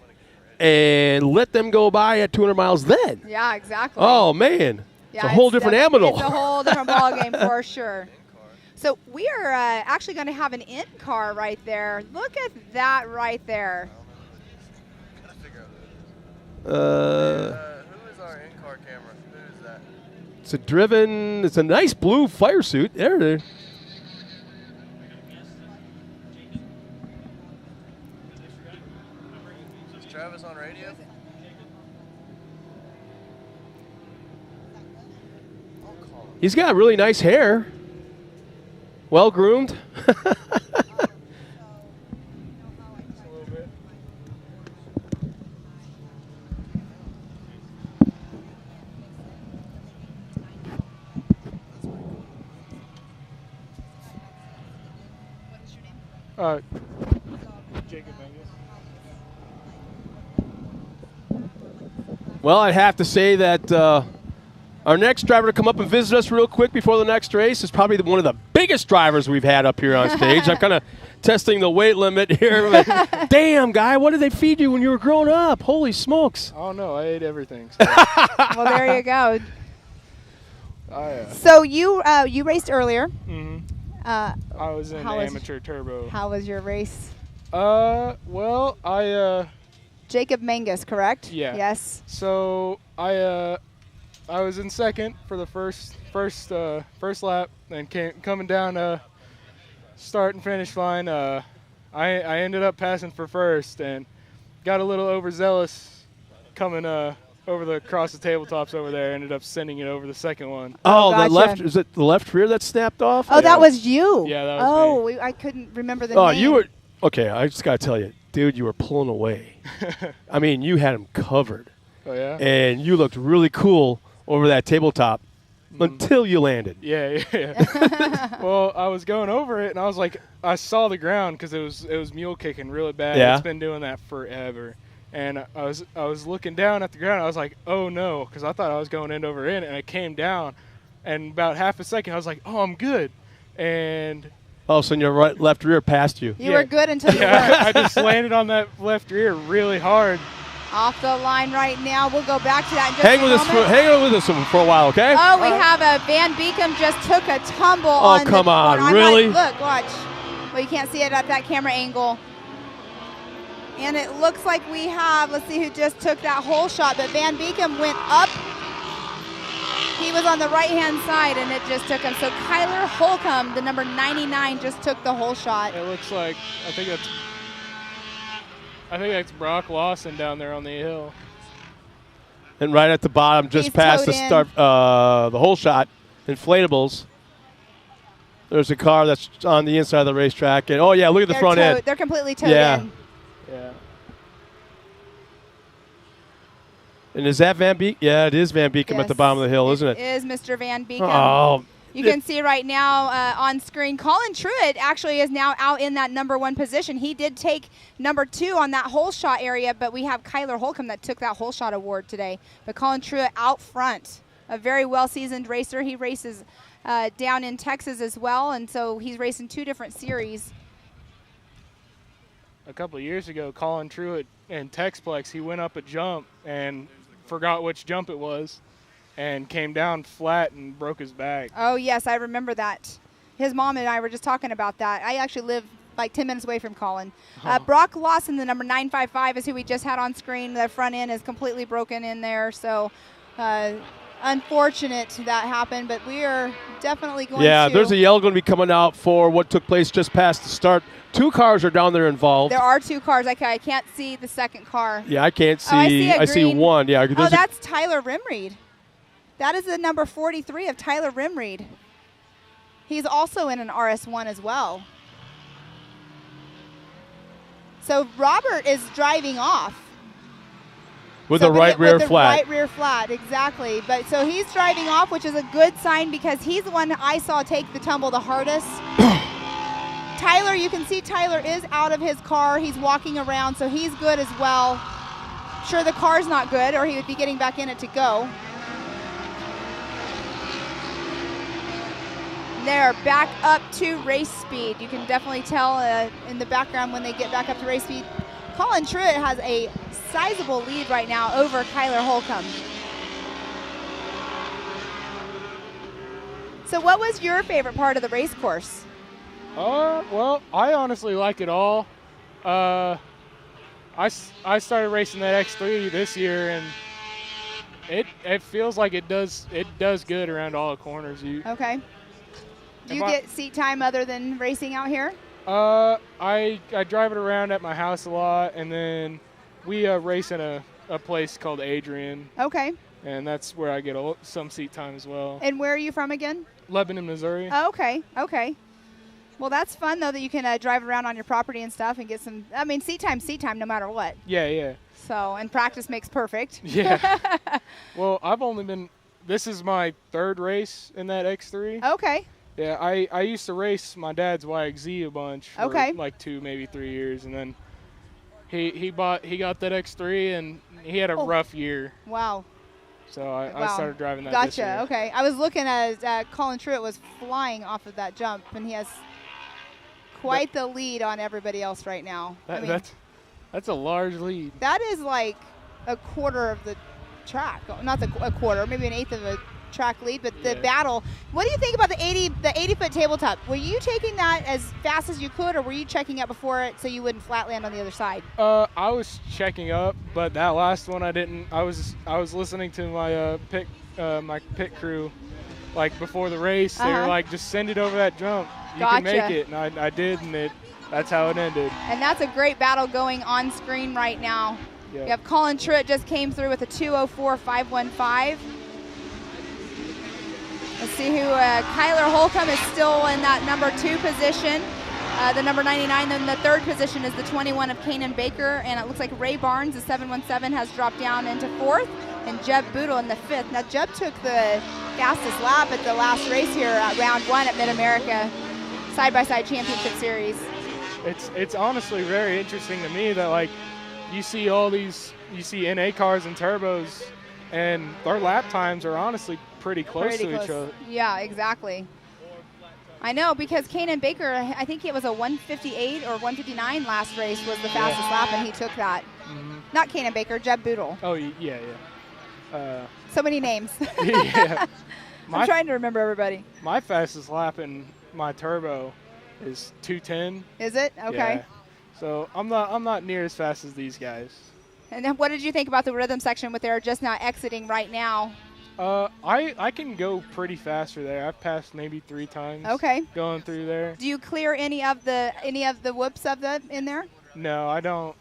and let them go by at 200 miles then. Yeah, exactly. Oh, man. Yeah, it's a whole different animal. It's a whole different ballgame for sure. So we are actually going to have an in-car right there. Look at that right there. Who is our in-car camera? Who is that? It's a nice blue fire suit. There it is. Travis on radio? He's got really nice hair. Well groomed. Jacob Angus. Well, I'd have to say that our next driver to come up and visit us real quick before the next race is probably one of the biggest drivers we've had up here on stage. I'm kind of testing the weight limit here. But damn, guy, what did they feed you when you were growing up? Holy smokes. Oh, no, I ate everything. So. Well, there you go. I, So you raced earlier. Mm-hmm. I was in amateur turbo. How was your race? Well, Jacob Mangus, correct? Yeah. Yes. So I was in second for the first lap, and coming down start and finish line. I ended up passing for first and got a little overzealous coming across the tabletops over there. Ended up sending it over the second one. Oh, gotcha. the left, is it the left rear that snapped off? Oh, that was you. Yeah, that was me. I couldn't remember the Oh, name. you were okay. I just got to tell you, dude, you were pulling away. I mean, you had him covered. Oh, yeah? And you looked really cool over that tabletop until you landed. Yeah. Well, I was going over it, and I was like, I saw the ground because it was mule kicking really bad. Yeah. It's been doing that forever. And I was looking down at the ground. I was like, oh, no, because I thought I was going end over end, and I came down. And about half a second, I was like, oh, I'm good. And all of a sudden, your left rear passed you. You were good until you weren't. I just landed on that left rear really hard. Off the line right now. We'll go back to that in just Hang a with us moment. for a while, okay? Oh, we have a Van Beekum just took a tumble Oh, on come the on, corner. really? Look, watch. Well, you can't see it at that camera angle. And it looks like we have, let's see who just took that hole shot, but Van Beekum went up. He was on the right-hand side, and it just took him. So Kyler Holcomb, the number 99, just took the hole shot. It looks like, I think that's Brock Lawson down there on the hill. And right at the bottom, just He's past the towed in. start, the hole shot, inflatables. There's a car that's on the inside of the racetrack. And, oh, yeah, look at the front end. They're completely towed Yeah. in. Yeah. And is that Van Beek? Yeah, it is Van Beekum at the bottom of the hill, isn't it? It is Mr. Van Beekum. Oh. You can see right now on screen, Colin Truitt actually is now out in that number 1 position. He did take number 2 on that hole shot area, but we have Kyler Holcomb that took that hole shot award today. But Colin Truitt out front, a very well-seasoned racer. He races down in Texas as well, and so he's racing 2 different series. A couple of years ago, Colin Truitt in Texplex, he went up a jump and forgot which jump it was and came down flat and broke his back. Oh, yes, I remember that. His mom and I were just talking about that. I actually live like 10 minutes away from Colin. Brock Lawson, the number 955, is who we just had on screen. The front end is completely broken in there, so unfortunate that happened, but we are definitely going to. Yeah, there's a yell going to be coming out for what took place just past the start. 2 cars are down there involved. There are 2 cars. I can't see the second car. Yeah, I can't see. I see green. one. Yeah. Oh, that's Tyler Rimreed. That is the number 43 of Tyler Rimreed. He's also in an RS1 as well. So Robert is driving off. With the right rear with the flat. Right rear flat, exactly. But so he's driving off, which is a good sign because he's the one I saw take the tumble the hardest. Tyler, you can see Tyler is out of his car. He's walking around, so he's good as well. Sure, the car's not good, or he would be getting back in it to go. They're back up to race speed. You can definitely tell in the background when they get back up to race speed. Colin Truitt has a sizable lead right now over Kyler Holcomb. So what was your favorite part of the race course? Well, I honestly like it all. I started racing that X3 this year, and it feels like it does good around all the corners. Okay. Do you get seat time other than racing out here? I drive it around at my house a lot, and then we race in a place called Adrian, Okay. and that's where I get some seat time as well. And where are you from again? Lebanon, Missouri. Oh, okay. Okay. Well, that's fun, though, that you can drive around on your property and stuff and get some, I mean, seat time, no matter what. Yeah, yeah. So, and practice makes perfect. Yeah. Well, I've only been, this is my 3rd race in that X3. Okay. Yeah, I used to race my dad's YXZ a bunch for Okay. like 2, maybe 3 years, and then he got that X3 and he had a rough year. Wow. So I Wow. started driving that this year. Gotcha. Okay. I was looking at Colin Truitt was flying off of that jump, and he has quite the lead on everybody else right now. I mean, That's a large lead. that is like a quarter of the track. Not a quarter, maybe an eighth of a track lead, but the battle. What do you think about the 80-foot tabletop? Were you taking that as fast as you could, or were you checking up before it so you wouldn't flat land on the other side? I was checking up, but that last one I didn't. I was listening to my pit crew, like before the race. They were like, just send it over that jump. You can make it, and I did, and that's how it ended. And that's a great battle going on screen right now. Yeah. You have Colin Truitt just came through with a 2:04.515. Let's see who, Kyler Holcomb is still in that number 2 position. The number 99, then the 3rd position is the 21 of Kanan Baker, and it looks like Ray Barnes, the 717, has dropped down into 4th, and Jeb Boodle in the 5th. Now, Jeb took the fastest lap at the last race here at round 1 at Mid-America Side-by-Side Championship Series. It's honestly very interesting to me that, like, you see NA cars and turbos, and their lap times are honestly pretty close to each other. Yeah, exactly. I know, because Kanan Baker, I think it was a 158 or 159 last race was the fastest lap, and he took that. Mm-hmm. Not Kanan Baker, Jeb Boodle. Oh, yeah. So many names. Yeah. I'm trying to remember everybody. My fastest lap in my turbo is 2:10. Is it? Okay. Yeah. So I'm not near as fast as these guys. And then what did you think about the rhythm section with their just now exiting right now? I can go pretty faster there. I've passed maybe 3 times. Okay. Going through there. Do you clear any of the whoops of the in there? No, I don't.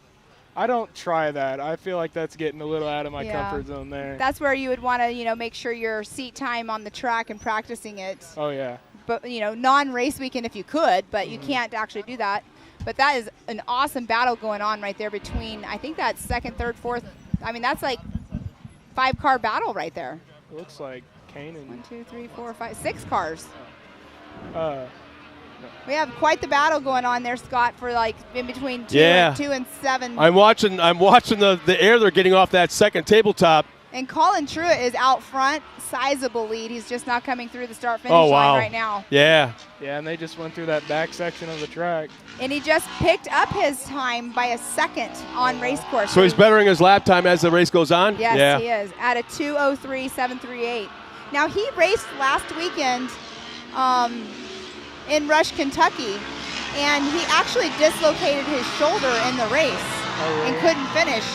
I don't try that. I feel like that's getting a little out of my comfort zone there. That's where you would want to, make sure your seat time on the track and practicing it. Oh yeah. But non-race weekend if you could, but you can't actually do that. But that is an awesome battle going on right there between, I think that's 2nd, 3rd, 4th. I mean, that's like 5-car battle right there. It looks like Kanan. 1, 2, 3, 4, 5, 6 cars. No. We have quite the battle going on there, Scott, for like in between 2 and 7. I'm watching the air they're getting off that 2nd tabletop. And Colin Truitt is out front, sizable lead. He's just not coming through the start-finish line right now. Yeah. Yeah, and they just went through that back section of the track. And he just picked up his time by a second on race course. So he's bettering his lap time as the race goes on? Yes, he is, at a 2:03.738. Now, he raced last weekend in Rush, Kentucky, and he actually dislocated his shoulder in the race and couldn't finish.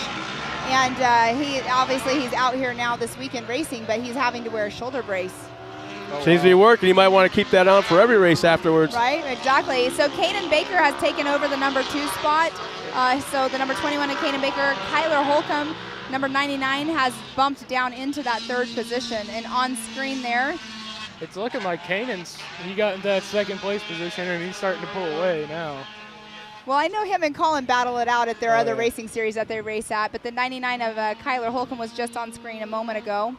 And he's out here now this weekend racing, but he's having to wear a shoulder brace. Seems to be working. You might want to keep that on for every race afterwards. Right, exactly. So Kanan Baker has taken over the number 2 spot. So the number 21 of Kanan Baker, Kyler Holcomb, number 99, has bumped down into that 3rd position. And on screen there, it's looking like he got into that 2nd place position, and he's starting to pull away now. well, I know him and Colin battle it out at their other racing series that they race at, but the 99 of Kyler Holcomb was just on screen a moment ago.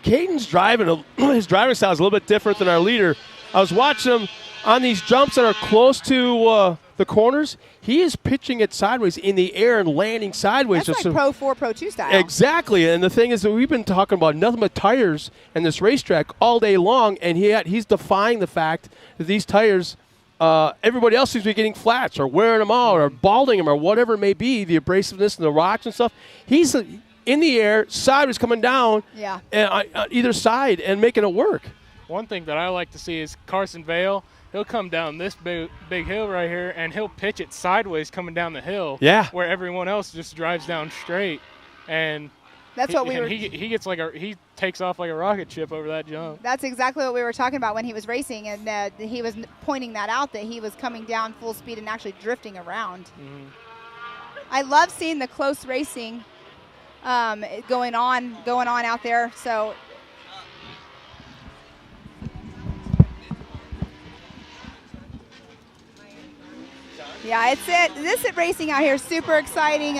Caden's his driving style is a little bit different than our leader. I was watching him on these jumps that are close to the corners. He is pitching it sideways in the air and landing sideways. That's like Pro 4, Pro 2 style. Exactly. And the thing is that we've been talking about nothing but tires and this racetrack all day long, and he's defying the fact that these tires, everybody else seems to be getting flats or wearing them out or balding them or whatever it may be, the abrasiveness and the rocks and stuff. He's in the air, sideways coming down and on either side and making it work. One thing that I like to see is Carson Vale. He'll come down this big hill right here, and he'll pitch it sideways coming down the hill. Yeah. Where everyone else just drives down straight, and that's what we were. He gets he takes off like a rocket ship over that jump. That's exactly what we were talking about when he was racing, and he was pointing that out, that he was coming down full speed and actually drifting around. I love seeing the close racing going on out there. So. Yeah, this racing out here is super exciting.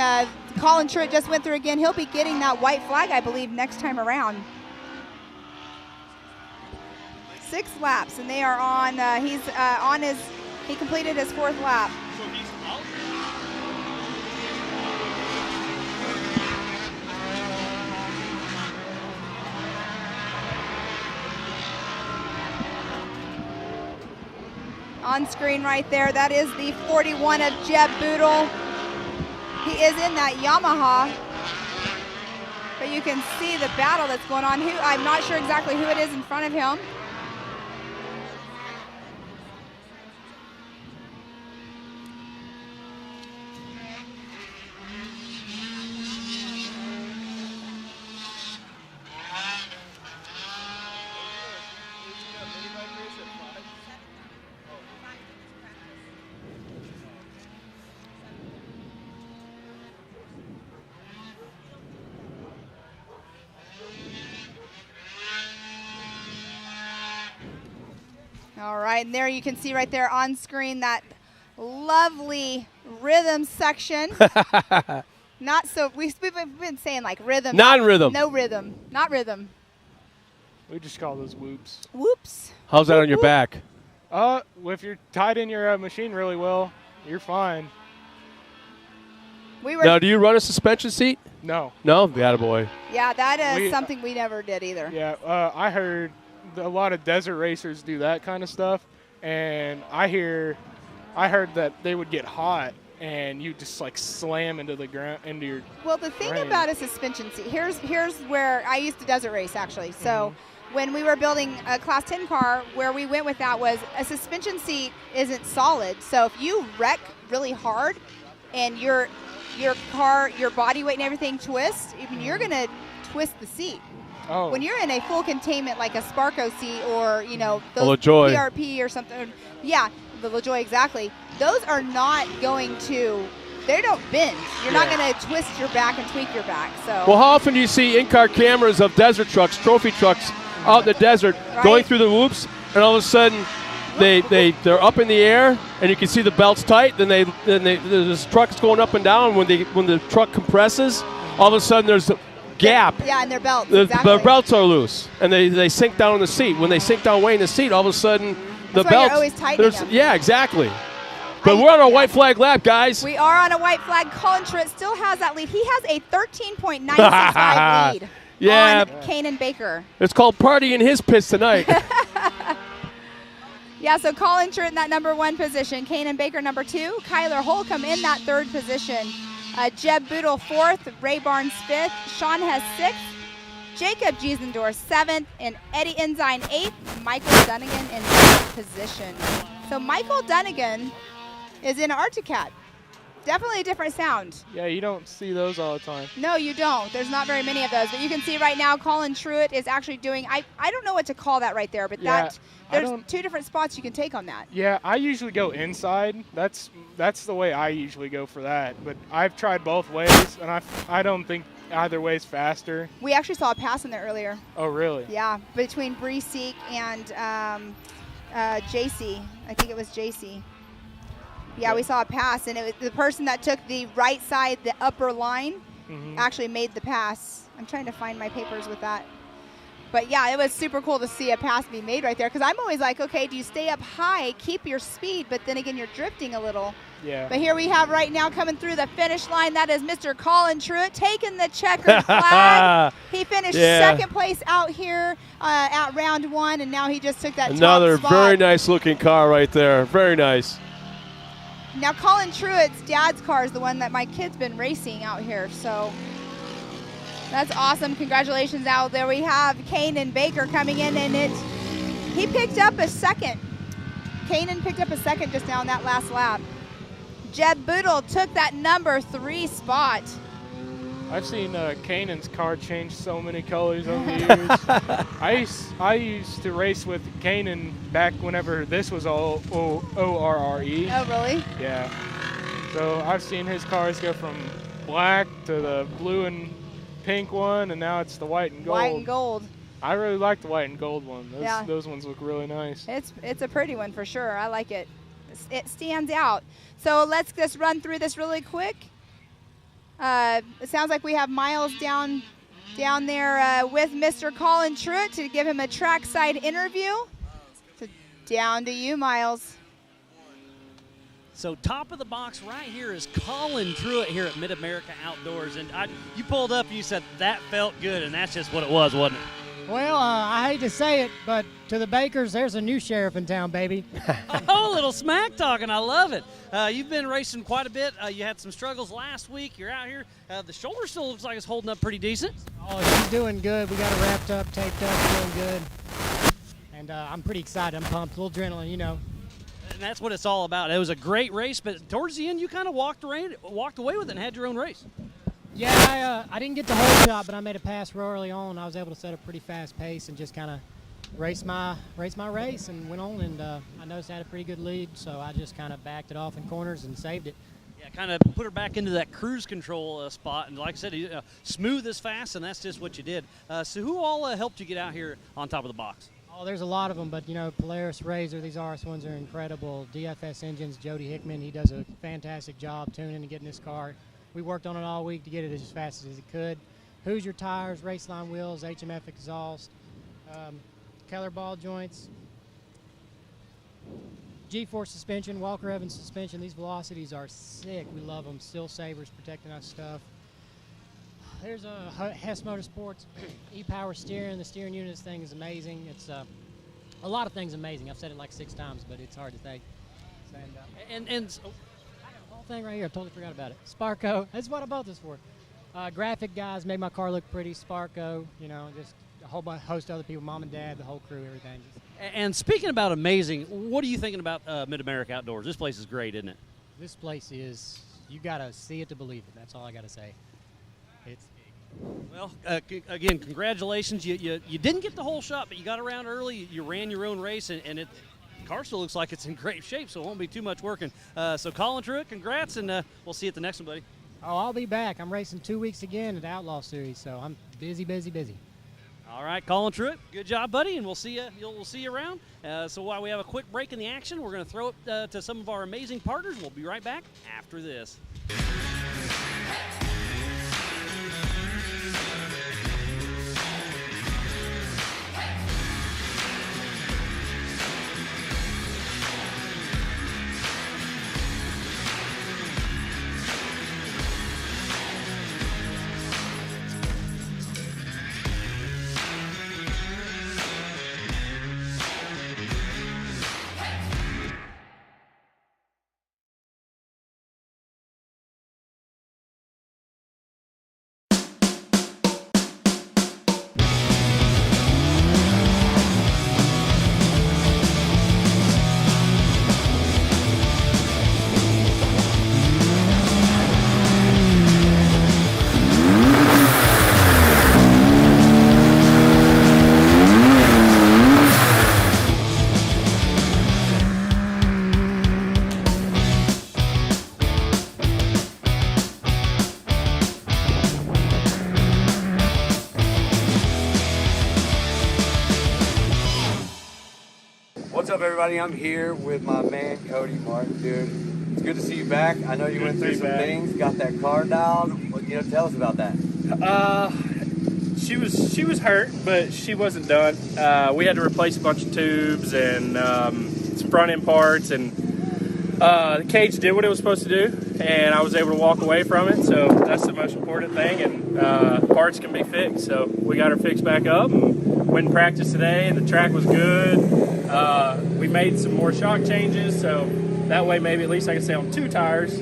Colin Truitt just went through again. He'll be getting that white flag, I believe, next time around. 6 laps, and they are on. He completed his 4th lap. So he's out. On screen right there, that is the 41 of Jeb Boodle. He is in that Yamaha, but you can see the battle that's going on. I'm not sure exactly who it is in front of him. All right, and there you can see right there on screen that lovely rhythm section. Not so, we've been saying like rhythm. Non-rhythm. No rhythm, not rhythm. We just call those whoops. Whoops. How's that on your back? If you're tied in your machine really well, you're fine. Now, do you run a suspension seat? No. No? Attaboy. Yeah, that is something we never did either. Yeah, I heard a lot of desert racers do that kind of stuff, and I heard that they would get hot and you just like slam into the ground, into your. Well, the thing about a suspension seat, here's where I used to desert race actually. So when we were building a Class 10 car, where we went with that was a suspension seat isn't solid. So if you wreck really hard and your car, your body weight and everything twists, even you're gonna twist the seat. Oh. When you're in a full containment like a Sparco seat or, you know, those LaJoy. PRP or something, yeah, the LaJoy, exactly. Those are not going to, they don't bend. You're not going to twist your back and tweak your back. So. Well, how often do you see in-car cameras of desert trucks, trophy trucks, out in the desert, going through the whoops, and all of a sudden they're up in the air, and you can see the belts tight. Then this truck's going up and down. When the truck compresses, all of a sudden there's a gap. Yeah, and their belts. The belts are loose, and they sink down in the seat. When they sink down way in the seat, all of a sudden the That's why belts. you're always tightening them. Yeah, exactly. But we're on a white flag lap, guys. We are on a white flag. Colin Truitt still has that lead. He has a 13.965 lead on Kanan Baker. It's called party in his pits tonight. Yeah, so Colin Truitt in that #1 position. Kanan Baker #2. Kyler Holcomb in that 3rd position. Jeb Boodle 4th. Ray Barnes 5th. Sean Hess 6th. Jacob Giesendorf 7th. And Eddie Ensign 8th. Michael Dunnigan in 9th position. So Michael Dunnigan is in Articat. Definitely a different sound. Yeah, you don't see those all the time. No, you don't. There's not very many of those. But you can see right now Colin Truitt is actually doing, I don't know what to call that right there, but there's 2 different spots you can take on that. Yeah, I usually go inside. That's the way I usually go for that. But I've tried both ways, and I don't think either way is faster. We actually saw a pass in there earlier. Oh, really? Yeah, between Bree Seek and JC. I think it was JC. Yeah, we saw a pass, and it was the person that took the right side, the upper line, actually made the pass. I'm trying to find my papers with that. But yeah, it was super cool to see a pass be made right there, because I'm always like, okay, do you stay up high, keep your speed, but then again, you're drifting a little. Yeah. But here we have right now coming through the finish line, that is Mr. Colin Truitt taking the checkered flag. He finished 2nd place out here at round 1, and now he just took that Another top spot. very nice looking car right there. Very nice. Now, Colin Truitt's dad's car is the one that my kid's been racing out here, so that's awesome. Congratulations out there. We have Kanan Baker coming in, and he picked up a 2nd. Kanan picked up a 2nd just now in that last lap. Jeb Boodle took that #3 spot. I've seen Kanan's car change so many colors over the years. I used to race with Kanan back whenever this was all ORRE. Oh, really? Yeah. So I've seen his cars go from black to the blue and pink one, and now it's the white and gold. White and gold. I really like the white and gold one. Yeah. Those ones look really nice. It's a pretty one for sure. I like it. It stands out. So let's just run through this really quick. It sounds like we have Miles down there with Mr. Colin Truitt to give him a trackside interview. So down to you, Miles. So top of the box right here is Colin Truitt here at Mid-America Outdoors. And you pulled up and you said that felt good, and that's just what it was, wasn't it? Well, I hate to say it, but to the Bakers, there's a new sheriff in town, baby. Oh, a little smack talking. I love it. You've been racing quite a bit. You had some struggles last week. You're out here. The shoulder still looks like it's holding up pretty decent. Oh, she's doing good. We got her wrapped up, taped up, doing good. And I'm pretty excited. I'm pumped. A little adrenaline, you know. And that's what it's all about. It was a great race, but towards the end, you kind of walked away with it and had your own race. Yeah, I didn't get the whole shot, but I made a pass real early on. I was able to set a pretty fast pace and just kind of race my race and went on. And I noticed I had a pretty good lead, so I just kind of backed it off in corners and saved it. Yeah, kind of put her back into that cruise control spot. And like I said, smooth as fast, and that's just what you did. So who all helped you get out here on top of the box? Oh, there's a lot of them, but, you know, Polaris, Razor, these RS1s are incredible. DFS Engines, Jody Hickman, he does a fantastic job tuning and getting this car. We worked on it all week to get it as fast as it could. Hoosier tires, Raceline wheels, HMF exhaust, Keller ball joints, G-force suspension, Walker Evans suspension. These velocities are sick. We love them. Steel Sabers protecting our stuff. There's a Hess Motorsports e-power steering. The steering unit of this thing is amazing. It's a lot of things amazing. I've said it like 6 times, but it's hard to say. And I got a whole thing right here. I totally forgot about it. Sparco. That's what I bought this for. Graphic guys made my car look pretty. Sparco. You know, just a whole host of other people. Mom and Dad, the whole crew, everything. And speaking about amazing, what are you thinking about Mid-America Outdoors? This place is great, isn't it? This place is. You gotta see it to believe it. That's all I gotta say. It's. Well, again, congratulations. You didn't get the whole shot, but you got around early. You ran your own race, and the car still looks like it's in great shape, so it won't be too much working. So Colin Truitt, congrats, and we'll see you at the next one, buddy. Oh, I'll be back. I'm racing 2 weeks again at the Outlaw Series, so I'm busy. All right, Colin Truitt, good job, buddy, and we'll see you. We'll see you around. So while we have a quick break in the action, we're going to throw it to some of our amazing partners. We'll be right back after this. What's up, everybody? I'm here with my man Cody Martin, dude. It's good to see you back. I know you went through some things, got that car dialed. What, tell us about that. She was hurt, but she wasn't done. We had to replace a bunch of tubes and some front end parts, and the cage did what it was supposed to do, and I was able to walk away from it. So that's the most important thing. And parts can be fixed. So we got her fixed back up. And went and practiced today, and the track was good. We made some more shock changes, so that way maybe at least I can stay on 2 tires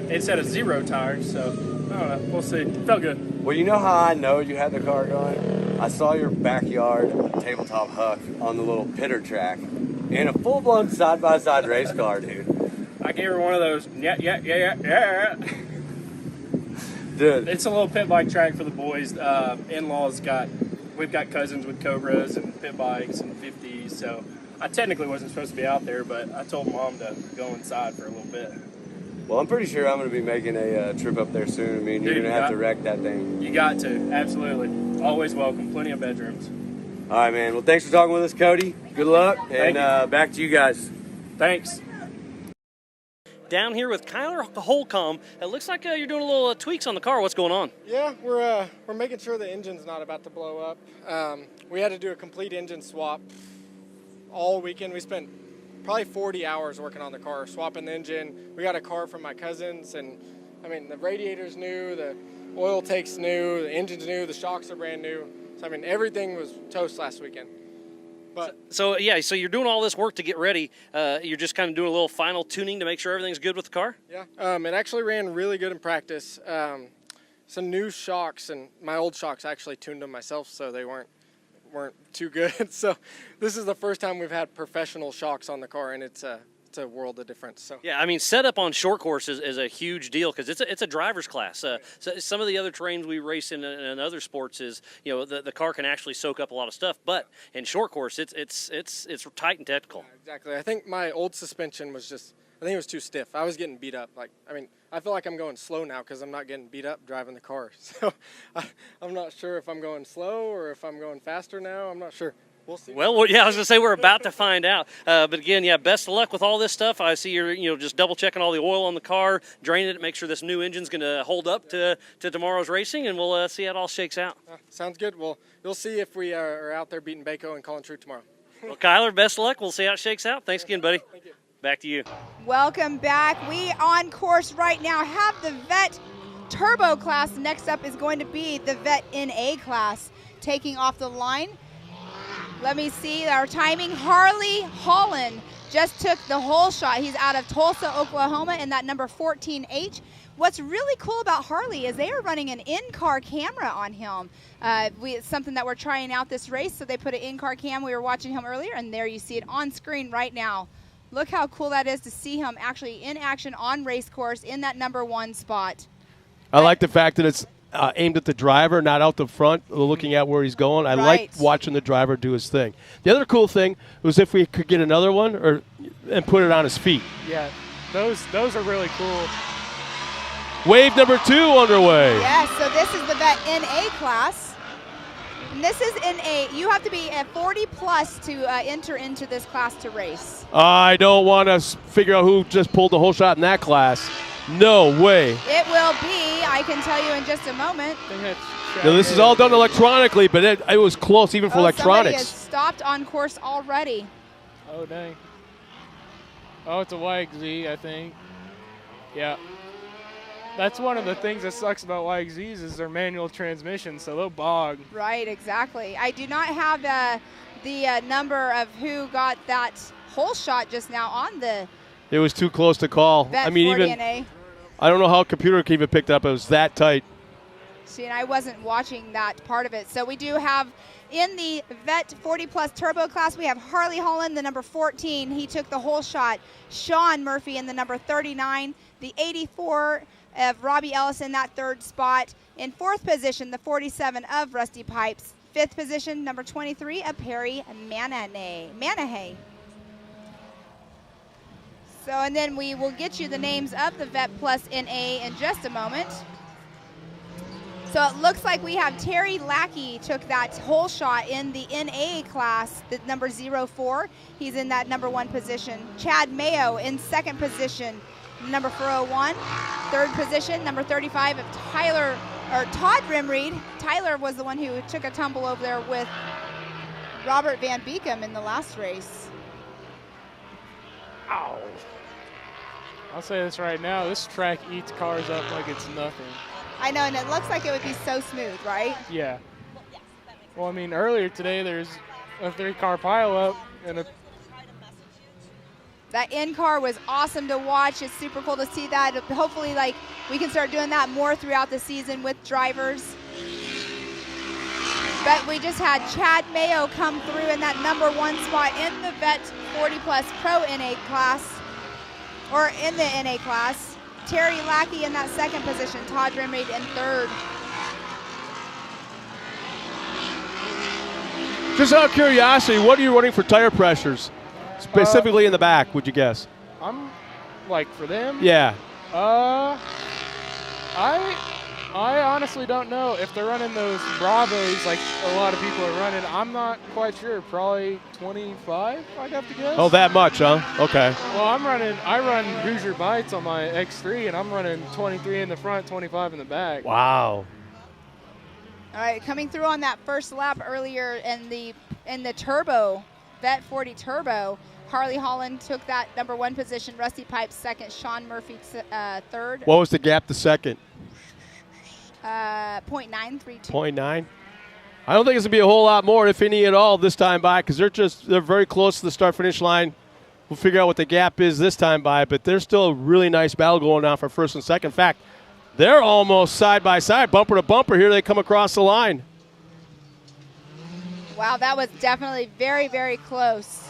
instead of 0 tires. So I don't know, we'll see. Felt good. Well, you know how I know you had the car going? I saw your backyard tabletop huck on the little pitter track in a full-blown side-by-side race car, dude. I gave her one of those, yeah. Dude. It's a little pit bike track for the boys. In-laws we've got cousins with Cobras and pit bikes and 50s, so I technically wasn't supposed to be out there, but I told Mom to go inside for a little bit. Well, I'm pretty sure I'm going to be making a trip up there soon. I mean, you're Dude, going to have to wreck that thing. You got to, absolutely. Always welcome. Plenty of bedrooms. All right, man. Well, thanks for talking with us, Cody. Good luck, and back to you guys. Thanks. Down here with Kyler Holcomb. It looks like you're doing a little tweaks on the car. What's going on? Yeah, we're making sure the engine's not about to blow up. We had to do a complete engine swap all weekend. We spent probably 40 hours working on the car, swapping the engine. We got a car from my cousins, and I mean, the radiator's new, the oil tank's new, the engine's new, the shocks are brand new. So I mean, everything was toast last weekend. But So you're doing all this work to get ready. You're just kind of doing a little final tuning to make sure everything's good with the car? yeah, it actually ran really good in practice. Some new shocks, and my old shocks, I actually tuned them myself, so they weren't too good. So this is the first time we've had professional shocks on the car, and it's a world of difference. So Yeah, I mean, setup on short course is a huge deal because it's a driver's class. So some of the other terrains we race in other sports is, you know, the car can actually soak up a lot of stuff, but in short course it's tight and technical. exactly, I think my old suspension was I think it was too stiff. I was getting beat up. I feel like I'm going slow now because I'm not getting beat up driving the car. So I'm not sure if I'm going slow or if I'm going faster now. I'm not sure. We'll see. Well, yeah, I was going to say we're about to find out. But again, yeah, best of luck with all this stuff. I see you're just double checking all the oil on the car, draining it, make sure this new engine's going to hold up to tomorrow's racing, and we'll see how it all shakes out. Sounds good. Well, you'll see if we are out there beating Baco and calling true tomorrow. Well, Kyler, best of luck. We'll see how it shakes out. Thanks again, buddy. Thank you. Back to you. Welcome back. We on course right now have the Vet Turbo class. Next up is going to be the Vet NA class taking off the line. Let me see our timing. Harley Holland just took the whole shot. He's out of Tulsa, Oklahoma in that number 14H. What's really cool about Harley is they are running an in-car camera on him. It's something that we're trying out this race, so they put an in-car cam. We were watching him earlier, and there you see it on screen right now. Look how cool that is to see him actually in action on race course in that number 1 spot. I like the fact that it's aimed at the driver, not out the front, looking at where he's going. I like watching the driver do his thing. The other cool thing was if we could get another one and put it on his feet. Yeah, those are really cool. Wave number 2 underway. Yes, so this is the Vet NA class. And this is NA. You have to be at 40 plus to enter into this class to race. I don't want to figure out who just pulled the whole shot in that class. No way. It will be, I can tell you in just a moment. Now, this is all done electronically, but it was close even for Somebody electronics. has stopped on course already. Oh, dang. Oh, it's a YXZ, I think. Yeah. That's one of the things that sucks about YXZs is their manual transmission, so they'll bog. Right, exactly. I do not have the number of who got that whole shot just now on the It was too close to call. Vet I mean, 40 even NA. I don't know how a computer can even picked it up. It was that tight. See, and I wasn't watching that part of it. So we do have in the Vet 40 Plus Turbo class, we have Harley Holland, the number 14. He took the whole shot. Sean Murphy in the number 39. The 84 of Robbie Ellison, that 3rd spot. In 4th position, the 47 of Rusty Pipes. 5th position, number 23 of Perry Manahay. So, and then we will get you the names of the Vet Plus NA in just a moment. So it looks like we have Terry Lackey took that whole shot in the NA class, the number 04. He's in that number 1 position. Chad Mayo in 2nd position, number 401. 3rd position, number 35 of Todd Rimreed. Tyler was the one who took a tumble over there with Robert Van Beekum in the last race. Ow. I'll say this right now, this track eats cars up like it's nothing. I know, and it looks like it would be so smooth, right? Yeah. Well, I mean, earlier today there's a 3-car pileup and that in-car was awesome to watch. It's super cool to see that. Hopefully, like, we can start doing that more throughout the season with drivers. But we just had Chad Mayo come through in that number 1 spot in the Vet 40 Plus Pro NA class, or in the NA class. Terry Lackey in that 2nd position. Todd Rimreed in 3rd. Just out of curiosity, what are you running for tire pressures? Specifically in the back, would you guess? I'm like for them? Yeah. I honestly don't know. If they're running those Bravos like a lot of people are running, I'm not quite sure. Probably 25, I'd have to guess. Oh, that much, huh? Okay. Well, I run Hoosier Bites on my X3, and I'm running 23 in the front, 25 in the back. Wow. All right, coming through on that first lap earlier in the turbo, Vet 40 Turbo, Harley Holland took that number 1 position, Rusty Pipes second, Sean Murphy third. What was the gap to second? 0.932. 0.9. I don't think it's going to be a whole lot more, if any at all, this time by, because they're very close to the start-finish line. We'll figure out what the gap is this time by, but there's still a really nice battle going on for first and second. In fact, they're almost side by side, bumper to bumper. Here they come across the line. Wow, that was definitely very, very close.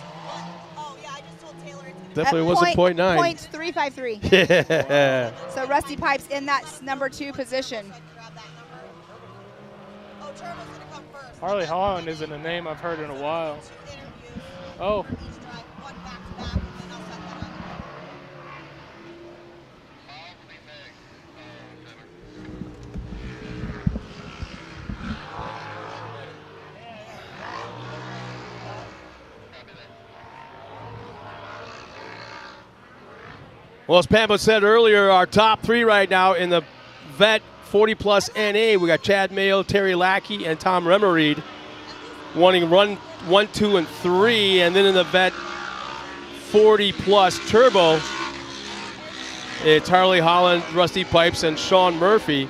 Definitely wasn't 0.9. 0.353. Yeah. So Rusty Pipes in that number 2 position. Harley Holland isn't a name I've heard in a while. Oh. Well, as Pamela said earlier, our top 3 right now in the Vet 40 plus NA, we got Chad Mayo, Terry Lackey, and Tom Remereed wanting run 1, 2, and 3. And then in the Vet 40 plus Turbo, it's Harley Holland, Rusty Pipes, and Sean Murphy.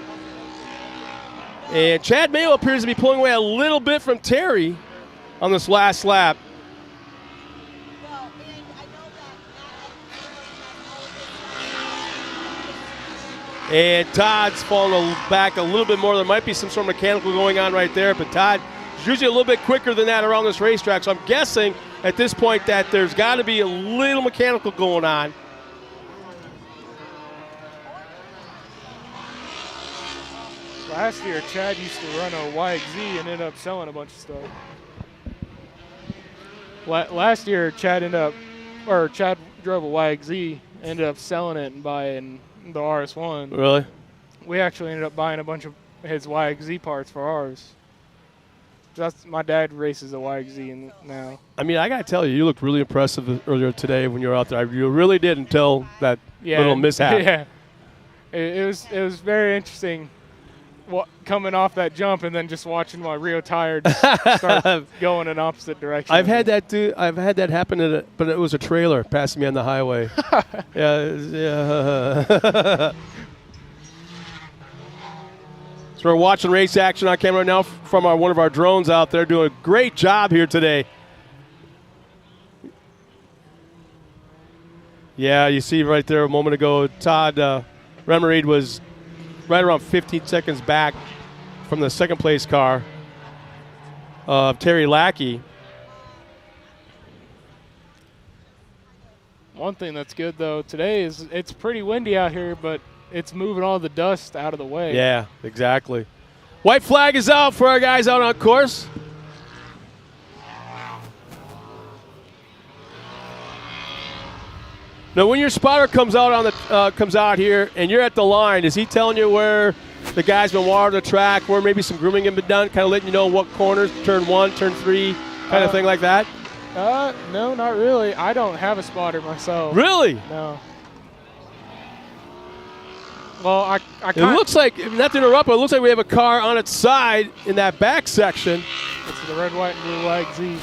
And Chad Mayo appears to be pulling away a little bit from Terry on this last lap. And Todd's falling back a little bit more. There might be some sort of mechanical going on right there, but Todd is usually a little bit quicker than that around this racetrack. So I'm guessing at this point that there's got to be a little mechanical going on. Last year, Chad used to run a YXZ and ended up selling a bunch of stuff. Last year, Chad drove a YXZ, ended up selling it and buying the RS1. Really? We actually ended up buying a bunch of his YXZ parts for ours. My dad races a YXZ now. I mean, I got to tell you, you looked really impressive earlier today when you were out there. You really did until that little mishap. Yeah. It was very interesting coming off that jump and then just watching my rear tire start going in opposite direction. I've had that happen, but it was a trailer passing me on the highway. Yeah. So we're watching race action on camera now from one of our drones out there, doing a great job here today. Yeah, you see right there a moment ago, Todd Remereed was right around 15 seconds back from the second place car of Terry Lackey. One thing that's good though today is it's pretty windy out here, but it's moving all the dust out of the way. Yeah, exactly. White flag is out for our guys out on course. Now, when your spotter comes out here and you're at the line, is he telling you where the guy's been watering the track, where maybe some grooming has been done, kind of letting you know what corners, turn 1, turn 3, kind of thing like that? No, not really. I don't have a spotter myself. Really? No. Well, it looks like, not to interrupt, but it looks like we have a car on its side in that back section. It's the red, white, and blue YXZ.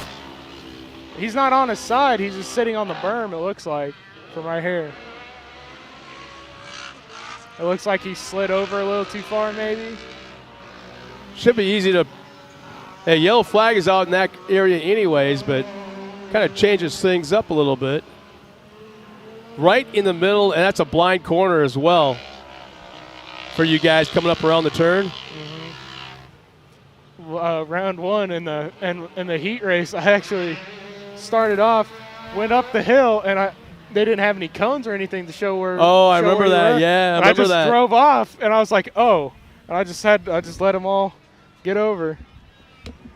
He's not on his side. He's just sitting on the berm, it looks like, from right here. It looks like he slid over a little too far, maybe. Should be easy to... Hey, yellow flag is out in that area anyways, but kind of changes things up a little bit. Right in the middle, and that's a blind corner as well for you guys coming up around the turn. Mm-hmm. Round 1 in the heat race, I actually started off, went up the hill, and they didn't have any cones or anything to show where. Oh, I remember that. Yeah, I remember that. I just drove off, and I was like, oh, and I just let them all get over.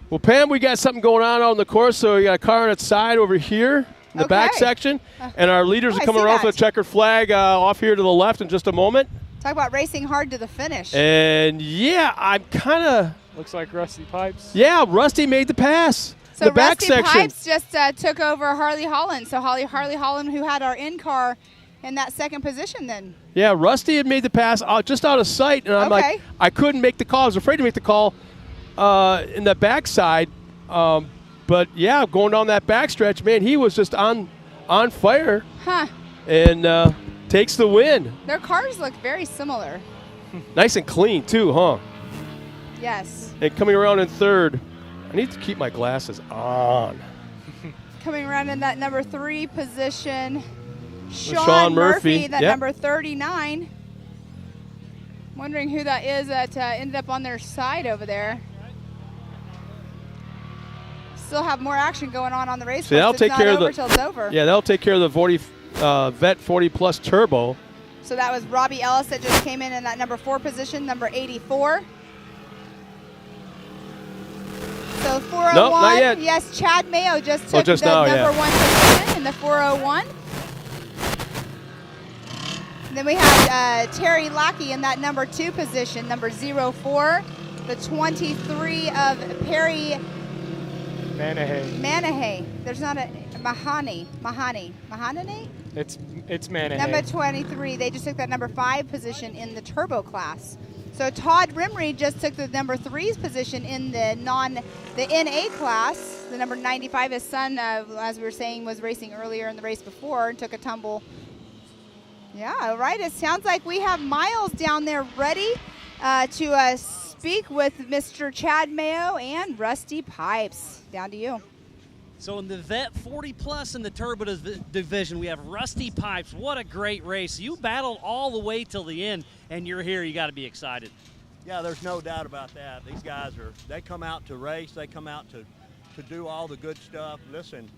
Well, Pam, we got something going on the course. So we got a car on its side over here. in the back section. And our leaders are coming around for the checkered flag off here to the left in just a moment. Talk about racing hard to the finish. And, yeah, I'm kind of – looks like Rusty Pipes. Yeah, Rusty made the pass. So the back Rusty section. Pipes just took over Harley Holland. So Harley Holland, who had our in-car in that second position then. Yeah, Rusty had made the pass just out of sight. And I'm like, I couldn't make the call. I was afraid to make the call in the backside. But, yeah, going down that backstretch, man, he was just on fire. Huh. And takes the win. Their cars look very similar. Nice and clean, too, huh? Yes. And coming around in third. I need to keep my glasses on. Coming around in that number 3 position, Sean Murphy, that number 39. Wondering who that is that ended up on their side over there. Still have more action going on the race. So that'll take care of till it's over. Yeah, that'll take care of the 40 Vet 40 Plus Turbo. So that was Robbie Ellis that just came in that number 4 position, number 84. So 401. Nope, not yet. Yes, Chad Mayo just took just the now, number 1 position in the 401. And then we have Terry Lackey in that number 2 position, number 04. The 23 of Perry Manahay. There's not a Mahani. It's Manahay. Number 23. They just took that number 5 position in the turbo class. So Todd Rimry just took the number 3's position in the NA class. The number 95, his son, as we were saying, was racing earlier in the race before and took a tumble. Yeah, all right. It sounds like we have Miles down there ready to speak with Mr. Chad Mayo and Rusty Pipes. Down to you. So in the Vet 40 Plus in the Turbo division, we have Rusty Pipes. What a great race. You battled all the way till the end, and you're here. You got to be excited. Yeah, there's no doubt about that. These guys they come out to race. They come out to do all the good stuff. Listen,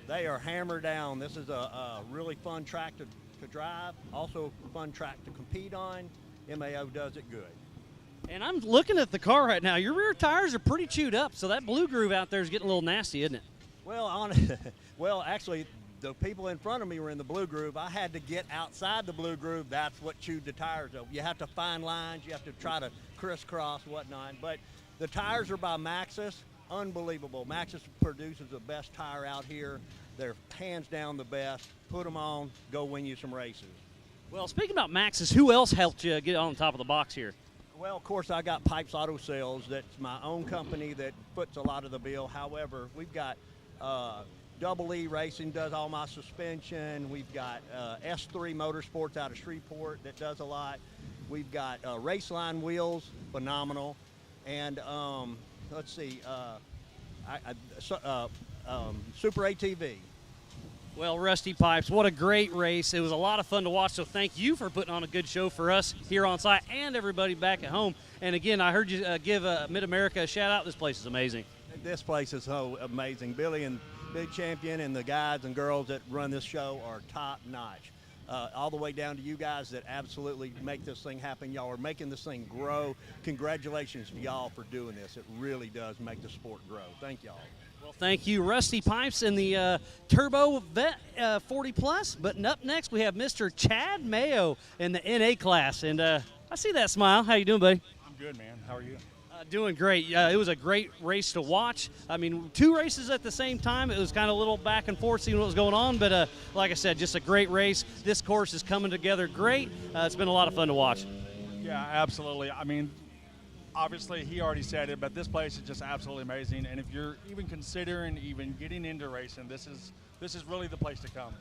they are hammered down. This is a really fun track to drive, also a fun track to compete on. MAO does it good. And I'm looking at the car right now. Your rear tires are pretty chewed up, so that blue groove out there is getting a little nasty, isn't it? Well, actually, the people in front of me were in the blue groove. I had to get outside the blue groove. That's what chewed the tires up. You have to find lines. You have to try to crisscross, whatnot. But the tires are by Maxxis. Unbelievable. Maxxis produces the best tire out here. They're hands down the best. Put them on. Go win you some races. Well, speaking about Maxxis, who else helped you get on top of the box here? Well, of course, I got Pipes Auto Sales. That's my own company that puts a lot of the bill. However, we've got Double E Racing does all my suspension. We've got S3 Motorsports out of Shreveport that does a lot. We've got Raceline Wheels, phenomenal. And let's see, Super ATV. Well, Rusty Pipes, what a great race. It was a lot of fun to watch, so thank you for putting on a good show for us here on site and everybody back at home. And again, I heard you give Mid-America a shout-out. This place is amazing. This place is so amazing. Billy and Big Champion and the guys and girls that run this show are top-notch. All the way down to you guys that absolutely make this thing happen. Y'all are making this thing grow. Congratulations to y'all for doing this. It really does make the sport grow. Thank y'all. Well, thank you, Rusty Pipes in the Turbo Vet 40 Plus. But up next, we have Mr. Chad Mayo in the NA class. And I see that smile. How you doing, buddy? I'm good, man. How are you? Doing great. It was a great race to watch. I mean, 2 races at the same time. It was kind of a little back and forth seeing what was going on. But like I said, just a great race. This course is coming together great. It's been a lot of fun to watch. Yeah, absolutely. I mean, obviously he already said it, but this place is just absolutely amazing. And if you're even considering even getting into racing, this is really the place to come.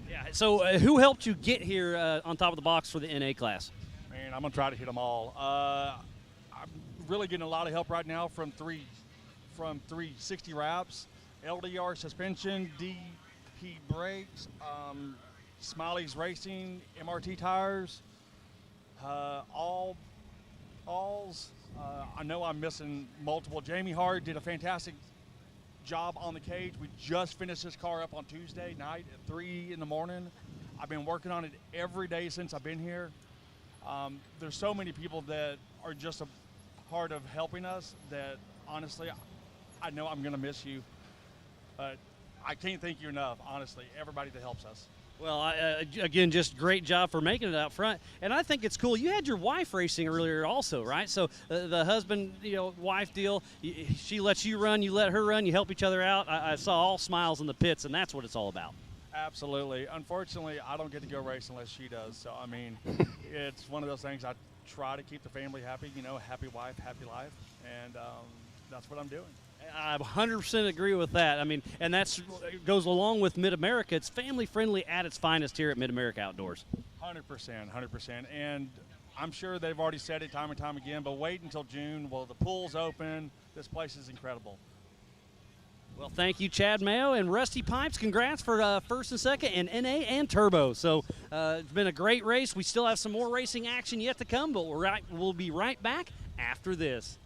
Yeah. So who helped you get here on top of the box for the NA class? Man, I'm going to try to hit them all. I'm really getting a lot of help right now from 360 wraps, LDR suspension, DP brakes, Smiley's Racing, MRT tires, alls. I know I'm missing multiple. Jamie Hard did a fantastic job on the cage. We just finished this car up on Tuesday night at 3 in the morning. I've been working on it every day since I've been here. There's so many people that are just a part of helping us that honestly I know I'm going to miss you, but I can't thank you enough, honestly, everybody that helps us. Well, again, just great job for making it out front. And I think it's cool. You had your wife racing earlier also, right? So the husband, wife deal, she lets you run, you let her run, you help each other out. I saw all smiles in the pits, and that's what it's all about. Absolutely. Unfortunately, I don't get to go race unless she does. So, I mean, it's one of those things. I try to keep the family happy, happy wife, happy life. And that's what I'm doing. I 100% agree with that. I mean, and that goes along with Mid-America. It's family-friendly at its finest here at Mid-America Outdoors. 100%, 100%. And I'm sure they've already said it time and time again, but wait until June. Well, the pool's open. This place is incredible. Well, thank you, Chad Mayo and Rusty Pipes. Congrats for first and second in NA and Turbo. So it's been a great race. We still have some more racing action yet to come, but we'll be right back after this.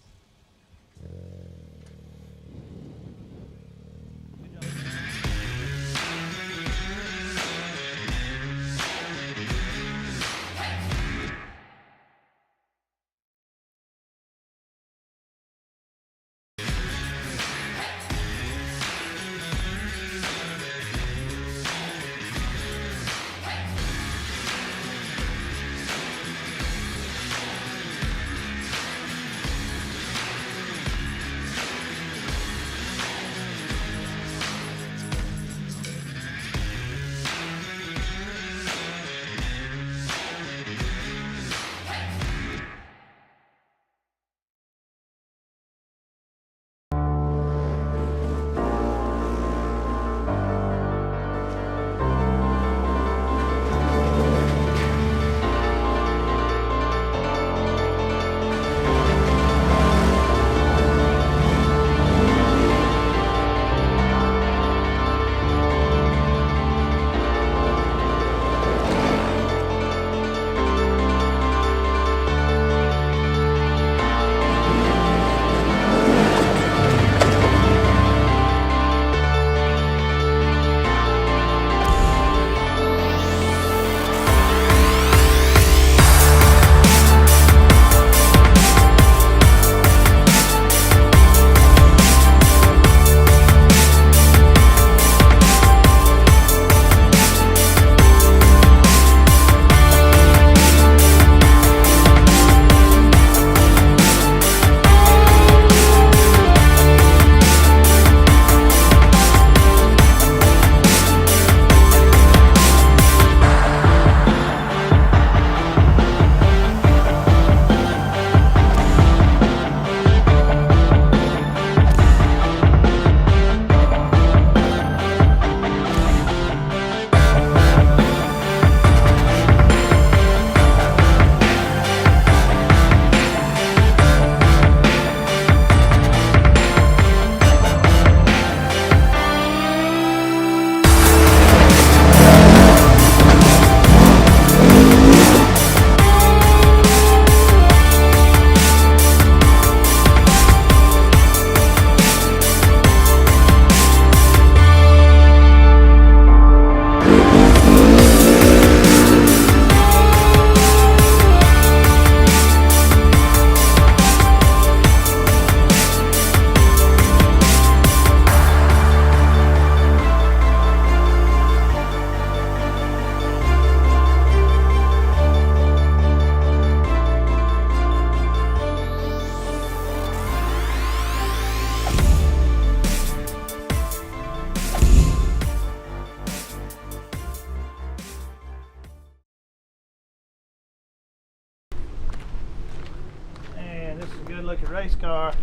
Man, this is a good looking race car.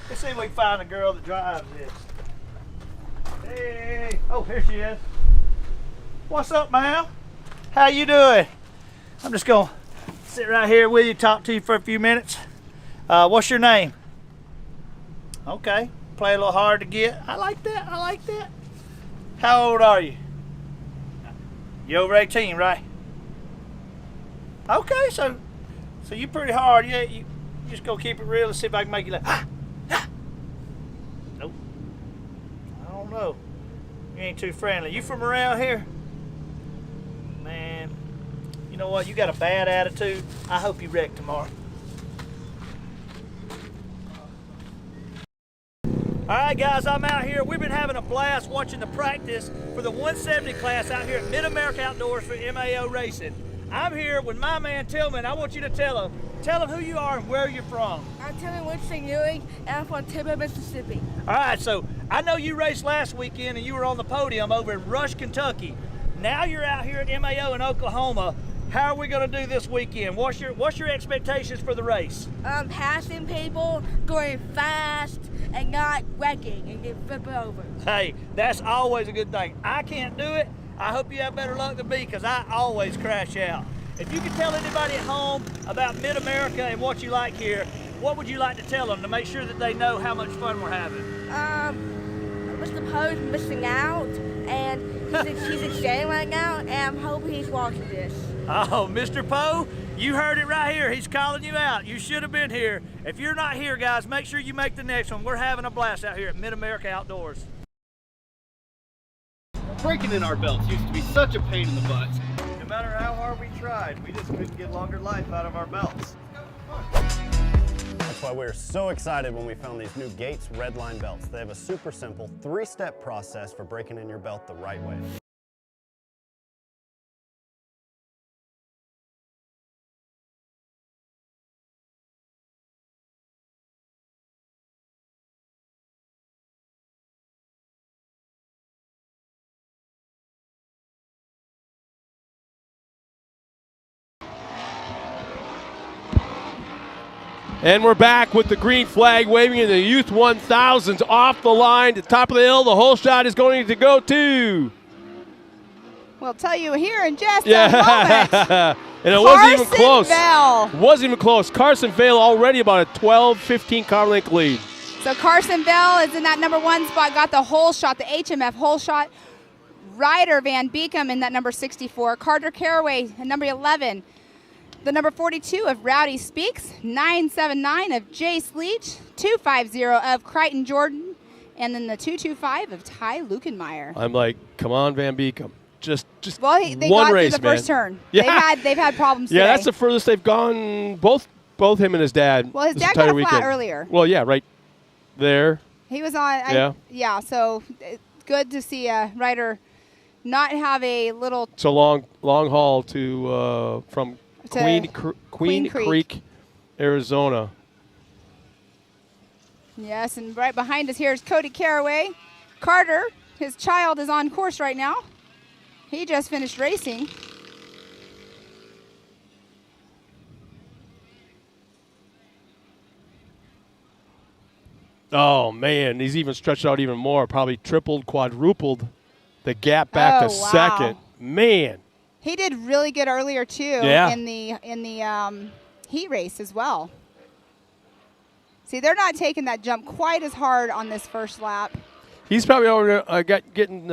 Let's see if we can find a girl that drives this. Hey, oh, here she is. What's up, ma'am? How you doing? I'm just gonna sit right here with you, talk to you for a few minutes. What's your name? Okay, play a little hard to get. I like that, I like that. How old are you? You over 18, right? Okay, so you pretty hard. Yeah, you just go keep it real and see if I can make you like, Nope. I don't know. You ain't too friendly. You from around here? Man, you know what? You got a bad attitude. I hope you wreck tomorrow. All right, guys, I'm out here. We've been having a blast watching the practice for the 170 class out here at Mid-America Outdoors for MAO Racing. I'm here with my man Tillman. I want you to tell him who you are and where you're from. I'm Tillman Winston-Ewing, and I'm from Tippah, Mississippi. All right, so I know you raced last weekend and you were on the podium over in Rush, Kentucky. Now you're out here at MAO in Oklahoma. How are we going to do this weekend? What's your expectations for the race? Passing people, going fast, and not wrecking and getting flipped over. Hey, that's always a good thing. I can't do it. I hope you have better luck than me because I always crash out. If you could tell anybody at home about Mid-America and what you like here, what would you like to tell them to make sure that they know how much fun we're having? Mr. Poe's missing out, and he's excited right now, and I'm hoping he's watching this. Oh, Mr. Poe, you heard it right here. He's calling you out. You should have been here. If you're not here, guys, make sure you make the next one. We're having a blast out here at Mid-America Outdoors. Breaking in our belts used to be such a pain in the butt. No matter how hard we tried, we just couldn't get longer life out of our belts. That's why we were so excited when we found these new Gates Redline belts. They have a super simple 3-step process for breaking in your belt the right way. And we're back with the green flag waving in the Youth 1000s off the line to the top of the hill. The whole shot is going to go to. We'll tell you here in just a moment. And it wasn't even close. Vale. Wasn't even close. Carson Vale already about a 12-15 car length lead. So Carson Vale is in that number 1 spot, got the whole shot, the HMF whole shot. Ryder Van Beekum in that number 64. Carter Caraway at number 11. The number 42 of Rowdy Speaks, 979 of Jace Leach, 250 of Crichton Jordan, and then the 225 of Ty Lukenmeyer. I'm like, come on, Van Beekum. Just well, they one got race, through the first man. turn. Yeah. They've had problems Yeah, today. that's the furthest they've gone, both him and his dad. Well, his this dad got entire a flat weekend. earlier. Well, yeah, right there. He was on, yeah, so good to see a rider not have a little. It's a long haul to from Queen Creek, Arizona. Yes, and right behind us here is Cody Caraway. Carter, his child, is on course right now. He just finished racing. Oh, man, he's even stretched out even more, probably tripled, quadrupled the gap back to second. Man. He did really good earlier too in the heat race as well. See, they're not taking that jump quite as hard on this first lap. He's probably over getting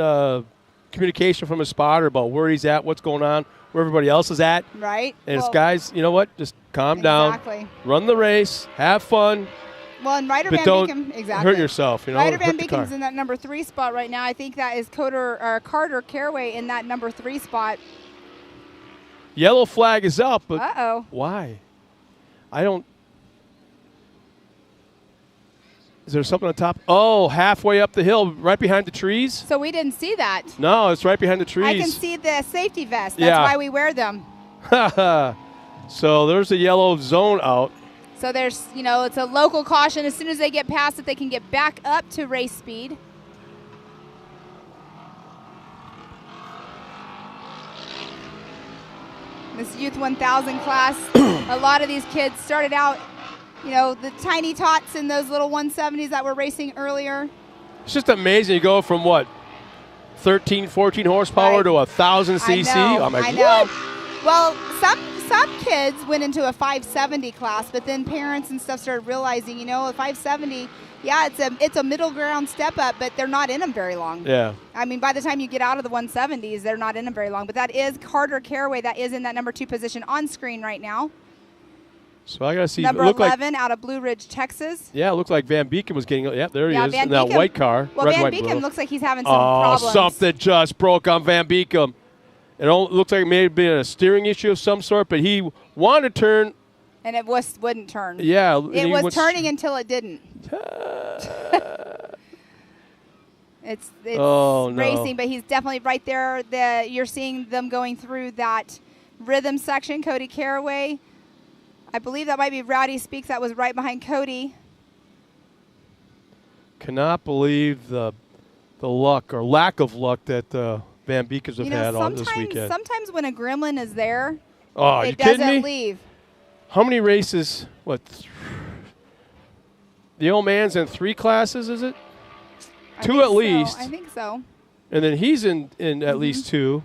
communication from his spotter about where he's at, what's going on, where everybody else is at. Right. And it's guys, you know what? Just calm down. Run the race. Have fun. Well, and Ryder but Van don't Beekum, hurt yourself. You know, Ryder Van Beekum's in that number 3 spot right now. I think that is Carter Caraway in that number 3 spot. Yellow flag is up, but why? I don't. Is there something on top? Oh, halfway up the hill, right behind the trees. So we didn't see that. No, it's right behind the trees. I can see the safety vest. That's why we wear them. So there's a yellow zone out. So there's, it's a local caution. As soon as they get past it, they can get back up to race speed. This Youth 1000 class, a lot of these kids started out, the tiny tots in those little 170s that were racing earlier. It's just amazing. You go from what, 13, 14 horsepower to 1,000 cc. I'm like, I know. what? Well, some kids went into a 570 class, but then parents and stuff started realizing, a 570, it's a middle ground step up, but they're not in them very long. Yeah. I mean, by the time you get out of the 170s, they're not in them very long. But that is Carter Caraway. That is in that number 2 position on screen right now. So I got to see. Number 11 out of Blue Ridge, Texas. Yeah, it looked like Van Beekum was getting. Yeah, there he is Van in that Beekum, white car. Well, red, Van white, Beekum blue. looks like he's having some problems. Something just broke on Van Beekum. It looks like it may have been a steering issue of some sort, but he wanted to turn. And it wouldn't turn. Yeah. It was turning until it didn't. It's Oh, no. racing, but he's definitely right there. You're seeing them going through that rhythm section. Cody Caraway. I believe that might be Rowdy Speaks. That was right behind Cody. Cannot believe the luck or lack of luck that Van Beekens have had on this weekend. Sometimes when a gremlin is there, Oh, it you kidding doesn't me? leave. How many races? What? The old man's in 3 classes, is it? I 2 think at so. least. I think so. And then he's in at least 2.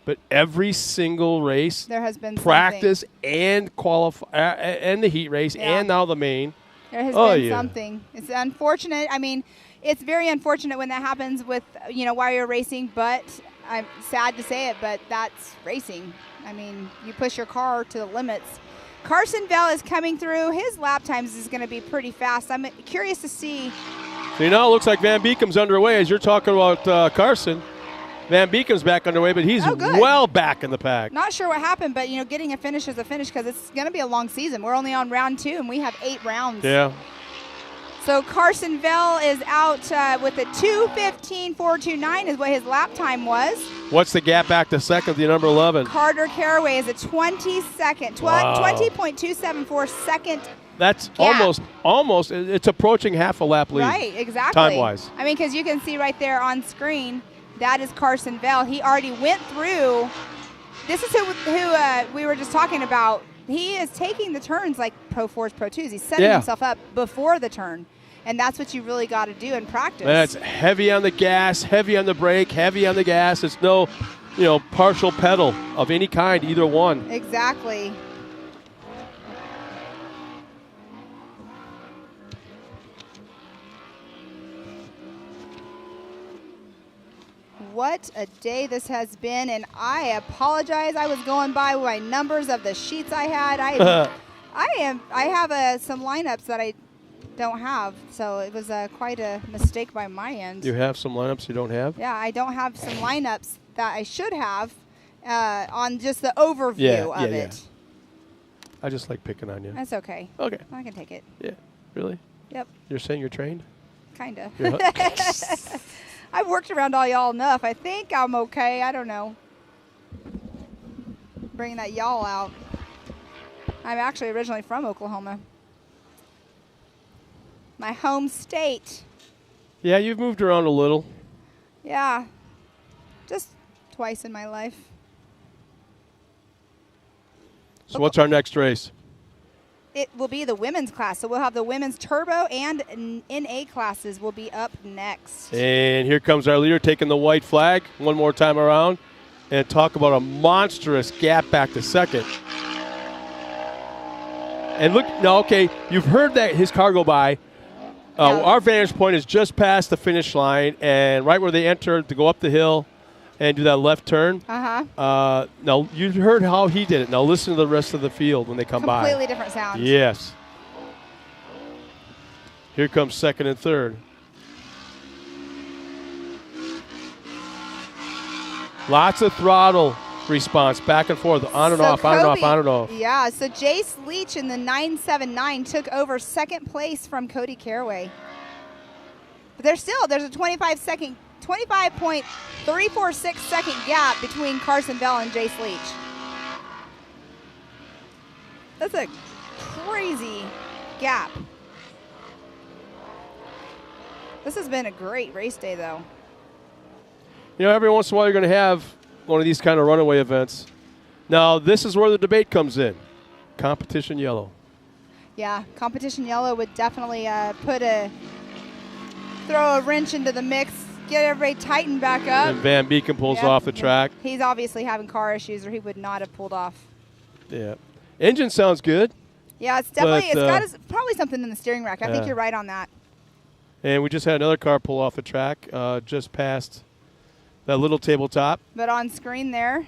But every single race, There has been practice and qualify and the heat race Yeah. and now the main. There has Oh, been yeah. something. It's unfortunate. I mean, it's very unfortunate when that happens with, while you're racing, but I'm sad to say it, but that's racing. I mean, you push your car to the limits. Carson Bell is coming through. His lap times is going to be pretty fast. I'm curious to see. So now it looks like Van Beeken's underway as you're talking about Carson. Van Beeken's back underway, but he's good. well back in the pack. Not sure what happened, but, getting a finish is a finish because it's going to be a long season. We're only on round 2, and we have 8 rounds. Yeah. So Carson Bell is out with a 2:15.429 is what his lap time was. What's the gap back to second, the number 11? Carter Caraway is a 20.274 second. That's gap. almost, it's approaching half a lap lead. Right, exactly. Time-wise. I mean, because you can see right there on screen, that is Carson Bell. He already went through. This is who we were just talking about. He is taking the turns like Pro 4s, Pro 2s. He's setting himself up before the turn. And that's what you really got to do in practice. That's heavy on the gas, heavy on the brake, heavy on the gas. It's no, partial pedal of any kind, either one. Exactly. What a day this has been, and I apologize. I was going by my numbers of the sheets I had. I have some lineups that I don't have, so it was quite a mistake by my end. You have some lineups you don't have? Yeah, I don't have some lineups that I should have on just the overview of it. I just like picking on you. That's okay. Okay. I can take it. Yeah. Really? Yep. You're saying you're trained? Kind of. You're I've worked around all y'all enough. I think I'm okay. I don't know. Bringing that y'all out. I'm actually originally from Oklahoma. My home state. Yeah, you've moved around a little. Yeah. Just twice in my life. So what's our next race? It will be the women's class. So we'll have the women's turbo and NA classes will be up next. And here comes our leader taking the white flag one more time around and talk about a monstrous gap back to second. And look, no, okay, you've heard that his car go by. Our vantage point is just past the finish line and right where they enter to go up the hill and do that left turn. Now, you heard how he did it. Now listen to the rest of the field when they come by. Completely different sound. Yes. Here comes second and third. Lots of throttle response, back and forth, on and off, on and off, on and off. Yeah, so Jace Leach in the 979 took over second place from Cody Caraway. But there's a 25.346 second gap between Carson Bell and Jace Leach. That's a crazy gap. This has been a great race day, though. Every once in a while you're going to have one of these kind of runaway events. Now, this is where the debate comes in. Competition yellow. Yeah, competition yellow would definitely throw a wrench into the mix, get everybody tightened back up. And Van Beeken pulls off the track. He's obviously having car issues or he would not have pulled off. Yeah. Engine sounds good. Yeah, it's definitely, it's probably something in the steering rack. I think you're right on that. And we just had another car pull off the track just past that little tabletop. But on screen there,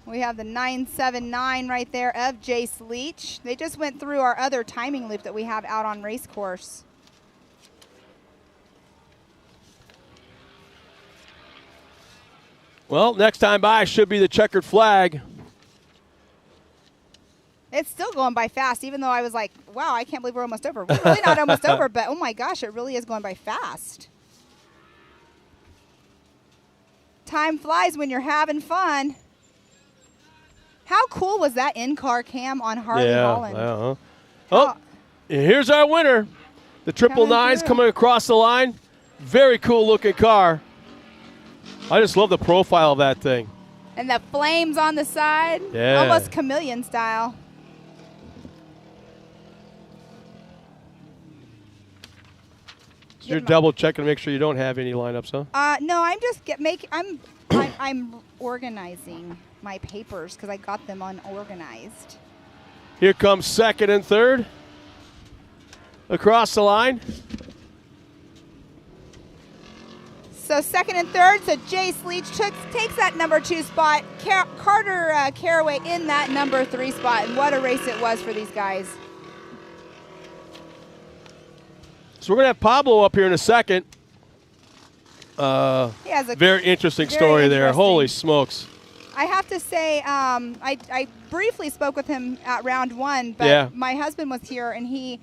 we have the 979 right there of Jace Leach. They just went through our other timing loop that we have out on race course. Well, next time by should be the checkered flag. It's still going by fast, even though I was like, wow, I can't believe we're almost over. We're really not almost over, but oh my gosh, it really is going by fast. Time flies when you're having fun. How cool was that in-car cam on Harley Holland? Oh, here's our winner. The 999's coming across the line. Very cool looking car. I just love the profile of that thing. And the flames on the side. Yeah. Almost chameleon style. So you're double checking to make sure you don't have any lineups, huh? No, I'm just I'm organizing my papers because I got them unorganized. Here comes second and third. Across the line. So second and third, so Jace Leach takes that number 2 spot. Carter Caraway in that number 3 spot, and what a race it was for these guys. So we're going to have Pablo up here in a second. He has a very interesting story there. Holy smokes. I have to say, I briefly spoke with him at round 1, but my husband was here, and he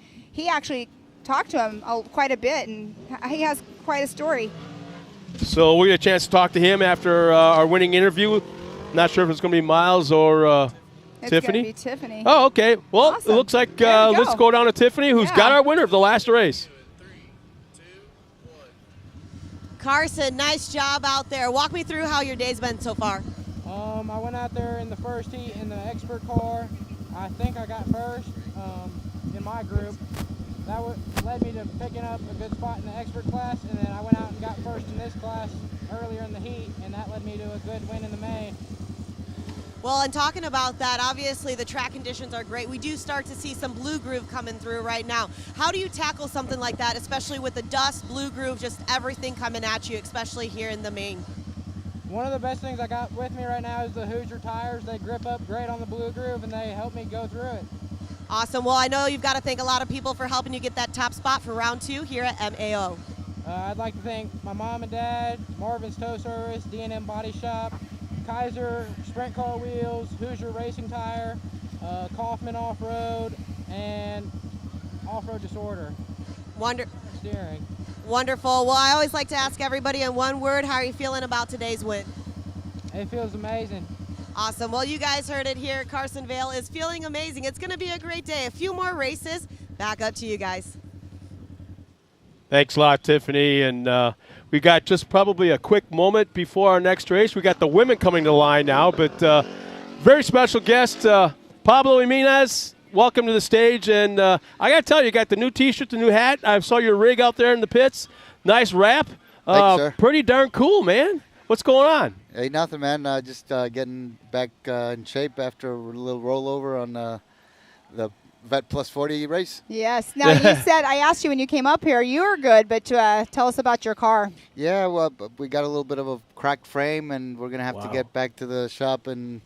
actually talked to him quite a bit, and he has quite a story. So we get a chance to talk to him after our winning interview. Not sure if it's going to be Miles or It's Tiffany. It's going to be Tiffany. Oh, okay. Well, Awesome. It looks like let's go down to Tiffany, who's got our winner of the last race. Carson, nice job out there. Walk me through how your day's been so far. I went out there in the first heat in the expert car. I think I got first in my group. That led me to picking up a good spot in the expert class, and then I went out and got first in this class earlier in the heat, and that led me to a good win in the May. Well, and talking about that, obviously the track conditions are great. We do start to see some blue groove coming through right now. How do you tackle something like that, especially with the dust, blue groove, just everything coming at you, especially here in the main? One of the best things I got with me right now is the Hoosier tires. They grip up great on the blue groove, and they help me go through it. Awesome. Well, I know you've got to thank a lot of people for helping you get that top spot for round 2 here at MAO. I'd like to thank my mom and dad, Marvin's Tow Service, D&M Body Shop, Kaiser Sprint Car Wheels, Hoosier Racing Tire, Kaufman Off-Road, and Off-Road Disorder. Steering. Wonderful. Well, I always like to ask everybody in one word, how are you feeling about today's win? It feels amazing. Awesome. Well, you guys heard it here. Carson Vale is feeling amazing. It's going to be a great day. A few more races. Back up to you guys. Thanks a lot, Tiffany. And we got just probably a quick moment before our next race. We got the women coming to the line now, but very special guest, Pablo Jimenez. Welcome to the stage. And I got to tell you, got the new T-shirt, the new hat. I saw your rig out there in the pits. Nice wrap. Thanks, sir. Pretty darn cool, man. What's going on? Hey, nothing, man. Just getting back in shape after a little rollover on the Vet Plus 40 race. Yes. Now, you said, I asked you when you came up here, you were good, but tell us about your car. Yeah, well, we got a little bit of a cracked frame, and we're going to have to get back to the shop and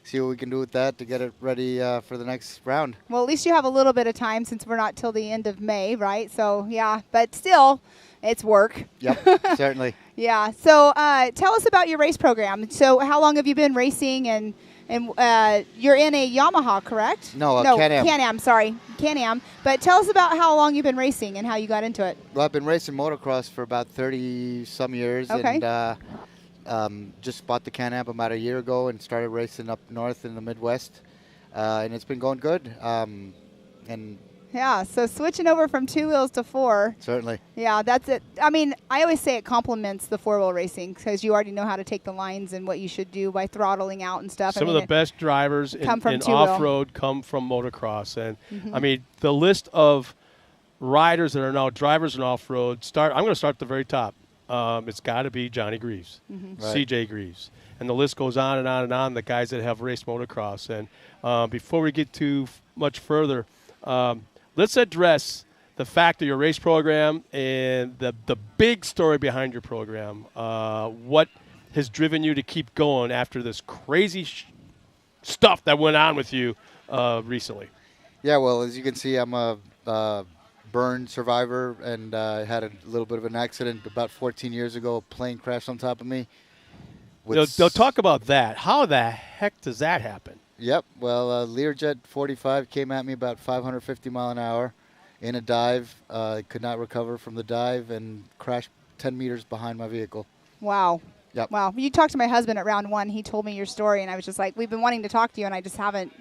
see what we can do with that to get it ready for the next round. Well, at least you have a little bit of time since we're not till the end of May, right? So, yeah, but still, it's work. Yep, certainly. Yeah. So tell us about your race program. So how long have you been racing? And you're in a Yamaha, correct? No, Can-Am. Can-Am, sorry. Can-Am. But tell us about how long you've been racing and how you got into it. Well, I've been racing motocross for about 30-some years. Okay. And just bought the Can-Am about a year ago and started racing up north in the Midwest. And it's been going good. And yeah, so switching over from 2 wheels to 4. Certainly. Yeah, that's it. I mean, I always say it complements the 4-wheel racing because you already know how to take the lines and what you should do by throttling out and stuff. Some of the best drivers in off-road come from motocross. And, I mean, the list of riders that are now drivers in off-road, I'm going to start at the very top. It's got to be Johnny Greaves, CJ Greaves. And the list goes on and on and on, the guys that have raced motocross. And before we get too much further, let's address the fact of your race program and the big story behind your program. What has driven you to keep going after this crazy stuff that went on with you recently? Yeah, well, as you can see, I'm a burn survivor, and I had a little bit of an accident about 14 years ago. A plane crashed on top of me. They'll talk about that. How the heck does that happen? Yep. Well, Learjet 45 came at me about 550 mile an hour in a dive. Could not recover from the dive and crashed 10 meters behind my vehicle. Wow. Yep. Wow. You talked to my husband at round 1. He told me your story, and I was just like, we've been wanting to talk to you, and I just haven't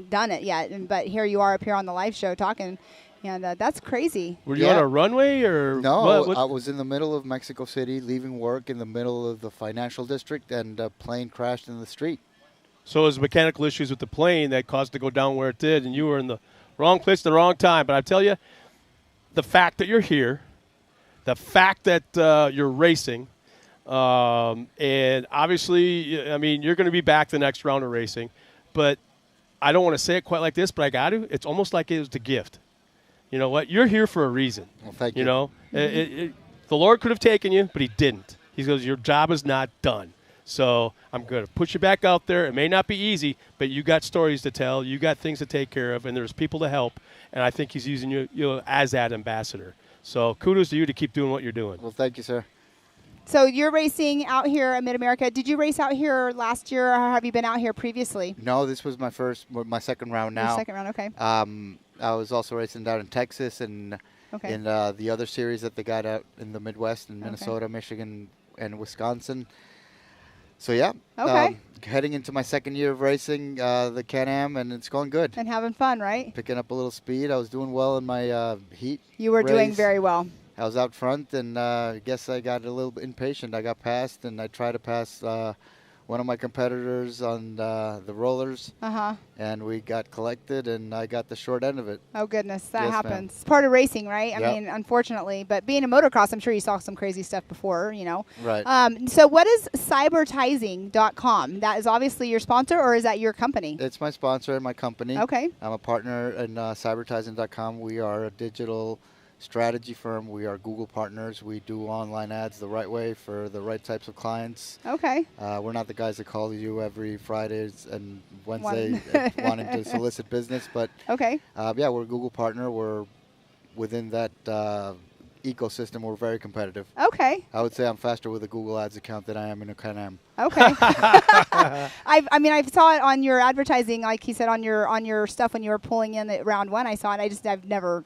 done it yet. But here you are up here on the live show talking, and that's crazy. Were you on a runway or no? what? I was in the middle of Mexico City, leaving work in the middle of the financial district, and a plane crashed in the street. So it was mechanical issues with the plane that caused it to go down where it did, and you were in the wrong place at the wrong time. But I tell you, the fact that you're here, the fact that you're racing, and obviously, I mean, you're going to be back the next round of racing, but I don't want to say it quite like this, but I got to. It's almost like it was the gift. You know what? You're here for a reason. Well, thank you. You know, the Lord could have taken you, but he didn't. He goes, your job is not done. So I'm going to put you back out there. It may not be easy, but you got stories to tell. You got things to take care of, and there's people to help. And I think he's using you as that ambassador. So kudos to you to keep doing what you're doing. Well, thank you, sir. So you're racing out here at Mid-America. Did you race out here last year, or have you been out here previously? No, this was my second round now. Your second round, okay. I was also racing down in Texas and in the other series that they got out in the Midwest in Minnesota, Michigan, and Wisconsin. So, yeah, heading into my second year of racing the Can-Am, and it's going good. And having fun, right? Picking up a little speed. I was doing well in my heat You were doing race. very well. I was out front, and I guess I got a little bit impatient. I got passed, and I tried to pass one of my competitors on the rollers, and we got collected, and I got the short end of it. Oh, goodness. That Yes, happens. ma'am. It's part of racing, right? I Yep. mean, unfortunately. But being a motocross, I'm sure you saw some crazy stuff before, you know. Right. So what is cybertizing.com? That is obviously your sponsor, or is that your company? It's my sponsor and my company. Okay. I'm a partner in cybertizing.com. We are a digital strategy firm. We are Google partners. We do online ads the right way for the right types of clients. Okay. We're not the guys that call you every Fridays and Wednesday wanting to solicit business, but yeah, we're a Google partner. We're within that ecosystem. We're very competitive. Okay. I would say I'm faster with a Google Ads account than I am in a Can-Am. Okay. I saw it on your advertising, like he said, on your stuff when you were pulling in at round 1. I saw it. I've never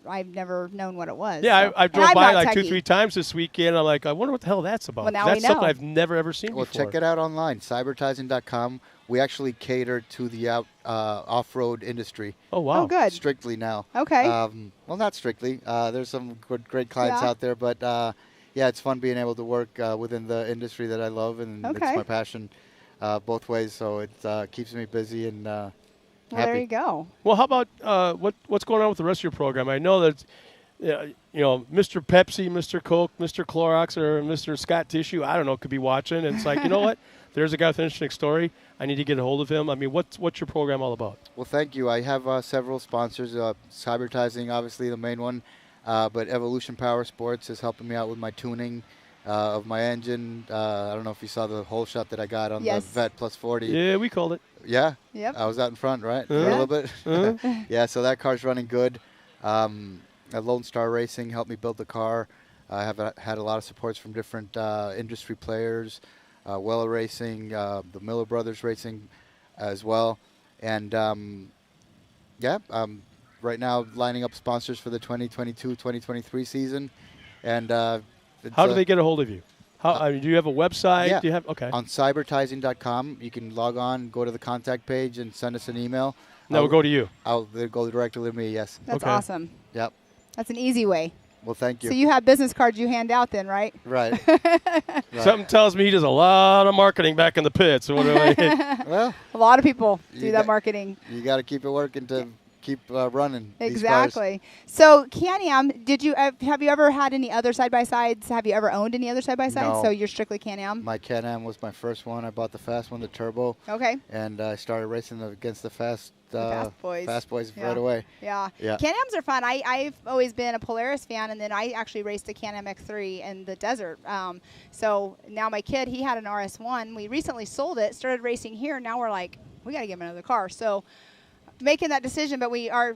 known what it was. Yeah, so. I drove by like 2-3 times this weekend. I'm like, I wonder what the hell that's about. Well, now that's we know. something I've never ever seen Well, before. check it out online, cybertizing.com. We actually cater to the off-road industry. Oh, wow. Oh, good. Strictly now. Okay. Well, not strictly. There's some great clients out there, but yeah, it's fun being able to work within the industry that I love, and it's my passion both ways, so it keeps me busy and happy. Well, there you go. Well, how about what's going on with the rest of your program? I know that you know, Mr. Pepsi, Mr. Coke, Mr. Clorox, or Mr. Scott Tissue, I don't know, could be watching. And it's like, you know what? There's a guy with an interesting story. I need to get a hold of him. I mean, what's your program all about? Well, thank you. I have several sponsors. Cybertizing, obviously, the main one. But Evolution Power Sports is helping me out with my tuning of my engine. I don't know if you saw the whole shot that I got on the Vet Plus 40. Yeah, we called it. Yeah? Yep. I was out in front, right? For a little bit? Yeah, so that car's running good. Lone Star Racing helped me build the car. I have had a lot of supports from different industry players. Weller Racing, the Miller Brothers Racing as well. And right now lining up sponsors for the 2022-2023 season. And how do they get a hold of you? I mean, do you have a website? Yeah. Do you have On cybertizing.com, you can log on, go to the contact page, and send us an email. No, we'll go to you. They'll go directly to me, yes. That's awesome. Yep. That's an easy way. Well, thank you. So you have business cards you hand out then, right? Right. Something tells me he does a lot of marketing back in the pits. What do I? Well, a lot of people do that marketing. You got to keep it working to keep running. Exactly. So Can-Am, have you ever had any other side-by-sides? Have you ever owned any other side-by-sides? No. So you're strictly Can-Am? My Can-Am was my first one. I bought the fast one, the turbo. Okay. And I started racing against the fast boys. Fast boys Yeah. right away. Yeah. Yeah. Can-Ams are fun. I've always been a Polaris fan, and then I actually raced a Can-Am X3 in the desert. So now my kid, he had an RS1. We recently sold it, started racing here. Now we're like, we got to get him another car. So making that decision, but we are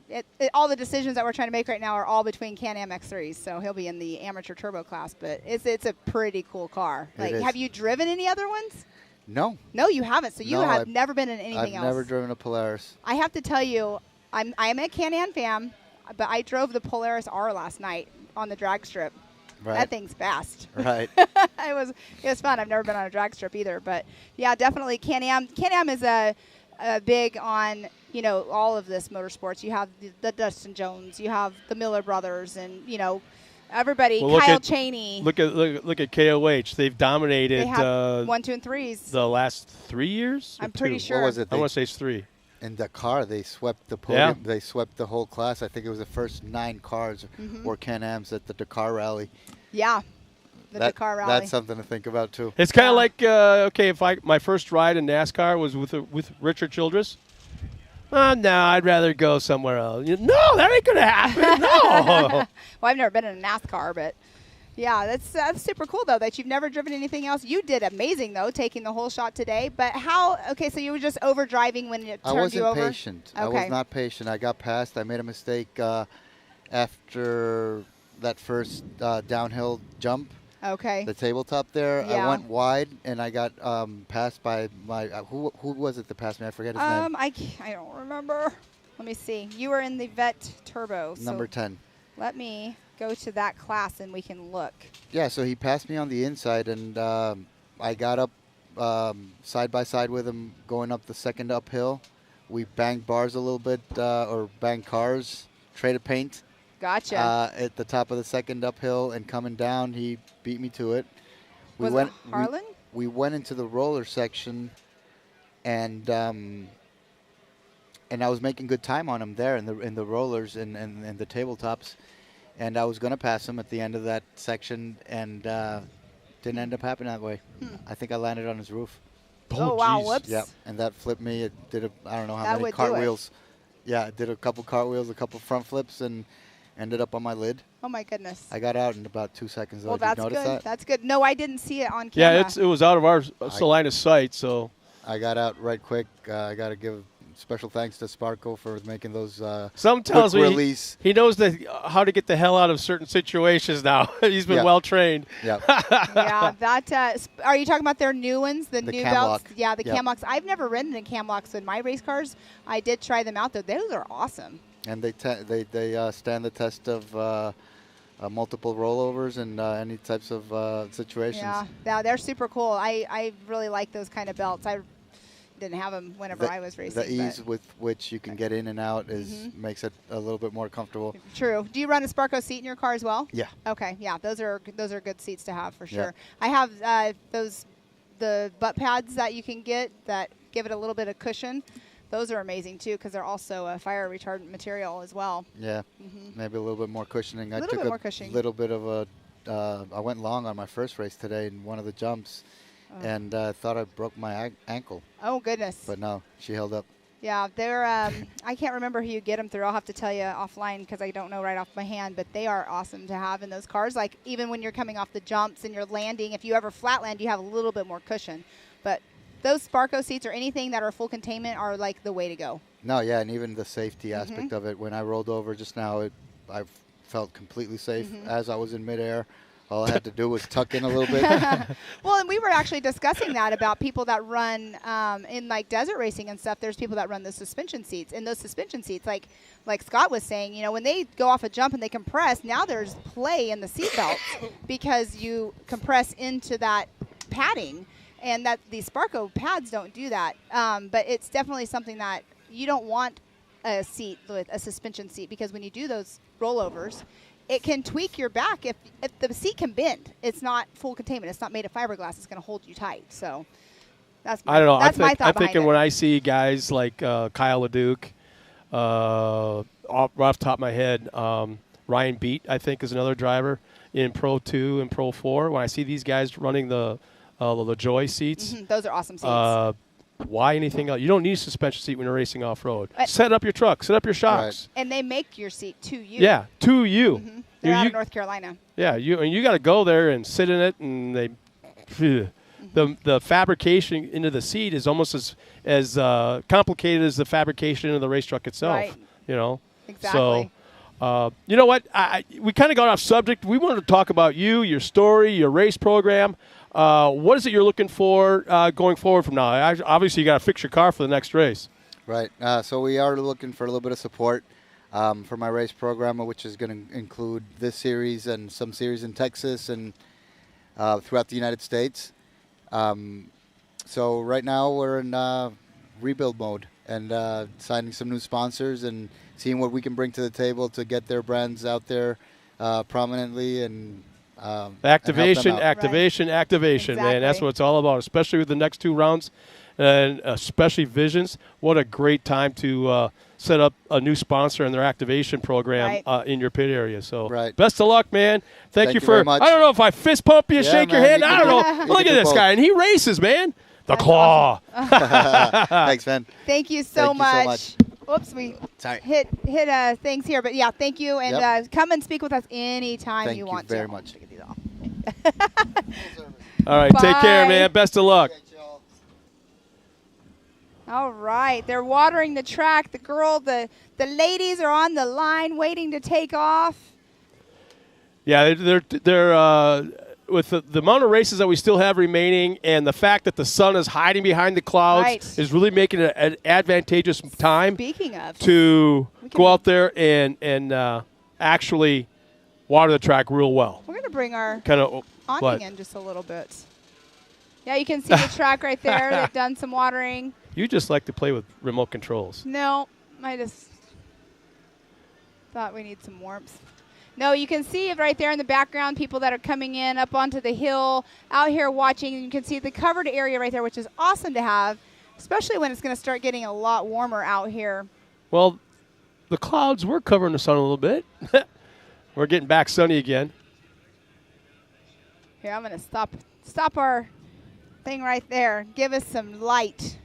all the decisions that we're trying to make right now are all between Can-Am X3s. So he'll be in the amateur turbo class, but it's a pretty cool car. It is. Have you driven any other ones? No. No, you haven't. So you No, have never been in anything else. I've never driven a Polaris. I have to tell you, I'm a Can-Am fan, but I drove the Polaris R last night on the drag strip. Right. That thing's fast. Right. it was fun. I've never been on a drag strip either, but yeah, definitely Can-Am. Can-Am is a big on, you know, all of this motorsports. You have the Dustin Jones, you have the Miller brothers, and, you know, everybody, Kyle Cheney. Look at KOH. They've dominated. They have 1, 2, and 3s. The last 3 years. I'm pretty sure. What was it? I want to say it's 3. In Dakar, they swept the podium. Yeah. They swept the whole class. I think it was the first 9 cars were Can-Ams at the Dakar Rally. Yeah, Dakar Rally. That's something to think about too. It's kind of like okay, if my first ride in NASCAR was with Richard Childress. No, I'd rather go somewhere else. No, that ain't gonna happen. No. Well, I've never been in a NASCAR, but yeah, that's super cool though that you've never driven anything else. You did amazing though, taking the whole shot today. But how? Okay, so you were just over driving when it turned you over. I wasn't patient. Okay. I was not patient. I got past. I made a mistake after that first downhill jump. Okay. The tabletop there. Yeah. I went wide and I got passed by my who was it that passed me? I forget his name. I don't remember. Let me see. You were in the Vet Turbo. Number 10. Let me go to that class and we can look. Yeah, so he passed me on the inside, and I got up side by side with him going up the second uphill. We banged bars a little bit, or banged cars, traded paint. Gotcha. At the top of the second uphill, and coming down, he beat me to it. Was it Harlan? We went into the roller section, and I was making good time on him there in the rollers and the tabletops. And I was going to pass him at the end of that section, and didn't end up happening that way. I think I landed on his roof. Oh wow, whoops. Yeah, and that flipped me. It did I don't know how That many would do cartwheels. Yeah, it did a couple cartwheels, a couple front flips, and ended up on my lid. Oh my goodness. I got out in about 2 seconds. Well, Did you that's notice good. that? That's good. No, I didn't see it on camera. Yeah, it was out of our line of sight, so. I got out right quick. I got to give special thanks to Sparko for making those Some tells quick me release. he knows how to get the hell out of certain situations now. He's been well trained. Yeah. Yeah, that. Are you talking about their new ones, the new cam belts? lock. Yeah, the Yep. cam locks. I've never ridden in cam locks in my race cars. I did try them out though. Those are awesome. And they stand the test of multiple rollovers and any types of situations. Yeah, they're super cool. I really like those kind of belts. I didn't have them whenever I was racing. The ease with which you can get in and out makes it a little bit more comfortable. True. Do you run a Sparko seat in your car as well? Yeah. Okay. Yeah, those are good seats to have for Yeah. sure. I have the butt pads that you can get that give it a little bit of cushion. Those are amazing too because they're also a fire retardant material as well. Yeah, maybe a little bit more cushioning. I Little took bit a more cushioning. little bit of a. I went long on my first race today in one of the jumps, and thought I broke my ankle. Oh goodness. But no, she held up. Yeah, they're. I can't remember who you get them through. I'll have to tell you offline because I don't know right off my hand. But they are awesome to have in those cars. Like even when you're coming off the jumps and you're landing, if you ever flatland, you have a little bit more cushion. But those Sparko seats or anything that are full containment are like the way to go. No, yeah, and even the safety aspect of it. When I rolled over just now, I felt completely safe as I was in midair. All I had to do was tuck in a little bit. Well, and we were actually discussing that about people that run in like desert racing and stuff. There's people that run the suspension seats, and those suspension seats, like Scott was saying, you know, when they go off a jump and they compress, now there's play in the seat belts because you compress into that padding, and that these Sparko pads don't do that. But it's definitely something that you don't want a seat with a suspension seat because when you do those rollovers, it can tweak your back if the seat can bend. It's not full containment. It's not made of fiberglass. It's going to hold you tight. So that's I don't know. That's my thought I'm behind thinking it. when I see guys like Kyle LeDuc, right off the top of my head, Ryan Beat, I think, is another driver in Pro 2 and Pro 4. When I see these guys running the LaJoy seats, those are awesome seats. Why anything else? You don't need a suspension seat when you're racing off-road. Set up your truck. Set up your shocks. And they make your seat to you. Yeah, to you. They're out of North Carolina. Yeah, you got to go there and sit in it, and the fabrication into the seat is almost as complicated as the fabrication into the race truck itself. Right. You know. Exactly. So, you know what? We kind of got off subject. We wanted to talk about you, your story, your race program. What is it you're looking for going forward from now? Obviously, you got to fix your car for the next race. Right. So we are looking for a little bit of support. for my race program, which is going to include this series and some series in Texas and throughout the United States. So right now we're in rebuild mode and signing some new sponsors and seeing what we can bring to the table to get their brands out there prominently and activation, and help them out. activation, man. That's what it's all about, especially with the next 2 rounds, and especially Visions. What a great time to set up a new sponsor in their activation program in your pit area. So best of luck, man. Thank you for, very much. I don't know if I fist pump you, shake your hand. I don't know. You Look can at do this both. guy, and he races, man. The claw. Thanks, man. Thank you so Thank you so much. Oops, we Sorry. hit things here, but yeah, thank you, and come and speak with us anytime Thank you you want very to. much. All right, take care, Bye. man. Best of luck. All right, they're watering the track. The ladies are on the line waiting to take off. Yeah, they're with the amount of races that we still have remaining, and the fact that the sun is hiding behind the clouds is really making it an advantageous time. Speaking of, to go out there and actually water the track real well. We're going to bring our What? awning in just a little bit. Yeah, you can see the track right there. They've done some watering. You just like to play with remote controls. No, I just thought we need some warmth. No, you can see it right there in the background, people that are coming in up onto the hill, out here watching. You can see the covered area right there, which is awesome to have, especially when it's going to start getting a lot warmer out here. Well, the clouds were covering the sun a little bit. We're getting back sunny again. Here, I'm going to stop our thing right there. Give us some light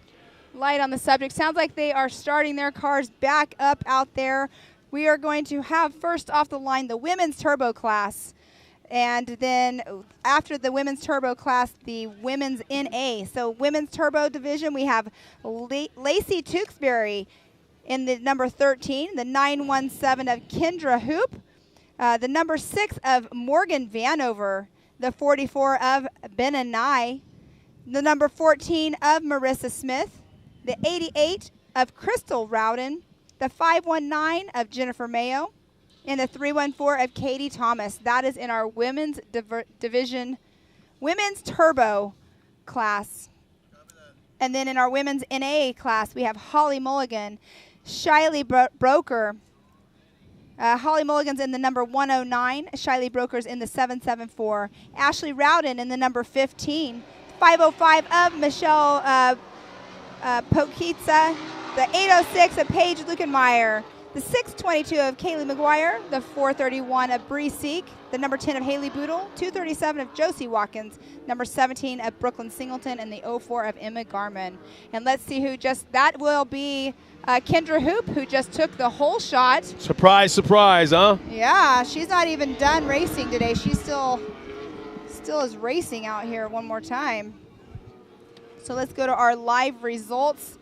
on the subject. Sounds like they are starting their cars back up out there. We are going to have first off the line the women's turbo class, and then after the women's turbo class, the women's NA. So women's turbo division, we have Lacey Tewksbury in the number 13, the 917 of Kendra Hoop, the number 6 of Morgan Vanover, the 44 of Benani, the number 14 of Marissa Smith, the 88 of Crystal Rowden, the 519 of Jennifer Mayo, and the 314 of Katie Thomas. That is in our women's division, women's turbo class. And then in our women's NA class, we have Holly Mulligan, Shiley Broker. Holly Mulligan's in the number 109. Shiley Broker's in the 774. Ashley Rowden in the number 15. 505 of Michelle Pokitza. The 806 of Paige Lukenmeyer, the 622 of Kaylee McGuire, the 431 of Bree Seek, the number 10 of Haley Boodle, 237 of Josie Watkins, number 17 of Brooklyn Singleton, and the 04 of Emma Garman. And let's see that will be Kendra Hoop, who just took the whole shot. Surprise, surprise, huh? Yeah, she's not even done racing today. She still is racing out here one more time. So let's go to our live results.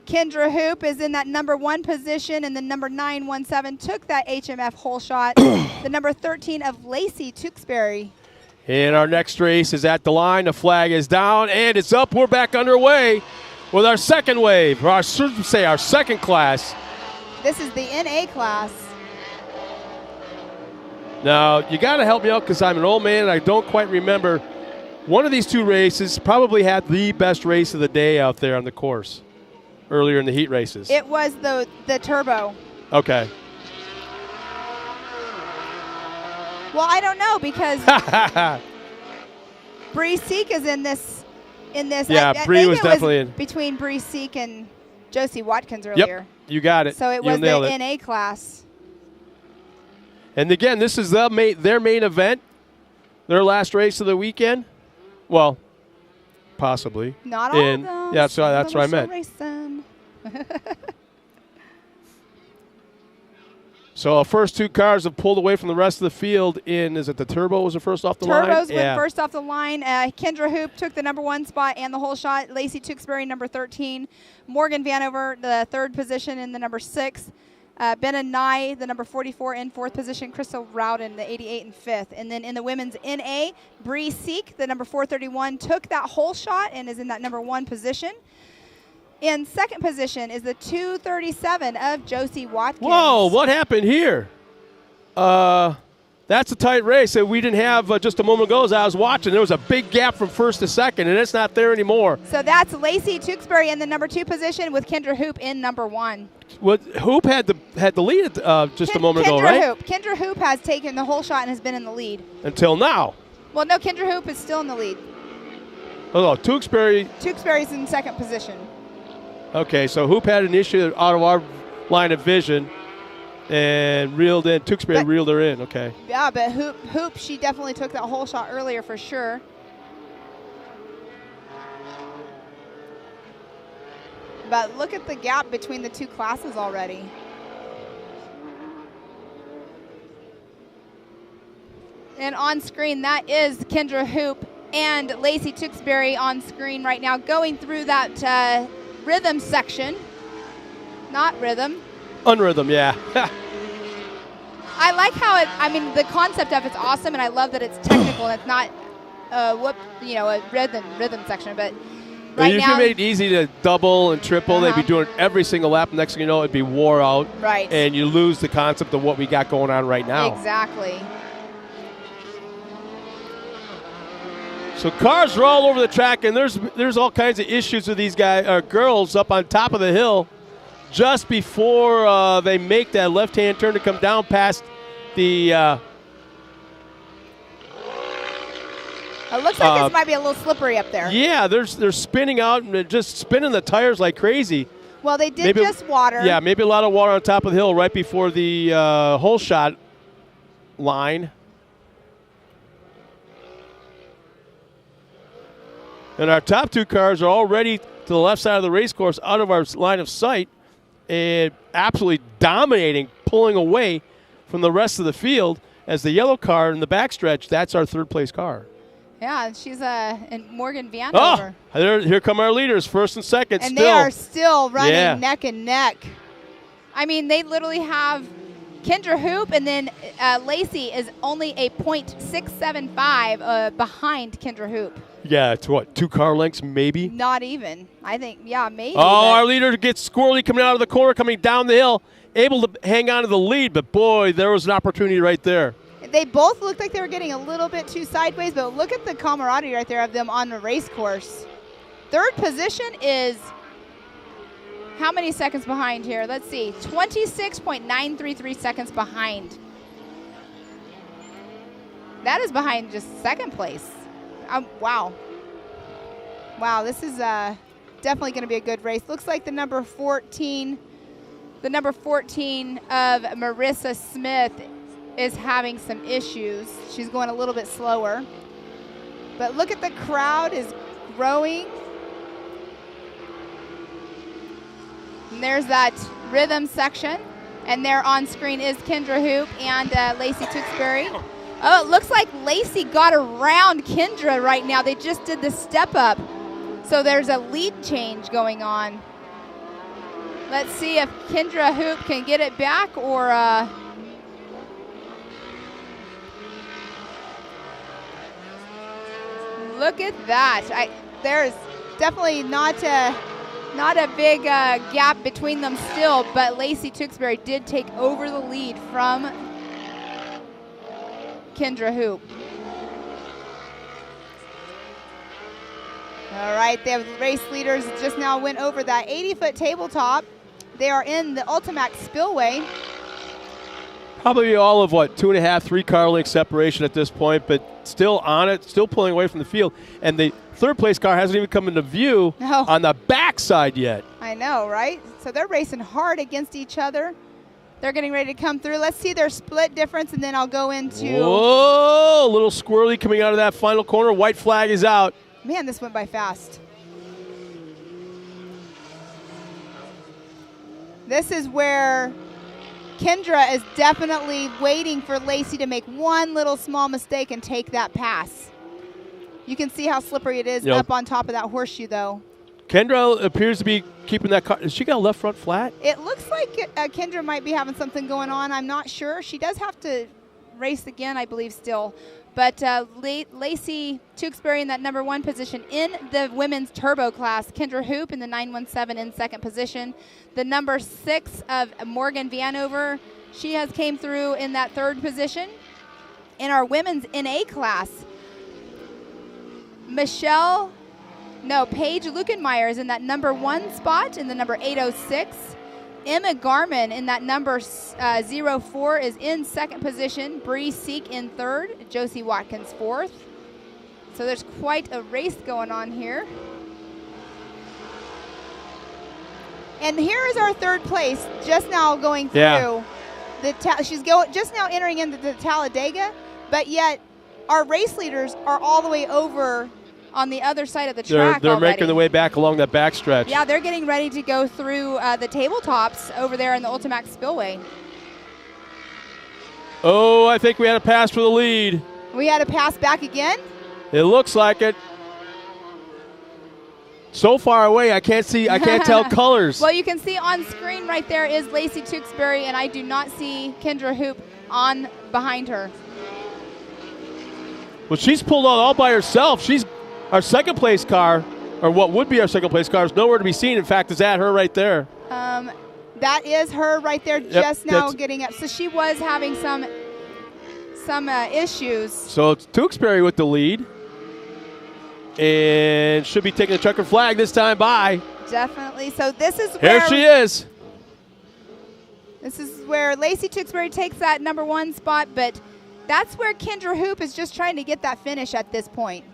Kendra Hoop is in that number 1 position, and the number 917 took that HMF hole shot. The number 13 of Lacey Tewksbury. And our next race is at the line. The flag is down, and it's up. We're back underway with our second wave, or our second class. This is the NA class. Now, you got to help me out because I'm an old man and I don't quite remember. One of these 2 races probably had the best race of the day out there on the course earlier in the heat races. It was the turbo. Okay. Well, I don't know because Bree Seek is in this. Yeah, Bree was definitely in. Between Bree Seek and Josie Watkins earlier. Yep, you got it. So it You was nailed the it. NA class. And again, this is their main event, their last race of the weekend. Well, possibly. Not all of them. Yeah, so that's what I meant. Racing. So our first 2 cars have pulled away from the rest of the field is it the Turbo was the first off the line? Turbos went first off the line. Kendra Hoop took the number 1 spot and the whole shot. Lacey Tewksbury, number 13. Morgan Vanover, the 3rd position in the number 6. Ben and Nye, the number 44 in 4th position. Crystal Rowden, the 88 in 5th. And then in the women's NA, Bree Seek, the number 431, took that whole shot and is in that number 1 position. In second position is the 237 of Josie Watkins. Whoa, what happened here? That's a tight race that we didn't have just a moment ago as I was watching. There was a big gap from first to second, and it's not there anymore. So that's Lacey Tewksbury in the number 2 position with Kendra Hoop in number 1. Hoop had the lead just a moment ago, right? Kendra Hoop has taken the whole shot and has been in the lead. Until now. Well, no, Kendra Hoop is still in the lead. Oh, Tewksbury. Tewksbury's in second position. Okay, so Hoop had an issue out of our line of vision and reeled in. Tewksbury reeled her in, okay. Yeah, but Hoop, she definitely took that whole shot earlier for sure. But look at the gap between the two classes already. And on screen, that is Kendra Hoop and Lacey Tewksbury on screen right now, going through that rhythm section. Not rhythm. Unrhythm, yeah. I like how the concept of it's awesome, and I love that it's technical and it's not a rhythm section, but right if now, you made it easy to double and triple, they'd be doing every single lap. Next thing you know, it'd be wore out. Right. And you lose the concept of what we got going on right now. Exactly. So cars are all over the track, and there's all kinds of issues with these girls up on top of the hill just before they make that left-hand turn to come down past the it looks like this might be a little slippery up there. Yeah, they're spinning out and they're just spinning the tires like crazy. Well, they did just water. Yeah, maybe a lot of water on top of the hill right before the hole shot line. And our top 2 cars are already to the left side of the race course, out of our line of sight, and absolutely dominating, pulling away from the rest of the field. As the yellow car in the backstretch, that's our third-place car. Yeah, she's in Morgan Vandover. Oh, here come our leaders, first and second. And still. they are still running neck and neck. I mean, they literally have Kendra Hoop, and then Lacey is only a .675 behind Kendra Hoop. Yeah, it's what, 2 car lengths maybe? Not even. I think, yeah, maybe. Oh, our leader gets squirrely coming out of the corner, coming down the hill, able to hang on to the lead, but boy, there was an opportunity right there. They both looked like they were getting a little bit too sideways, but look at the camaraderie right there of them on the race course. Third position is how many seconds behind here? Let's see, 26.933 seconds behind. That is behind just second place. Wow. Wow, this is definitely going to be a good race. Looks like the number 14 of Marissa Smith is having some issues. She's going a little bit slower. But look at the crowd is growing. And there's that rhythm section. And there on screen is Kendra Hoop and Lacey Tewksbury. Oh, it looks like Lacey got around Kendra right now. They just did the step up. So there's a lead change going on. Let's see if Kendra Hoop can get it back or look at that. There's definitely not a big gap between them still, but Lacey Tewksbury did take over the lead from Kendra Hoop. All right, the race leaders just now went over that 80-foot tabletop. They are in the Ultimax Spillway. Probably all of 2.5, 3 car length separation at this point, but still on it, still pulling away from the field. And the third place car hasn't even come into view on the backside yet. I know, right? So they're racing hard against each other. They're getting ready to come through. Let's see their split difference, and then I'll go into... Whoa, a little squirrely coming out of that final corner. White flag is out. Man, this went by fast. This is where Kendra is definitely waiting for Lacey to make one little small mistake and take that pass. You can see how slippery it is up on top of that horseshoe, though. Kendra appears to be keeping that car. Has she got a left front flat? It looks like Kendra might be having something going on. I'm not sure. She does have to race again, I believe, still. But Lacey Tewksbury in that number 1 position in the women's turbo class. Kendra Hoop in the 917 in second position. The number 6 of Morgan Vanover, she has came through in that 3rd position. In our women's NA class, Paige Lukenmeyer is in that number 1 spot in the number 806. Emma Garman in that number 04 is in 2nd position. Bree Seek in 3rd. Josie Watkins 4th. So there's quite a race going on here. And here is our 3rd place just now going through. Yeah. She's just now entering into the Talladega, but yet our race leaders are all the way over on the other side of the track. They're already. making their way back along that back stretch. Yeah, they're getting ready to go through the tabletops over there in the Ultimax Spillway. Oh, I think we had a pass for the lead. We had a pass back again. It looks like it. So far away, I can't tell colors. Well, you can see on screen right there is Lacey Tewksbury, and I do not see Kendra Hoop on behind her. Well, she's pulled out all by herself. Our 2nd place car, or what would be our 2nd place car, is nowhere to be seen. In fact, it's at her right there. That is her right there, just now getting up. So she was having some issues. So it's Tewksbury with the lead, and should be taking the checkered flag this time by. Definitely. So this is where Here she is. This is where Lacey Tewksbury takes that number 1 spot, but that's where Kendra Hoop is just trying to get that finish at this point.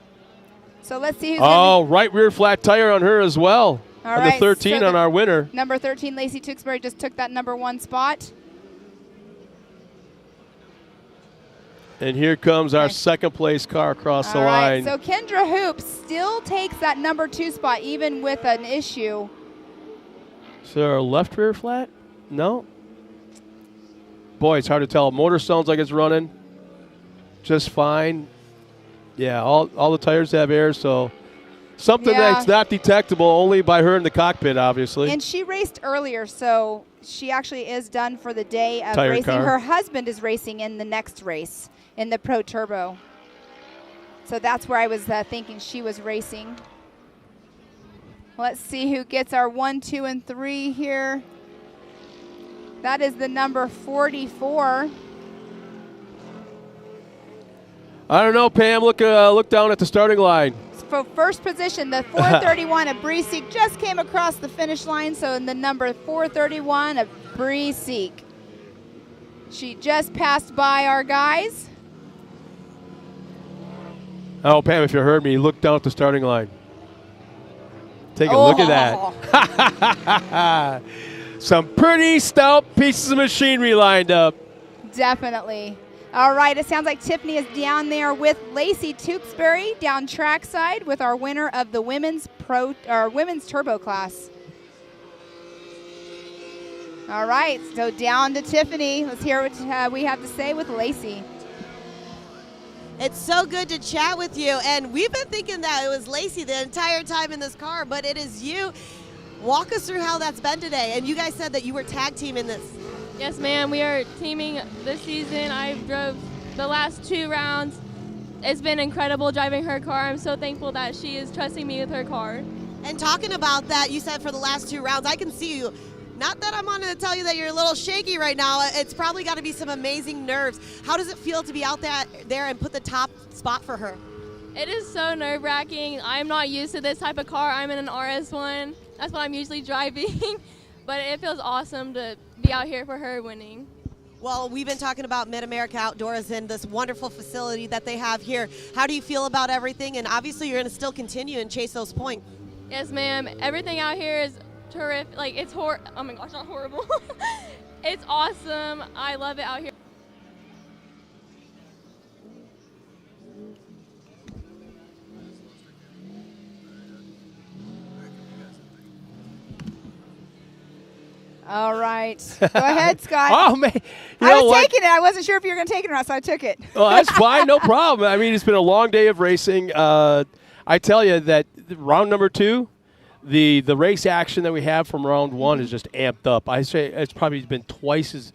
So let's see who's right rear flat tire on her as well. All on right, the 13 so on our winner. Number 13, Lacey Tewksbury, just took that number 1 spot. And here comes our 2nd place car across the line. So Kendra Hoop still takes that number 2 spot, even with an issue. So our left rear flat? No. Boy, it's hard to tell. Motor sounds like it's running just fine. Yeah, all the tires have air, so something that's not detectable only by her in the cockpit, obviously. And she raced earlier, so she actually is done for the day of Tire racing. car. Her husband is racing in the next race in the Pro Turbo. So that's where I was thinking she was racing. Let's see who gets our 1, 2, and 3 here. That is the number 44. I don't know, Pam. Look down at the starting line. For first position, the 431 of Bree Seek just came across the finish line. So in the number 431 of Bree Seek. She just passed by our guys. Oh, Pam, if you heard me, look down at the starting line. Take a look at that. Some pretty stout pieces of machinery lined up. Definitely. All right, it sounds like Tiffany is down there with Lacey Tewksbury down trackside with our winner of the women's turbo class. All right, so down to Tiffany. Let's hear what we have to say with Lacey. It's so good to chat with you, and we've been thinking that it was Lacey the entire time in this car, but it is you. Walk us through how that's been today. And you guys said that you were tag team in this. Yes, ma'am. We are teaming this season. I drove the last 2 rounds. It's been incredible driving her car. I'm so thankful that she is trusting me with her car. And talking about that, you said for the last 2 rounds, I can see you. Not that I'm on to tell you that you're a little shaky right now. It's probably got to be some amazing nerves. How does it feel to be out there and put the top spot for her? It is so nerve-wracking. I'm not used to this type of car. I'm in an RS1. That's what I'm usually driving. But it feels awesome to be out here for her winning. Well, we've been talking about Mid-America Outdoors and this wonderful facility that they have here. How do you feel about everything? And obviously you're going to still continue and chase those points. Yes, ma'am. Everything out here is terrific. Like, it's oh my gosh, not horrible. It's awesome. I love it out here. All right. Go ahead, Scott. Oh, man. I was taking it. I wasn't sure if you were going to take it or not, so I took it. Well, that's fine. No problem. I mean, it's been a long day of racing. I tell you that round number 2, the race action that we have from round 1 is just amped up. I say it's probably been twice as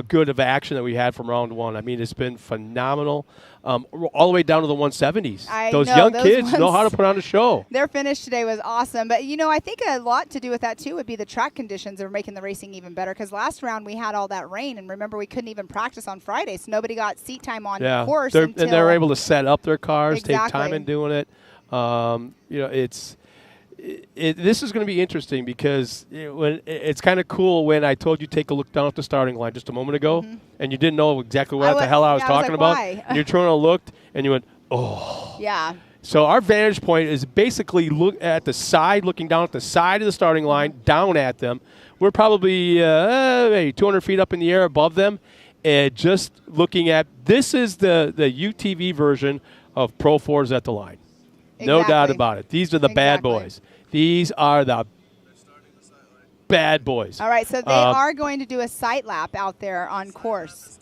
good of action that we had from round one. I mean, it's been phenomenal, all the way down to the 170s. Those young kids know how to put on a show. Their finish today was awesome. But, I think a lot to do with that, too, would be the track conditions are making the racing even better. Because last round we had all that rain. And remember, we couldn't even practice on Friday. So nobody got seat time on course. And they were able to set up their cars, take time in doing it. This is going to be interesting because it's kind of cool when I told you take a look down at the starting line just a moment ago, and you didn't know exactly what the hell I was talking about. Why? And you turned and looked, and you went, oh. Yeah. So our vantage point is basically look at the side, looking down at the side of the starting line, down at them. We're probably maybe 200 feet up in the air above them, and just looking at this is the UTV version of Pro 4s at the line. No doubt about it. These are the bad boys. These are the bad boys. All right, so they are going to do a sight lap out there on course.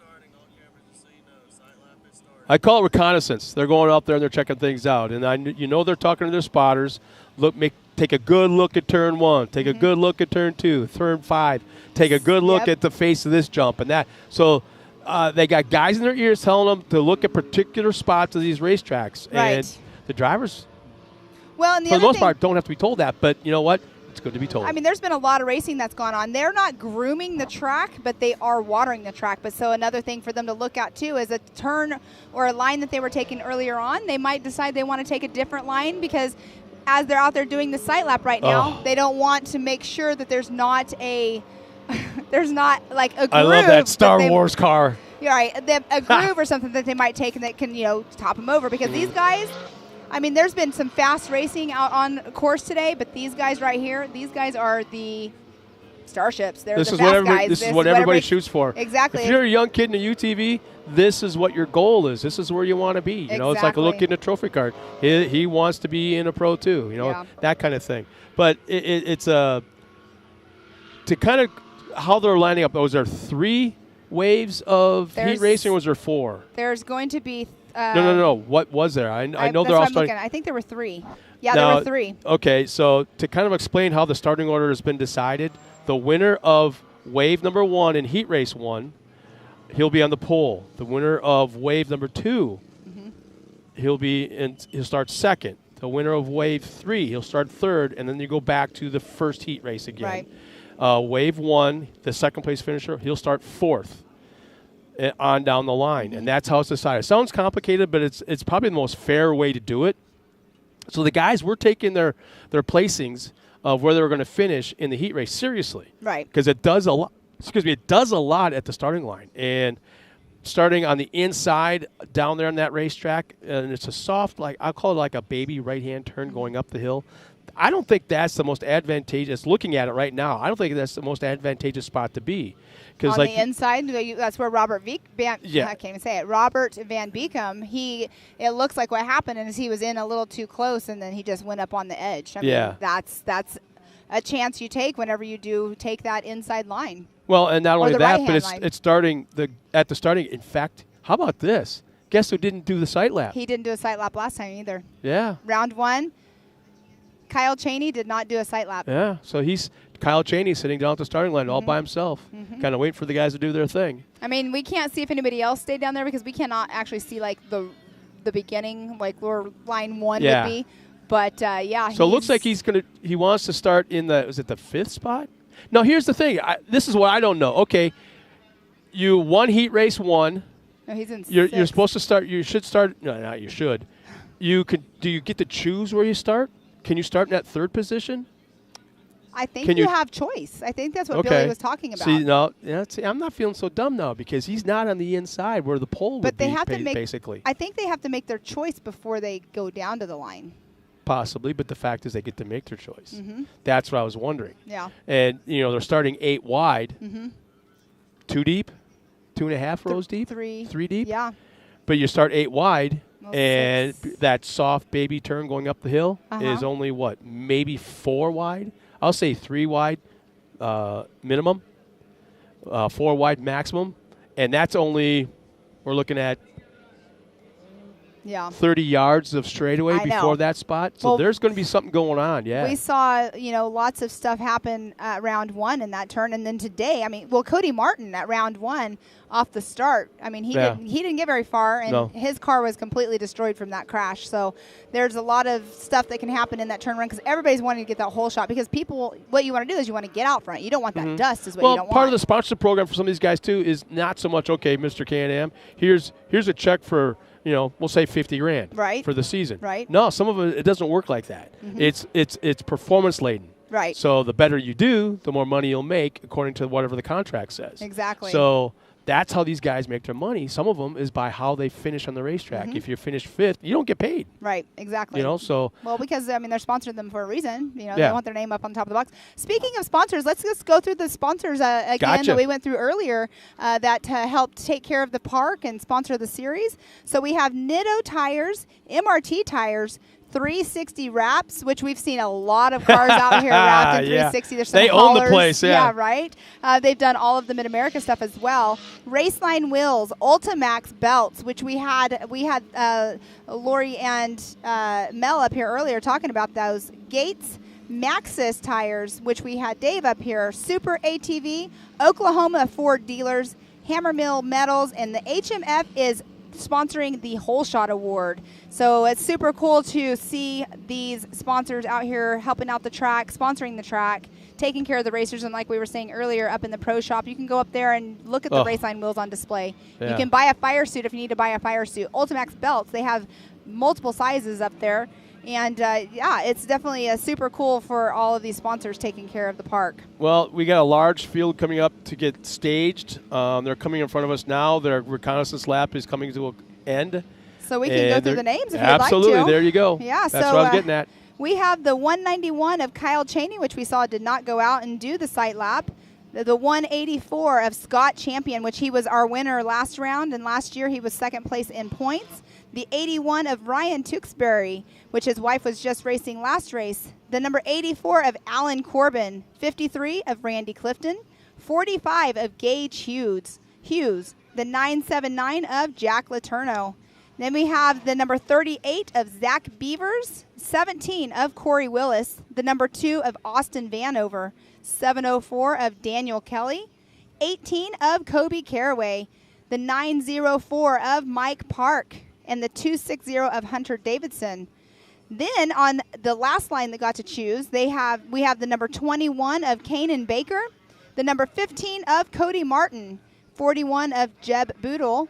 I call it reconnaissance. They're going up there and they're checking things out. And they're talking to their spotters. Take a good look at turn 1. Take a good look at turn 2, turn 5. Take a good look at the face of this jump and that. So they got guys in their ears telling them to look at particular spots of these racetracks. Right. And the drivers, for the most part, don't have to be told that. But you know what? It's good to be told. I mean, there's been a lot of racing that's gone on. They're not grooming the track, but they are watering the track. But so another thing for them to look at, too, is a turn or a line that they were taking earlier on. They might decide they want to take a different line because as they're out there doing the sight lap right now, they don't want to make sure that there's not a there's not like a groove. I love that Star Wars car. You're right. A groove or something that they might take and that can, top them over. Because these guys, I mean, there's been some fast racing out on course today, but these guys right here, these guys are the starships. They're the fast guys. This is what everybody shoots for. Exactly. If you're a young kid in a UTV, this is what your goal is. This is where you want to be. It's like a look in a trophy card. He wants to be in a Pro too. That kind of thing. But it's to kind of how they're lining up. Was there 3 waves of heat racing, or was there 4? There's going to be. No. What was there? I know they're all starting. I think there were 3. Yeah, there were 3. Okay, so to kind of explain how the starting order has been decided, the winner of wave number 1 in heat race 1, he'll be on the pole. The winner of wave number 2, he'll start second. The winner of wave 3, he'll start third, and then you go back to the first heat race again. Right. Wave 1, the second place finisher, he'll start fourth on down the line, and that's how it's decided. It sounds complicated, but it's probably the most fair way to do it. So the guys were taking their placings of where they were going to finish in the heat race seriously, right? Because it does a lot. It does a lot at the starting line, and starting on the inside down there on that racetrack, and it's a soft, I'll call it like a baby right-hand turn going up the hill. I don't think that's the most advantageous. Looking at it right now, I don't think that's the most advantageous spot to be. On the inside, that's where Robert I can't even say it. Robert Van Beekum. It looks like what happened is he was in a little too close, and then he just went up on the edge. I mean, that's a chance you take whenever you do take that inside line. Well, and not only that, but it's starting at the starting. In fact, how about this? Guess who didn't do the sight lap? He didn't do a sight lap last time either. Yeah. Round 1, Kyle Cheney did not do a sight lap. Yeah, so Kyle Cheney sitting down at the starting line all by himself, kind of waiting for the guys to do their thing. I mean, we can't see if anybody else stayed down there because we cannot actually see the beginning, where line 1 would be. But yeah. So it looks like he wants to start in the 5th spot? No, here's the thing. This is what I don't know. Okay, you won heat race 1. No, he's in 6th. You're supposed to start. You should start. No, not you should. Do you get to choose where you start? Can you start in that 3rd position? I think you have choice. I think that's what Billy was talking about. See, I'm not feeling so dumb now because he's not on the inside where the pole would be, basically. I think they have to make their choice before they go down to the line. Possibly, but the fact is they get to make their choice. That's what I was wondering. Yeah. And, they're starting 8 wide, 2 deep, 2.5 rows deep, 3 deep. Yeah. But you start 8 wide, and that soft baby turn going up the hill is only maybe 4 wide? I'll say 3 wide minimum, 4 wide maximum, and that's only, we're looking at, 30 yards of straightaway I know. before that spot. So Well, there's going to be something going on, yeah. We saw, lots of stuff happen at round 1 in that turn, and then today, Cody Martin at round 1 off the start. He didn't get very far, and his car was completely destroyed from that crash. So there's a lot of stuff that can happen in that turn run because everybody's wanting to get that whole shot. Because what you want to do is you want to get out front. You don't want that dust, is what you don't want. Part of the sponsorship program for some of these guys too is not so much, okay, Mr. Can-Am, here's a check for, we'll say $50,000 for the season. Right. No, some of it doesn't work like that. It's performance laden. Right. So the better you do, the more money you'll make according to whatever the contract says. Exactly. So that's how these guys make their money. Some of them is by how they finish on the racetrack. If you finish 5th, you don't get paid. Right, exactly. So. Well, because, they're sponsoring them for a reason. They want their name up on top of the box. Speaking of sponsors, let's just go through the sponsors again that we went through earlier that helped take care of the park and sponsor the series. So we have Nitto Tires, MRT Tires, 360 Wraps, which we've seen a lot of cars out here wrapped in 360. There's some they haulers. own the place, Yeah, right. They've done all of the Mid-America stuff as well. Raceline Wheels, Ultimax Belts, which we had Lori and Mel up here earlier talking about those. Gates, Maxxis Tires, which we had Dave up here. Super ATV, Oklahoma Ford Dealers, Hammermill Metals, and the HMF is sponsoring the Whole Shot Award. So it's super cool to see these sponsors out here helping out the track, sponsoring the track, taking care of the racers. And like we were saying earlier, up in the pro shop, you can go up there and look at the Raceline wheels on display. Yeah. You can buy a fire suit if you need to buy a fire suit. Ultimax belts, they have multiple sizes up there. And, it's definitely super cool for all of these sponsors taking care of the park. Well, we got a large field coming up to get staged. They're coming in front of us now. Their reconnaissance lap is coming to an end. So we can go through the names if you'd like to. Absolutely. There you go. Yeah, That's what I was getting at. We have the 191 of Kyle Cheney, which we saw did not go out and do the site lap. The 184 of Scott Champion, which he was our winner last round, and last year he was second place in points. The 81 of Ryan Tewksbury, which his wife was just racing last race. The number 84 of Alan Corbin. 53 of Randy Clifton. 45 of Gage Hughes. The 979 of Jack Letourneau. Then we have the number 38 of Zach Beavers. 17 of Corey Willis. The number 2 of Austin Vanover. 704 of Daniel Kelly. 18 of Kobe Caraway. The 904 of Mike Park. And the 260 of Hunter Davidson. Then on the last line that got to choose, we have the number 21 of Kanan Baker, the number 15 of Cody Martin, 41 of Jeb Boodle,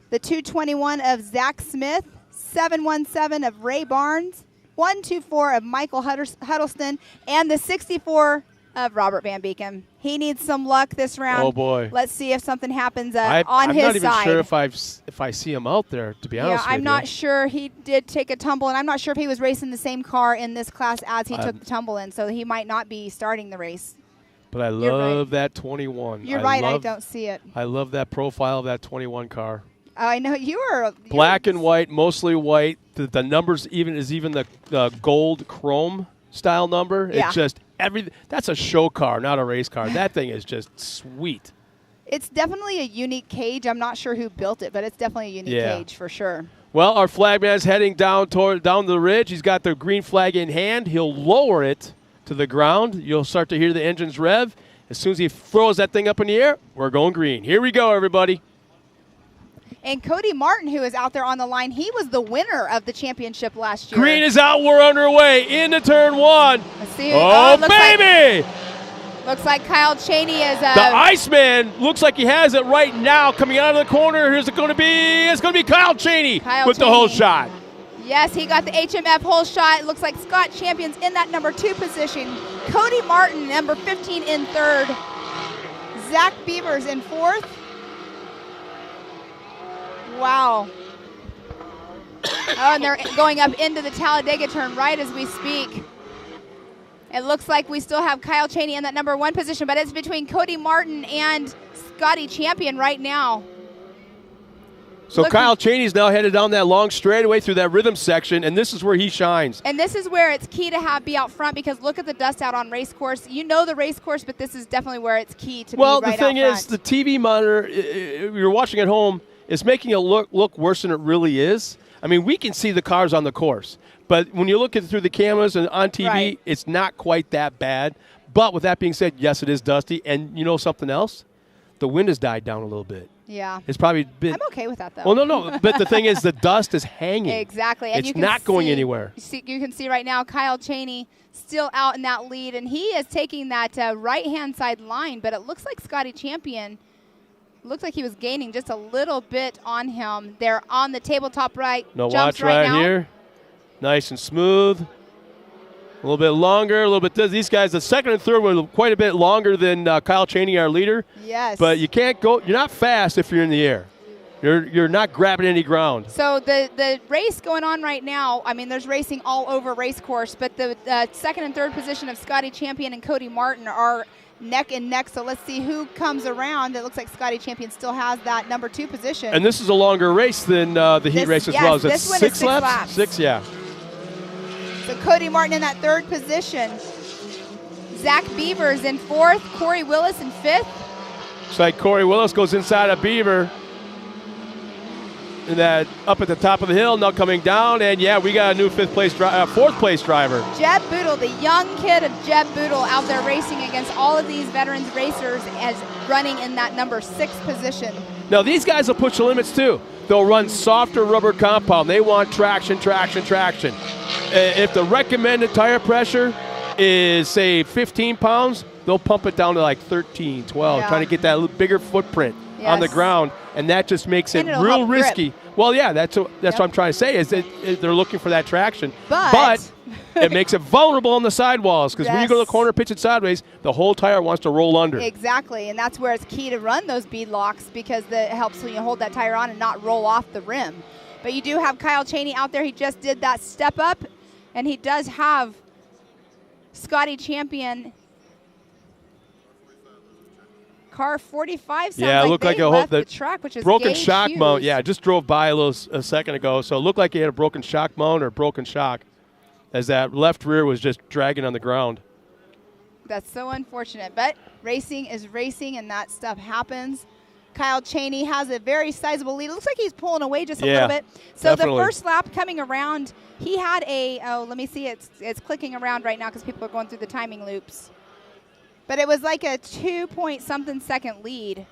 the 221 of Zach Smith, 717 of Ray Barnes, 124 of Michael Huddleston, and the 64 of Robert Van Beeken. He needs some luck this round. Oh, boy. Let's see if something happens on his side. I'm not even sure if I see him out there, to be honest with you. I'm not sure. He did take a tumble, and I'm not sure if he was racing the same car in this class as he took the tumble in, so he might not be starting the race. But I love that 21. You're right. I don't see it. I love that profile of that 21 car. I know you are. Black and white, mostly white. The numbers even the gold chrome style number. Yeah. It's just that's a show car, not a race car. That thing is just sweet. It's definitely a unique cage. I'm not sure who built it, but it's definitely a unique cage for sure. Well, our flagman's heading down the ridge. He's got the green flag in hand. He'll lower it to the ground. You'll start to hear the engines rev. As soon as he throws that thing up in the air, we're going green. Here we go, everybody. And Cody Martin, who is out there on the line, he was the winner of the championship last year. Green is out. We're underway into turn 1. Let's see. Oh, baby! Looks like Kyle Cheney is the Iceman looks like he has it right now. Coming out of the corner, it's going to be Kyle Cheney with the whole shot. Yes, he got the HMF whole shot. It looks like Scott Champion's in that number 2 position. Cody Martin, number 15, in 3rd. Zach Beavers in 4th. Wow. And they're going up into the Talladega turn right as we speak. It looks like we still have Kyle Cheney in that number 1 position, but it's between Cody Martin and Scotty Champion right now. So Kyle Cheney's now headed down that long straightaway through that rhythm section, and this is where he shines. And this is where it's key to be out front, because look at the dust out on race course. You know the race course, but this is definitely where it's key to be right out front. Well, the thing is, the TV monitor, you're watching at home, is making it look worse than it really is. I mean, we can see the cars on the course, but when you look at it through the cameras and on TV, Right. it's not quite that bad. But with that being said, yes, it is dusty. And you know something else? The wind has died down a little bit. Yeah. It's probably been. I'm okay with that, though. Well, no. But the thing is, the dust is hanging. Exactly. And It's you can not going see- anywhere. You can see right now Kyle Chaney still out in that lead, and he is taking that right-hand side line, but it looks like Scotty Champion looks like he was gaining just a little bit on him. They're on the tabletop right. No, jumps watch right now. here. Nice and smooth. A little bit longer, a little bit. These guys, the second and third were quite a bit longer than Kyle Chaney, our leader. Yes. But you can't go. You're not fast if you're in the air. You're not grabbing any ground. So the race going on right now, I mean, there's racing all over race course, but the second and third position of Scotty Champion and Cody Martin are neck and neck. So let's see who comes around. It looks like Scotty Champion still has that number 2 position. And this is a longer race than the heat race as yes, well. Is it this one is 6 6 laps? laps. 6, yeah. So Cody Martin in that 3rd position. Zach Beavers in 4th. Corey Willis in 5th. Looks like Corey Willis goes inside a Beaver. And that up at the top of the hill, now coming down. And, yeah, we got a new 4th place driver. Jeb Boodle, the young kid of Jeb Boodle out there racing against all of these veterans racers as running in that number 6 position. Now, these guys will push the limits, too. They'll run softer rubber compound. They want traction. If the recommended tire pressure is, say, 15 pounds, they'll pump it down to like 13, 12, Yeah. trying to get that little bigger footprint on the Yes. ground, and that just makes it And it'll real help grip. risky. Well, yeah, that's what I'm trying to say is that they're looking for that traction. But it makes it vulnerable on the sidewalls because when you go to the Yes. corner, pitch it sideways, the whole tire wants to roll under. Exactly, and that's where it's key to run those bead locks because it helps when you hold that tire on and not roll off the rim. But you do have Kyle Chaney out there. He just did that step up, and he does have Scotty Champion. Car 45 sounds Yeah, it like looked like they a left whole the track, which is broken Gage shock Hughes. mount. Yeah, just drove by a second ago, so it looked like he had a broken shock mount or broken shock, as that left rear was just dragging on the ground. That's so unfortunate, but racing is racing, and that stuff happens. Kyle Chaney has a very sizable lead. It looks like he's pulling away just a little bit. So definitely. the first lap coming around, he had let me see, it's clicking around right now because people are going through the timing loops. But it was like a 2-point-something second lead.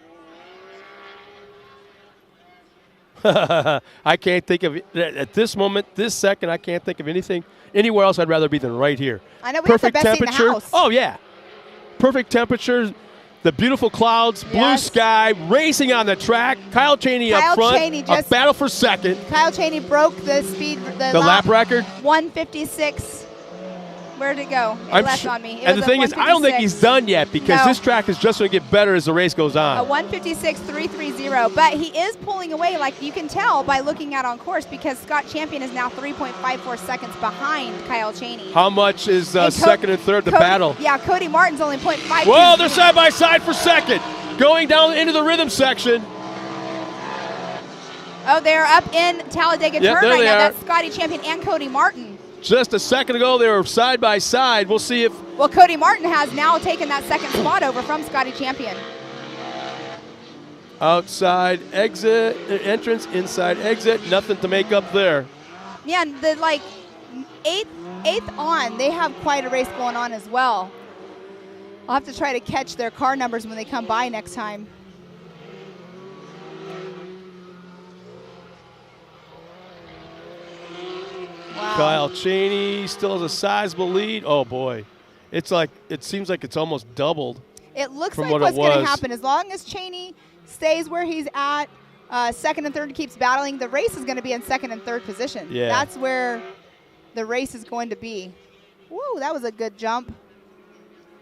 I can't think of at this moment, this second. I can't think of anything anywhere else I'd rather be than right here. I know we have the best seat in the house. Oh yeah, perfect temperature. The beautiful clouds, blue sky, racing on the track. Kyle Chaney up front. A battle for second. Kyle Chaney broke the speed, the lap record. 156. Where'd it go? It I'm left sure- on me. It and was the a thing is, I don't think 156. he's done yet because No. this track is just going to get better as the race goes A on. 156.330, but he is pulling away, like you can tell by looking at on course, because Scott Champion is now 3.54 seconds behind Kyle Chaney. How much is And second and third, the Cody- battle? Yeah, Cody Martin's only 0.5. Whoa, they're side by side for second. Going down into the rhythm section. Oh, they're up in Talladega Yep, Turn there right they now. are. That's Scotty Champion and Cody Martin. Just a second ago, they were side by side. We'll see if Well, Cody Martin has now taken that second spot over from Scotty Champion. outside exit, entrance, inside exit. Nothing to make up there. Yeah, and the eighth on, they have quite a race going on as well. I'll have to try to catch their car numbers when they come by next time. Wow. Kyle Chaney still has a sizable lead. Oh boy, it seems like it's almost doubled. It looks from like what what's it going to was. happen, as long as Chaney stays where he's at, second and third keeps battling, the race is going to be in second and third position. Yeah. That's where the race is going to be. Woo, that was a good jump.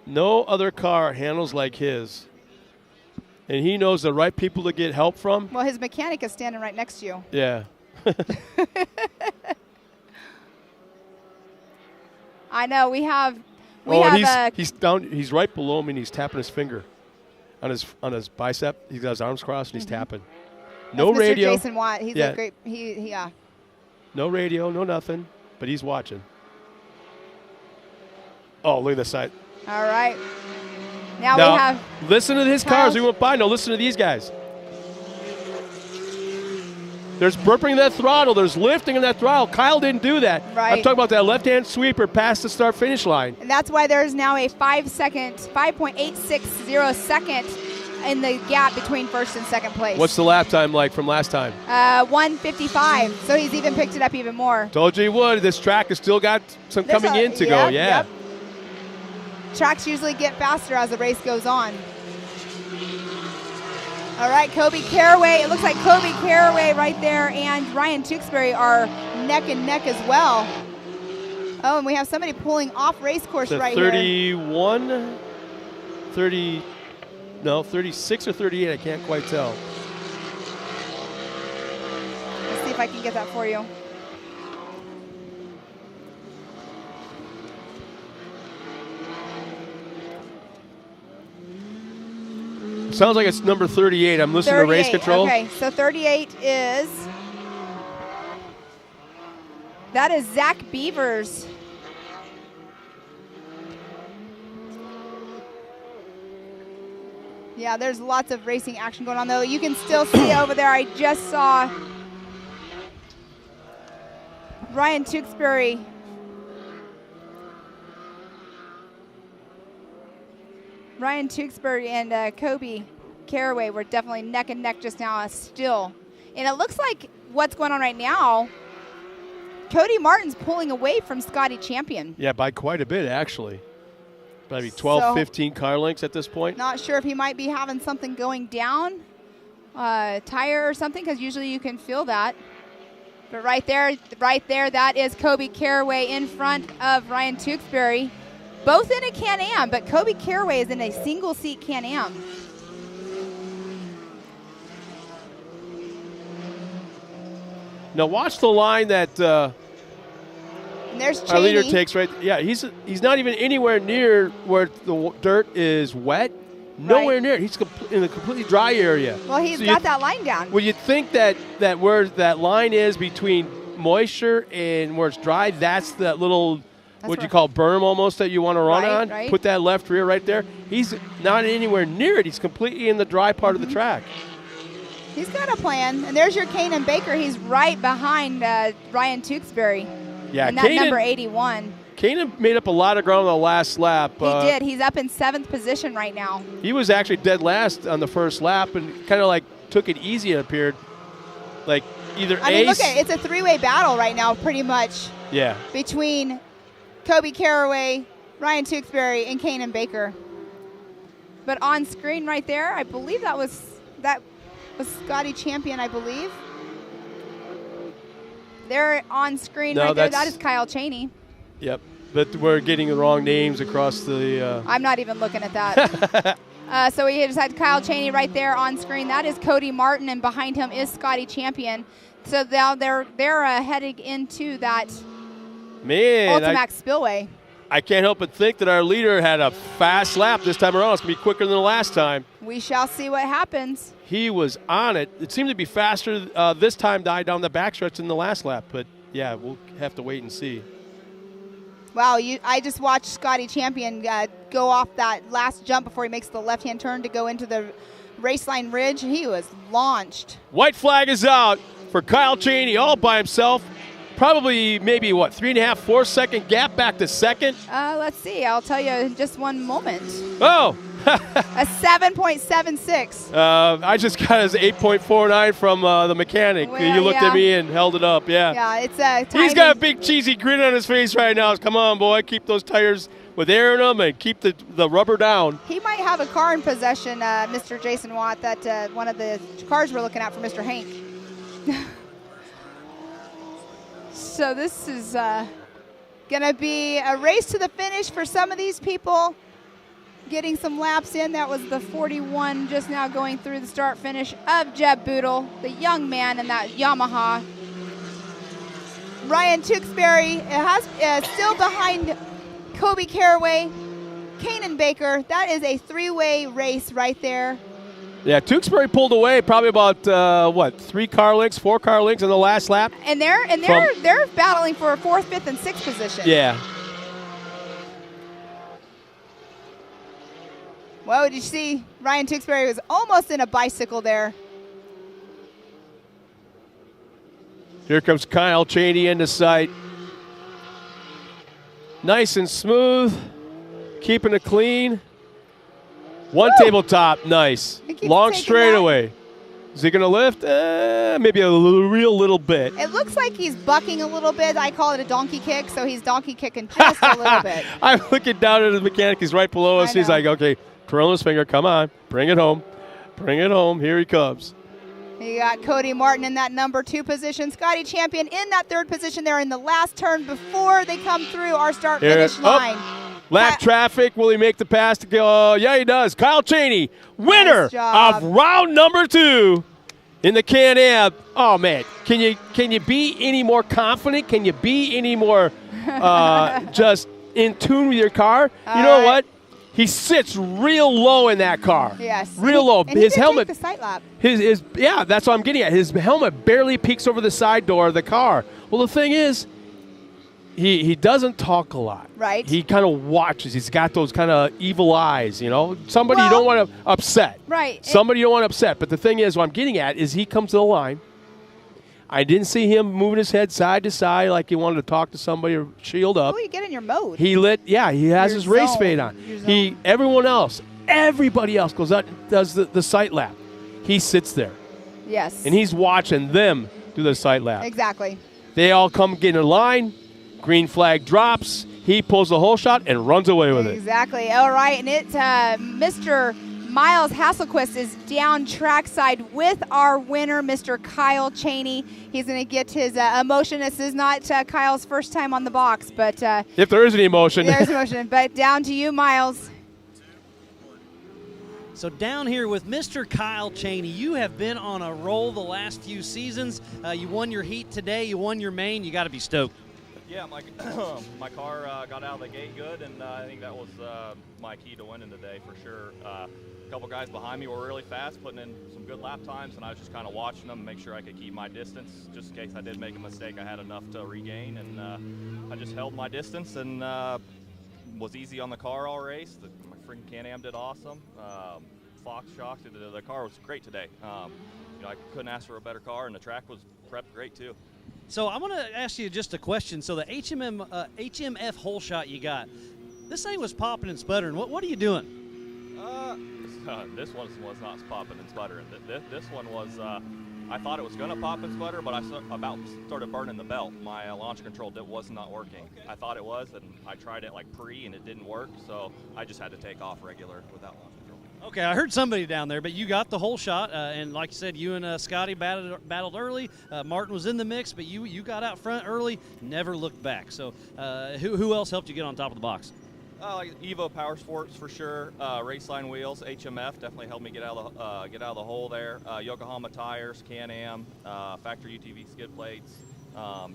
No other car handles like his, and he knows the right people to get help from. Well, his mechanic is standing right next to you. Yeah. I know we have. He's down. He's right below me, and he's tapping his finger on his bicep. He's got his arms crossed, and he's tapping. No That's radio. Mr. Jason Watt. He's a great. Yeah. No radio, no nothing, but he's watching. Oh, look at the side. All right. Now we have. Listen to his cars. We went by. No, listen to these guys. There's burping that throttle. There's lifting in that throttle. Kyle didn't do that. Right. I'm talking about that left-hand sweeper past the start-finish line. And that's why there's now a 5.860 second in the gap between first and second place. What's the lap time like from last time? 1:55. So he's even picked it up even more. Told you he would. This track has still got some coming in to go. Yeah. Yep. Tracks usually get faster as the race goes on. All right, Kobe Caraway. It looks like Kobe Caraway right there and Ryan Tewksbury are neck and neck as well. Oh, and we have somebody pulling off race course right 31, here. 36 or 38. I can't quite tell. Let's see if I can get that for you. Sounds like it's number 38. I'm listening to race control. Okay, so 38 is, that is Zach Beavers. Yeah, there's lots of racing action going on, though. You can still see over there, I just saw Ryan Tewksbury. Ryan Tewksbury and Kobe Caraway were definitely neck and neck just now still. And it looks like what's going on right now, Cody Martin's pulling away from Scotty Champion. Yeah, by quite a bit, actually. Probably 12, 15 car lengths at this point. Not sure if he might be having something going down, tire or something, because usually you can feel that. But right there, that is Kobe Caraway in front of Ryan Tewksbury. Both in a Can-Am, but Kobe Caraway is in a single-seat Can-Am. Now watch the line that and there's our leader Cheney. takes right. Yeah, he's not even anywhere near where the dirt is wet. Nowhere near it. He's in a completely dry area. Well, he's got that line down. Well, you'd think that where that line is between moisture and where it's dry, that's that little, what you call berm almost that you want to run on. Right. Put that left rear right there. He's not anywhere near it. He's completely in the dry part of the track. He's got a plan. And there's your Kanan Baker. He's right behind Ryan Tewksbury. Yeah, and that number 81. Kanan made up a lot of ground on the last lap. He did. He's up in 7th position right now. He was actually dead last on the first lap and kind of like took it easy, it appeared. Like either I mean, look at it. It's a three-way battle right now, pretty much. Yeah. Between Kobe Caraway, Ryan Tewksbury, and Kanan Baker. But on screen right there, I believe that was Scotty Champion, I believe. They're on screen right there. That is Kyle Cheney. Yep. But we're getting the wrong names across the... I'm not even looking at that. So we just had Kyle Cheney right there on screen. That is Cody Martin, and behind him is Scotty Champion. So now they're heading into that Ultimax Spillway. I can't help but think that our leader had a fast lap this time around. It's going to be quicker than the last time. We shall see what happens. He was on it. It seemed to be faster this time down the backstretch than the last lap. But, yeah, we'll have to wait and see. Wow, I just watched Scotty Champion go off that last jump before he makes the left-hand turn to go into the raceline ridge. He was launched. White flag is out for Kyle Cheney all by himself. Probably maybe, 3.5, 4 second gap back to second? Let's see. I'll tell you in just one moment. Oh! A 7.76. I just got his 8.49 from the mechanic. Well, you looked at me and held it up, yeah. Yeah, it's a tiny. He's got a big cheesy grin on his face right now. Come on, boy. Keep those tires with air in them and keep the rubber down. He might have a car in possession, Mr. Jason Watt, that one of the cars we're looking at for Mr. Hank. So this is going to be a race to the finish for some of these people. Getting some laps in. That was the 41 just now going through the start finish of Jeb Boodle, the young man in that Yamaha. Ryan Tewksbury has still behind Kobe Caraway, Kanan Baker. That is a three-way race right there. Yeah, Tewksbury pulled away probably about 4 car lengths in the last lap. And they're battling for a 4th, 5th, and 6th position. Yeah. Whoa, did you see Ryan Tewksbury was almost in a bicycle there. Here comes Kyle Cheney into sight. Nice and smooth, keeping it clean. One tabletop, nice. Long straightaway. Is he going to lift? Maybe a real little bit. It looks like he's bucking a little bit. I call it a donkey kick, so he's donkey kicking just a little bit. I'm looking down at the mechanic. He's right below us. He's like, okay, twirling his finger. Come on. Bring it home. Bring it home. Here he comes. You got Cody Martin in that number 2 position. Scotty Champion in that 3rd position. They're in the last turn before they come through our start-finish line. Lap traffic. Will he make the pass to go? Yeah, he does. Kyle Cheney, winner of round number 2 in the Can-Am. Oh, man. Can you be any more confident? Can you be any more just in tune with your car? You know what? He sits real low in that car. Yes. Real low. And his he did helmet. take the sight lap. Yeah, that's what I'm getting at. His helmet barely peeks over the side door of the car. Well, the thing is, he doesn't talk a lot. Right. He kind of watches. He's got those kind of evil eyes, you know. Somebody you don't want to upset. Right. Somebody you don't want to upset. But the thing is, what I'm getting at is he comes to the line. I didn't see him moving his head side to side like he wanted to talk to somebody or shield up. Oh, you get in your mode. He has his race fade on. Everybody else goes out and does the sight lap. He sits there. Yes. And he's watching them do the sight lap. Exactly. They all come get in line. Green flag drops. He pulls the whole shot and runs away with it. Exactly. All right, and it's Mr. Miles Hasselquist is down trackside with our winner, Mr. Kyle Cheney. He's going to get his emotion. This is not Kyle's first time on the box, but if there is any emotion. There's emotion. But down to you, Miles. So down here with Mr. Kyle Cheney, you have been on a roll the last few seasons. You won your heat today. You won your main. You got to be stoked. Yeah, my car got out of the gate good, and I think that was my key to winning today for sure. A couple guys behind me were really fast, putting in some good lap times, and I was just kind of watching them, make sure I could keep my distance, just in case I did make a mistake. I had enough to regain, and I just held my distance and was easy on the car all race. My freaking Can-Am did awesome. Fox shocked. The car was great today. I couldn't ask for a better car, and the track was prepped great too. So I want to ask you just a question. So the HMF hole shot you got, this thing was popping and sputtering. What are you doing? This one was not popping and sputtering. This one was, I thought it was going to pop and sputter, but I about started burning the belt. My launch control was not working. I thought it was, and I tried it like and it didn't work, so I just had to take off regular without launch control. Okay, I heard somebody down there, but you got the whole shot, and like you said, you and Scotty battled early. Martin was in the mix, but you got out front early, never looked back. So who else helped you get on top of the box? Like Evo Power Sports for sure. Raceline wheels, HMF definitely helped me get out of the hole there. Yokohama tires, Can-Am, factory UTV skid plates,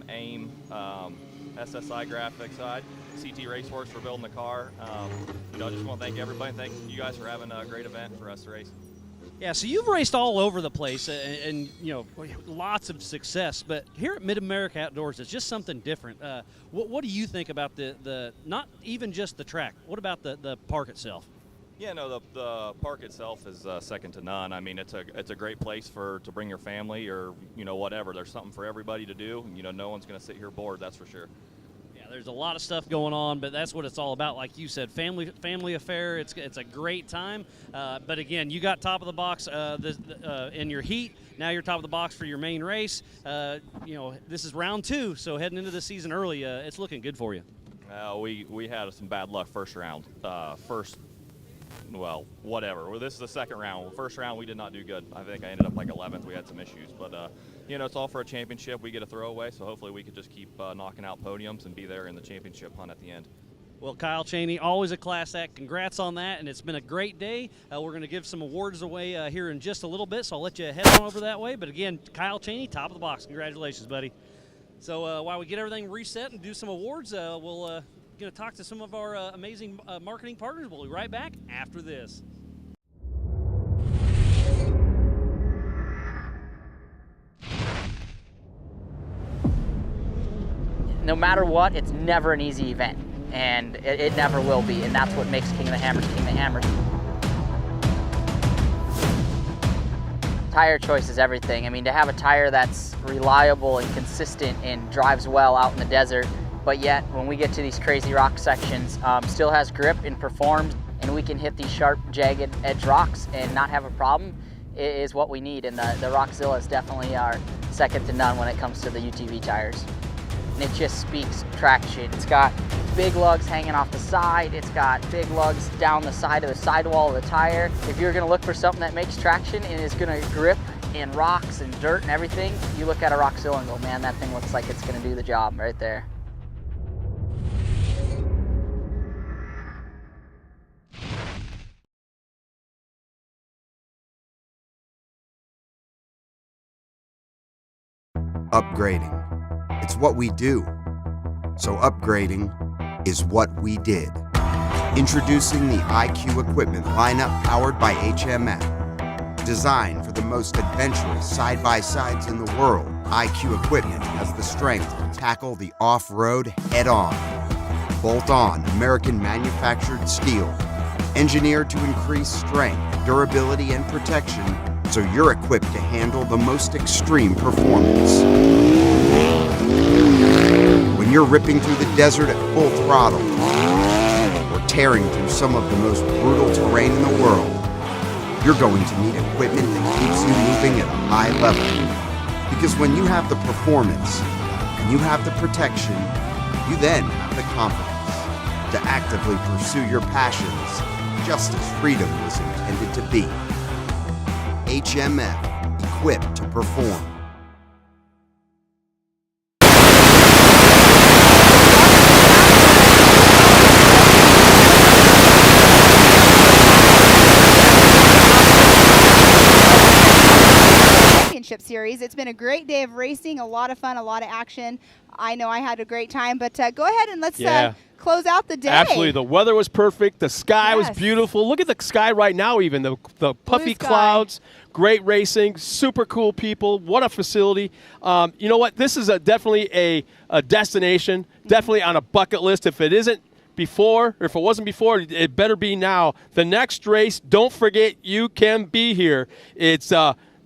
AIM, SSI graphics side. CT Raceworks for building the car. I just want to thank everybody. Thank you guys for having a great event for us to race. Yeah, so you've raced all over the place and lots of success, but here at Mid-America Outdoors, it's just something different. What do you think about the not even just the track, what about the park itself? Yeah, no, the park itself is second to none. I mean, it's a great place to bring your family or, whatever. There's something for everybody to do. No one's going to sit here bored, that's for sure. There's a lot of stuff going on, but that's what it's all about. Like you said, family affair. It's a great time. But again, you got top of the box in your heat. Now you're top of the box for your main race. This is round 2, so heading into the season early, it's looking good for you. We had some bad luck first round. Whatever. Well, this is the second round. First round, we did not do good. I think I ended up like 11th. We had some issues, but it's all for a championship. We get a throwaway, so hopefully we could just keep knocking out podiums and be there in the championship hunt at the end. Well, Kyle Cheney, always a class act. Congrats on that, and it's been a great day. We're going to give some awards away here in just a little bit, so I'll let you head on over that way. But again, Kyle Cheney, top of the box. Congratulations, buddy. So while we get everything reset and do some awards, we'll going to talk to some of our amazing marketing partners. We'll be right back after this. No matter what, it's never an easy event, and it never will be, and that's what makes King of the Hammers King of the Hammers. tire choice is everything. I mean, to have a tire that's reliable and consistent and drives well out in the desert, but yet when we get to these crazy rock sections, still has grip and performs, and we can hit these sharp, jagged edge rocks and not have a problem, is what we need. And the Rockzilla is definitely our second to none when it comes to the UTV tires. And it just speaks traction. It's got big lugs hanging off the side. It's got big lugs down the side of the sidewall of the tire. If you're gonna look for something that makes traction and is gonna grip in rocks and dirt and everything, you look at a Rockzilla and go, man, that thing looks like it's gonna do the job right there. Upgrading. It's what we do. So upgrading is what we did. Introducing the IQ equipment lineup powered by HMF. Designed for the most adventurous side-by-sides in the world, IQ equipment has the strength to tackle the off-road head-on. Bolt-on American-manufactured steel. Engineered to increase strength, durability, and protection, so you're equipped to handle the most extreme performance. When you're ripping through the desert at full throttle, or tearing through some of the most brutal terrain in the world, you're going to need equipment that keeps you moving at a high level. Because when you have the performance, and you have the protection, you then have the confidence to actively pursue your passions, just as freedom was intended to be. HMF, equipped to perform. Championship series. It's been a great day of racing, a lot of fun, a lot of action. I know I had a great time, but go ahead and let's close out the day. Absolutely. The weather was perfect. The sky was beautiful. Look at the sky right now even. The puffy clouds, great racing, super cool people. What a facility. You know what? This is definitely a destination, definitely on a bucket list. If it isn't before, or if it wasn't before, it better be now. The next race, don't forget you can be here. It's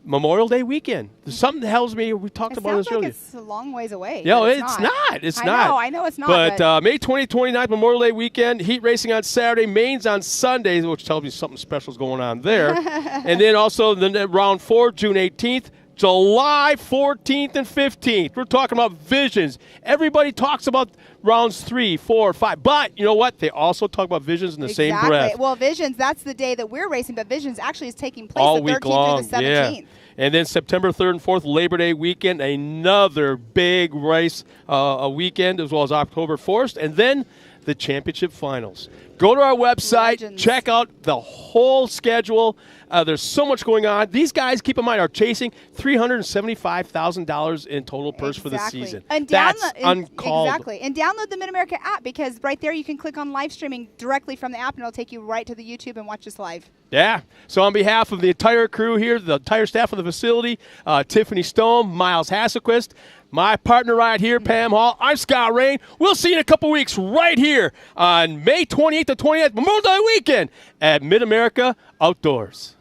Memorial Day weekend. Something tells me we talked about this earlier. It's a long ways away. No, it's not. It's not. I know it's not. But May 20th, 29th, Memorial Day weekend, heat racing on Saturday, mains on Sundays, which tells me something special is going on there. And then also the round 4, June 18th, July 14th and 15th. We're talking about Visions. Everybody talks about rounds 3, 4, 5. But you know what? They also talk about Visions in the same breath. Well, Visions, that's the day that we're racing, but Visions actually is taking place all the 13th week long. through the 17th. Yeah. And then September 3rd and 4th, Labor Day weekend, another big race a weekend, as well as October 1st. And then the championship finals. Go to our website, check out the whole schedule. There's so much going on. These guys, keep in mind, are chasing $375,000 in total purse for the season. And that's uncalled. Exactly. And download the Mid-America app, because right there you can click on live streaming directly from the app, and it'll take you right to the YouTube and watch us live. Yeah. So on behalf of the entire crew here, the entire staff of the facility, Tiffany Stone, Miles Hasselquist, my partner right here, Pam Hall, I'm Scott Rain. We'll see you in a couple weeks right here on May 28th to 29th, Memorial Day weekend at Mid-America Outdoors.